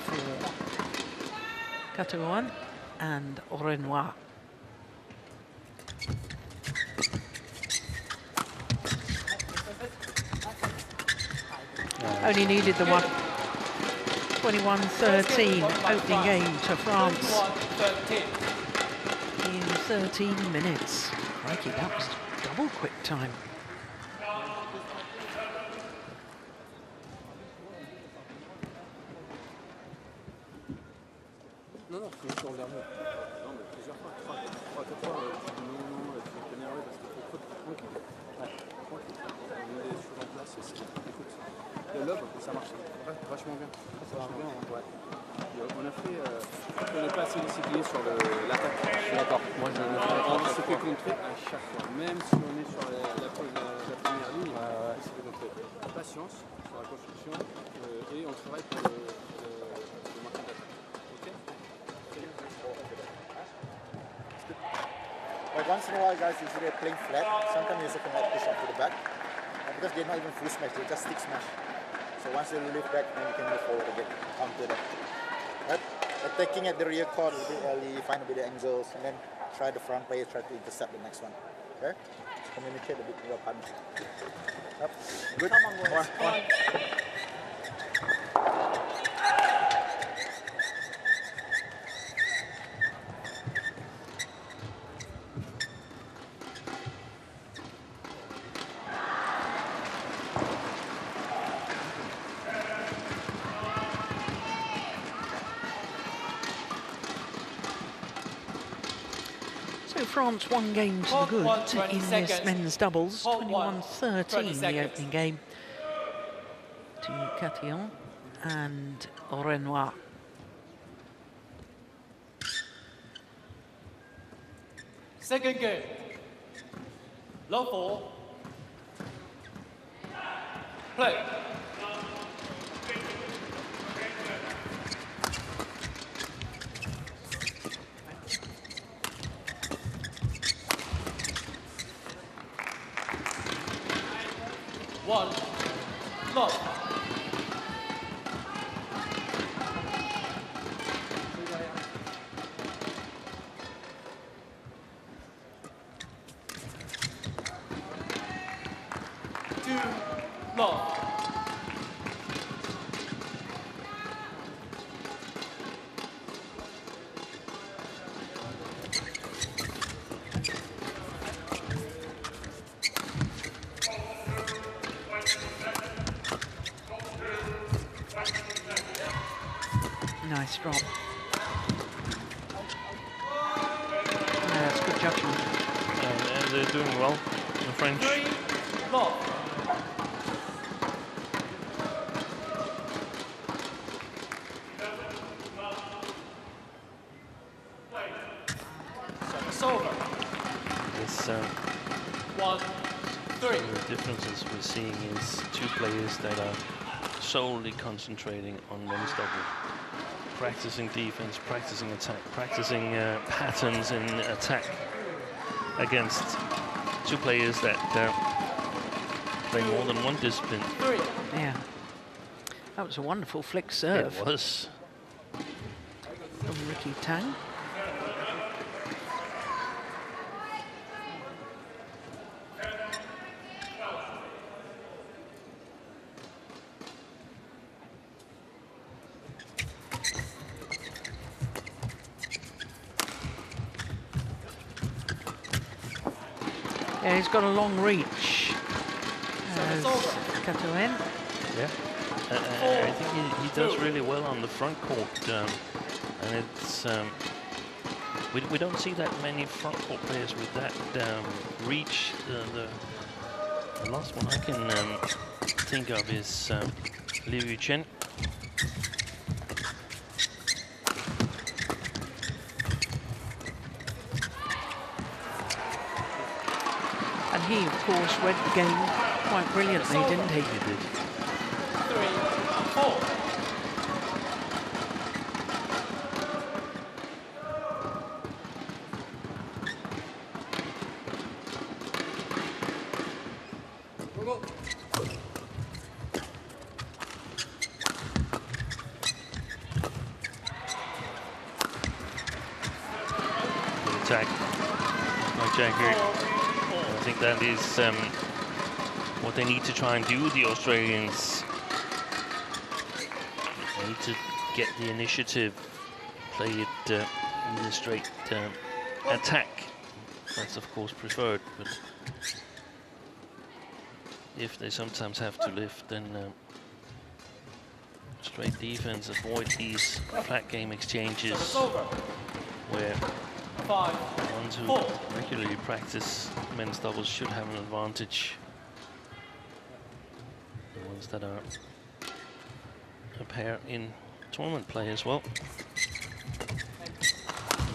for Fenghuang and Renoir. Only needed the one. 21-13 opening game to France in 13 minutes. Crikey, that was double quick time. Non, non, c'est sur le dernier. Non, mais plusieurs fois. 3-4 fois, tu dis non, tu t'es énervé parce que faut tranquille. Ouais, tranquille. On est sur la place, écoute. Le lob, ça marche vachement bien. Ça marche bien, ouais. On a fait. On n'est pas assez discipliné sur l'attaque. D'accord. Moi, on se fait contrer à chaque fois. Même si on est sur la première ligne, on se fait contrer. Patience sur la construction et on travaille pour le marquage d'attaque. Like once in a while, guys, usually they're playing flat. Sometimes you also can like push up to the back. Because they're not even full smash, they're just stick smash. So once they lift back, then you can move forward again, counter that. Right? Attacking at the rear court a bit early, find a bit of angles, and then try the front player, try to intercept the next one. Okay? Communicate a bit with your partner. Yep. Good. Come on, boys. Come on. France 1 game to the good in this men's doubles, 21-13 the opening game to Fenghuang and Renoir. Second game, love 4, play. One, love. Two, love. Nice drop. That's good judgment. And they're doing well, the French. It's over. This, 1, 3. The differences we're seeing is two players that are solely concentrating on men's double. Practicing defense, practicing attack, practicing patterns in attack against two players that play more than one discipline. Yeah, that was a wonderful flick serve. It was. From Ricky Tang. Yeah, he's got a long reach. Catoen. Yeah. I think he does really well on the front court, and it's we don't see that many front court players with that reach. The last one I can think of is Liu Chen. And he, of course, read the game quite brilliantly, didn't he? He did. 3-4. Good attack by Jagger. I think that is what they need to try and do, the Australians. They need to get the initiative, play it in a straight attack. That's of course preferred, but if they sometimes have to lift, then straight defense, avoid these flat game exchanges where the ones who regularly practice men's doubles should have an advantage. The ones that are a pair in tournament play as well.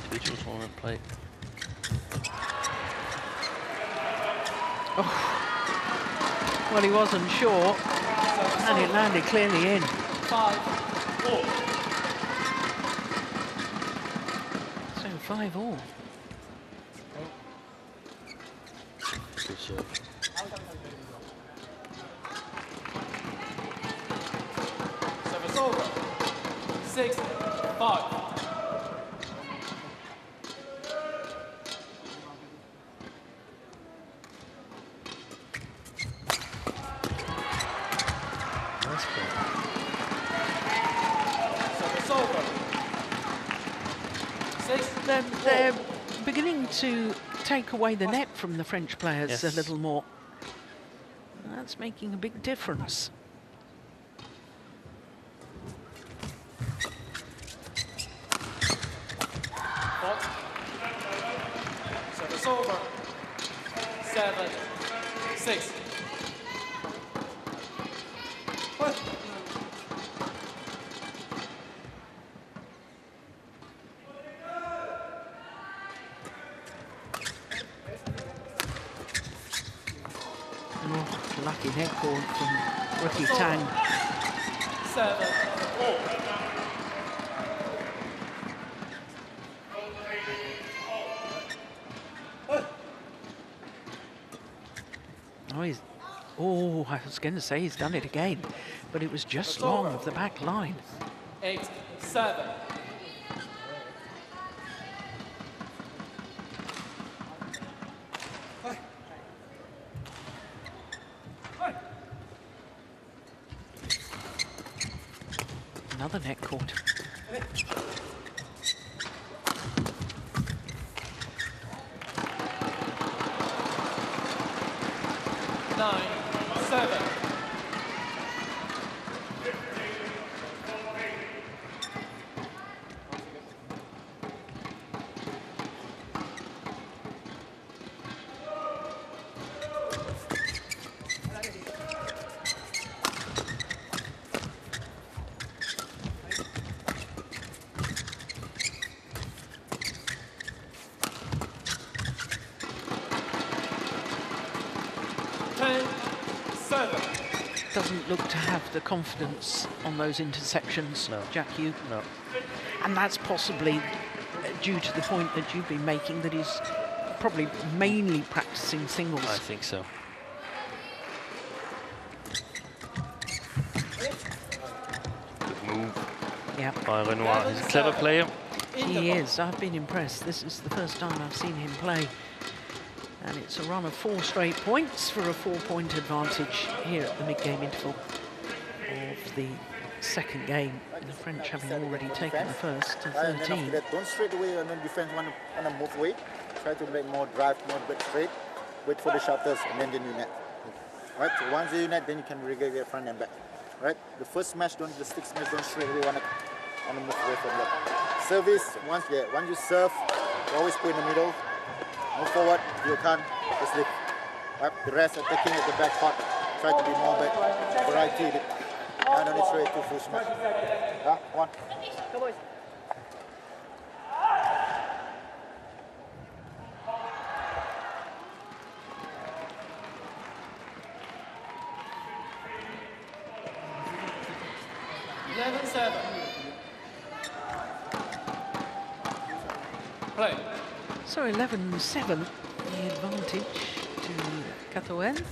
Individual tournament play. Oh. Well, he wasn't sure, and it landed clearly in. 5-4. So 5-all. Good serve. Service over. 6-5. They're beginning to take away the net from the French players a little more. That's making a big difference. Service over. 7-6. Lucky net cord from Ricky Tang. 7-4. Oh, I was going to say he's done it again, but it was just long of the back line. 8-7. Another net cord. Nine, 7. Doesn't look to have the confidence on those intersections, Jack Hugh. No. And that's possibly due to the point that you've been making, that he's probably mainly practicing singles. I think so. Good move. Yeah. By Renoir. He's a clever player. He is. I've been impressed. This is the first time I've seen him play. And it's a run of 4 straight points for a 4-point advantage here at the mid-game interval of the second game. The French having already taken the first to 13. Don't straight away and then defense want to move away. Try to make more drive, more back straight. wait for the shutters, and then you net. Right? So once you net, then you can regate front and back. Right? The first smash, the stick smash, don't straight away want to move away from that. Service, once you serve, you always put in the middle. Move forward, you can't, just lift. Right? The rest attacking at the back part. Try to be more back, variety. I don't need straight to full smash. Yeah, come on. Go boys. Play. So 11-7, the advantage to Catoen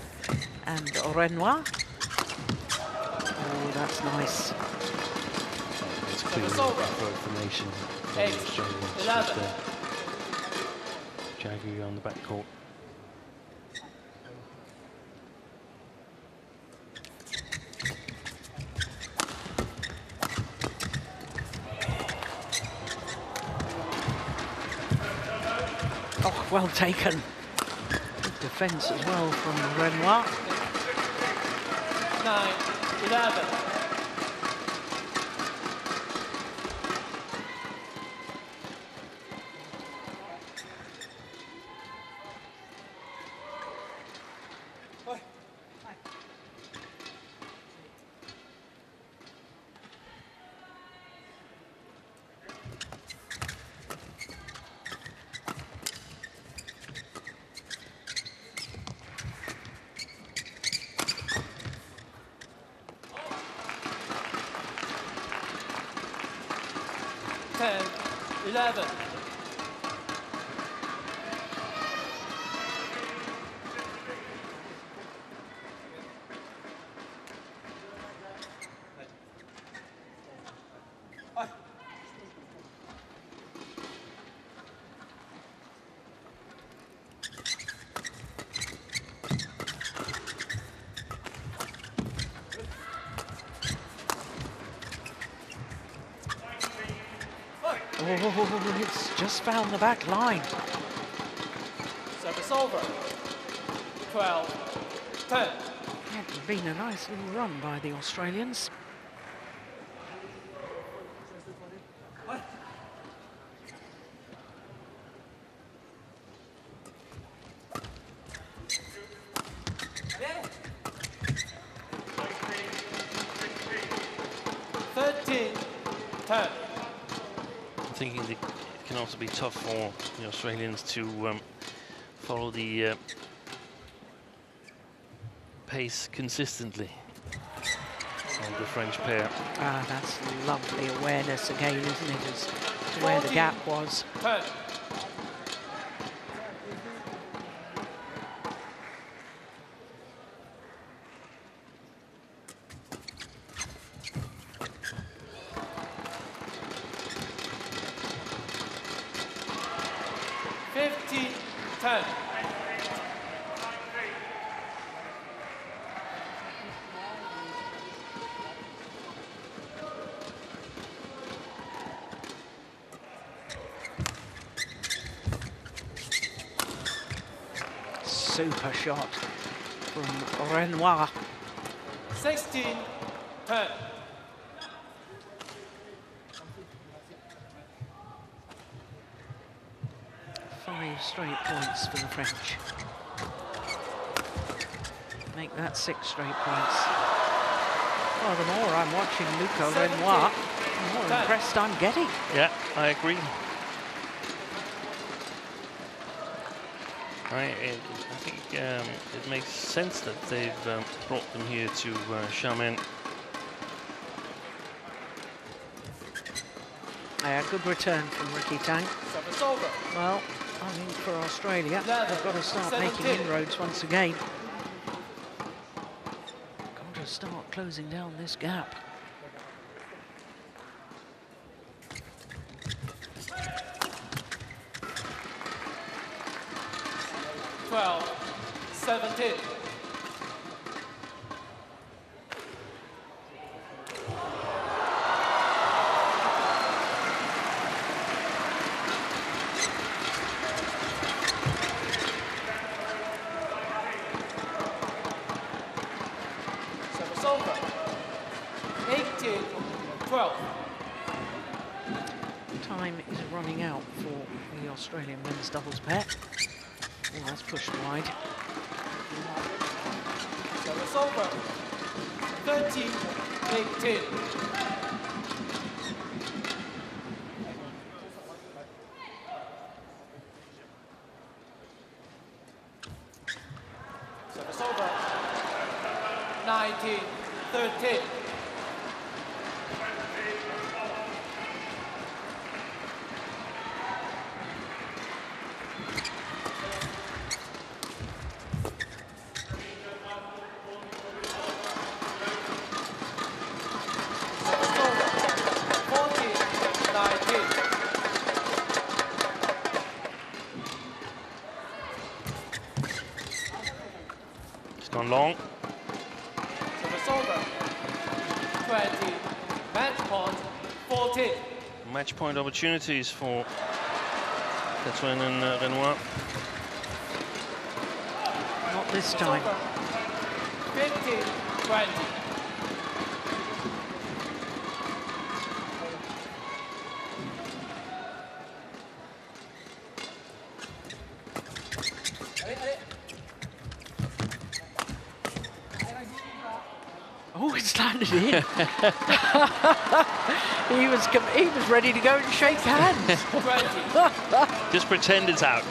and Renoir. Oh, that's nice. It's clearly for formation. 8-11. Jagu on the back court. Oh, well taken. Good defence as well from Renoir. 9-11. Oh, it's just found the back line. Service over. 12-10. It's been a nice little run by the Australians. Thinking that it can also be tough for the Australians to follow the pace consistently of the French pair. Ah, that's lovely awareness again, isn't it, as to where the gap was. 10. Super shot from Renoir. 16-10. 5 straight points for the French. Make that 6 straight points. Well, the more I'm watching Luca Renoir, the more impressed I'm getting. Yeah, I agree. I think it makes sense that they've brought them here to Xiamen. Good return from Ricky Tang. Service over. Well, I think for Australia, they've got to start making inroads once again. Got to start closing down this gap. over. 18-12. Time is running out for the Australian men's doubles pair. Oh, that's pushed wide. Service over. 13-18. Service over. 19-13. Gone long. Service over. 20. Match point 14. Match point opportunities for Catherine and Renoir. Not this time. 15-20. Oh, it's landed in. he was ready to go and shake hands. Just pretend it's out.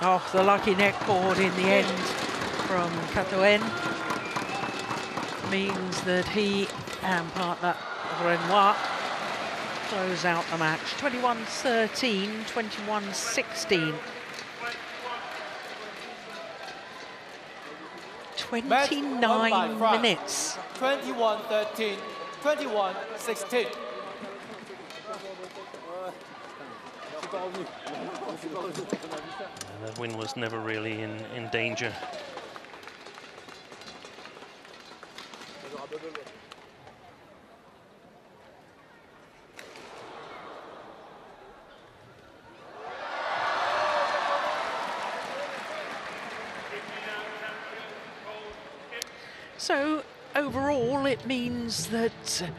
Oh, the lucky neck cord in the end from Catherine means that he and partner Renoir close out the match. 21-13, 21-16. 29 minutes. 21-13, 21-16. That win was never really in danger. So overall, it means that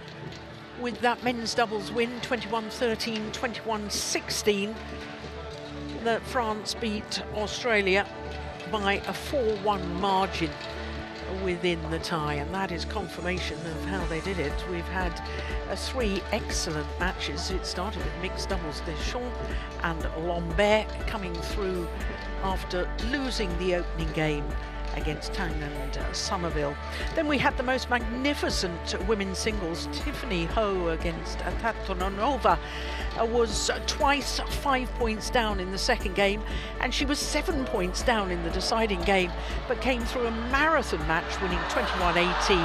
with that men's doubles win, 21-13, 21-16, that France beat Australia by a 4-1 margin within the tie, and that is confirmation of how they did it. We've had 3 excellent matches. It started with mixed doubles, Deschamps and Lambert coming through after losing the opening game against Tang and Somerville. Then we had the most magnificent women's singles. Tiffany Ho against Tatonova was twice 5 points down in the second game, and she was 7 points down in the deciding game, but came through a marathon match, winning 21-18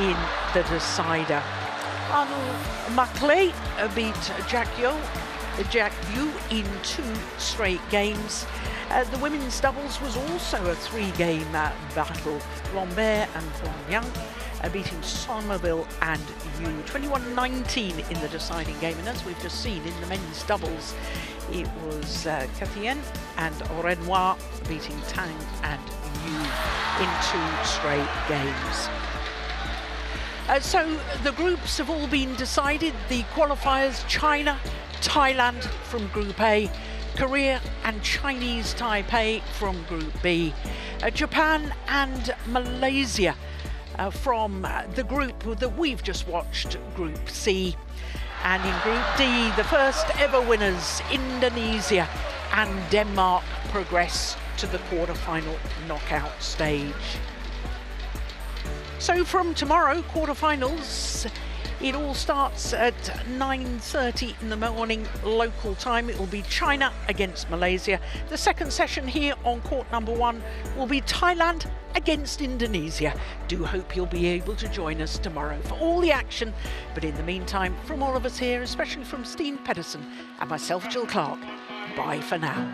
in the decider. Arnold Maclay beat Jack Yu in 2 straight games. The women's doubles was also a 3-game battle. Lambert and Fenghuang beating Somerville and Yu. 21-19 in the deciding game. And as we've just seen in the men's doubles, it was Catherine and Renoir beating Tang and Yu in 2 straight games. So the groups have all been decided. The qualifiers: China, Thailand from Group A, Korea and Chinese Taipei from Group B, Japan and Malaysia from the group that we've just watched, Group C. And in Group D, the first ever winners, Indonesia and Denmark, progress to the quarterfinal knockout stage. So from tomorrow, quarterfinals, it all starts at 9:30 in the morning local time. It will be China against Malaysia. The second session here on court number 1 will be Thailand against Indonesia. Do hope you'll be able to join us tomorrow for all the action. But in the meantime, from all of us here, especially from Steen Pedersen and myself, Jill Clark, bye for now.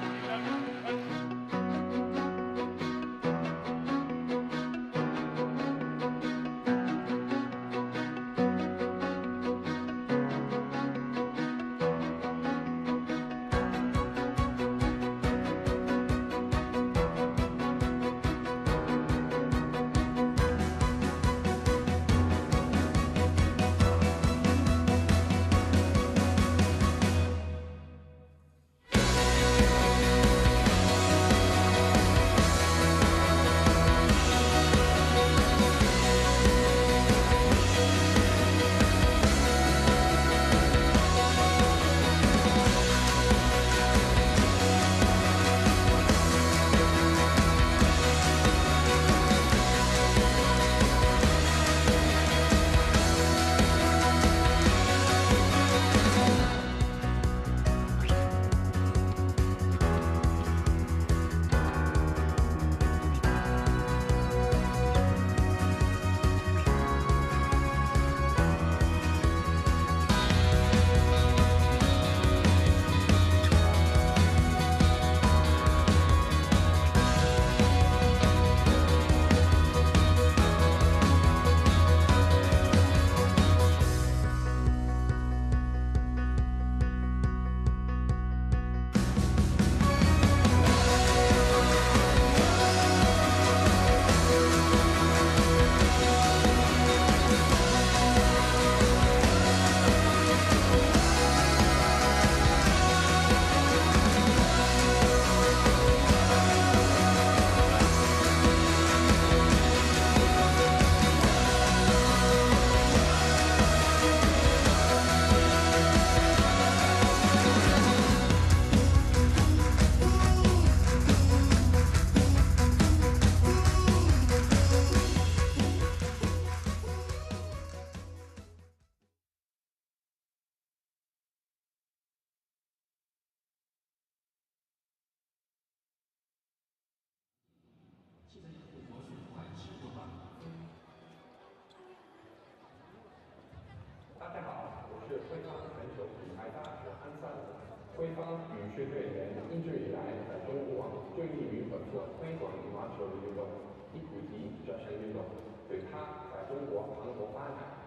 对它在中国蓬勃发展。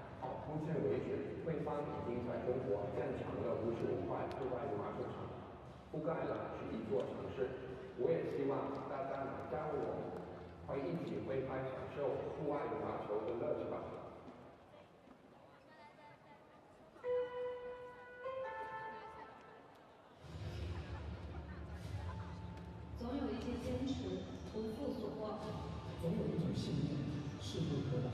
目前为止，潍坊已经在中国建成了55块户外羽毛球场，覆盖了11座城市。我也希望大家能加入我们，会一起为拍享受户外羽毛球的乐趣吧。总有一些坚持不负所望，总有一种信念势不可挡。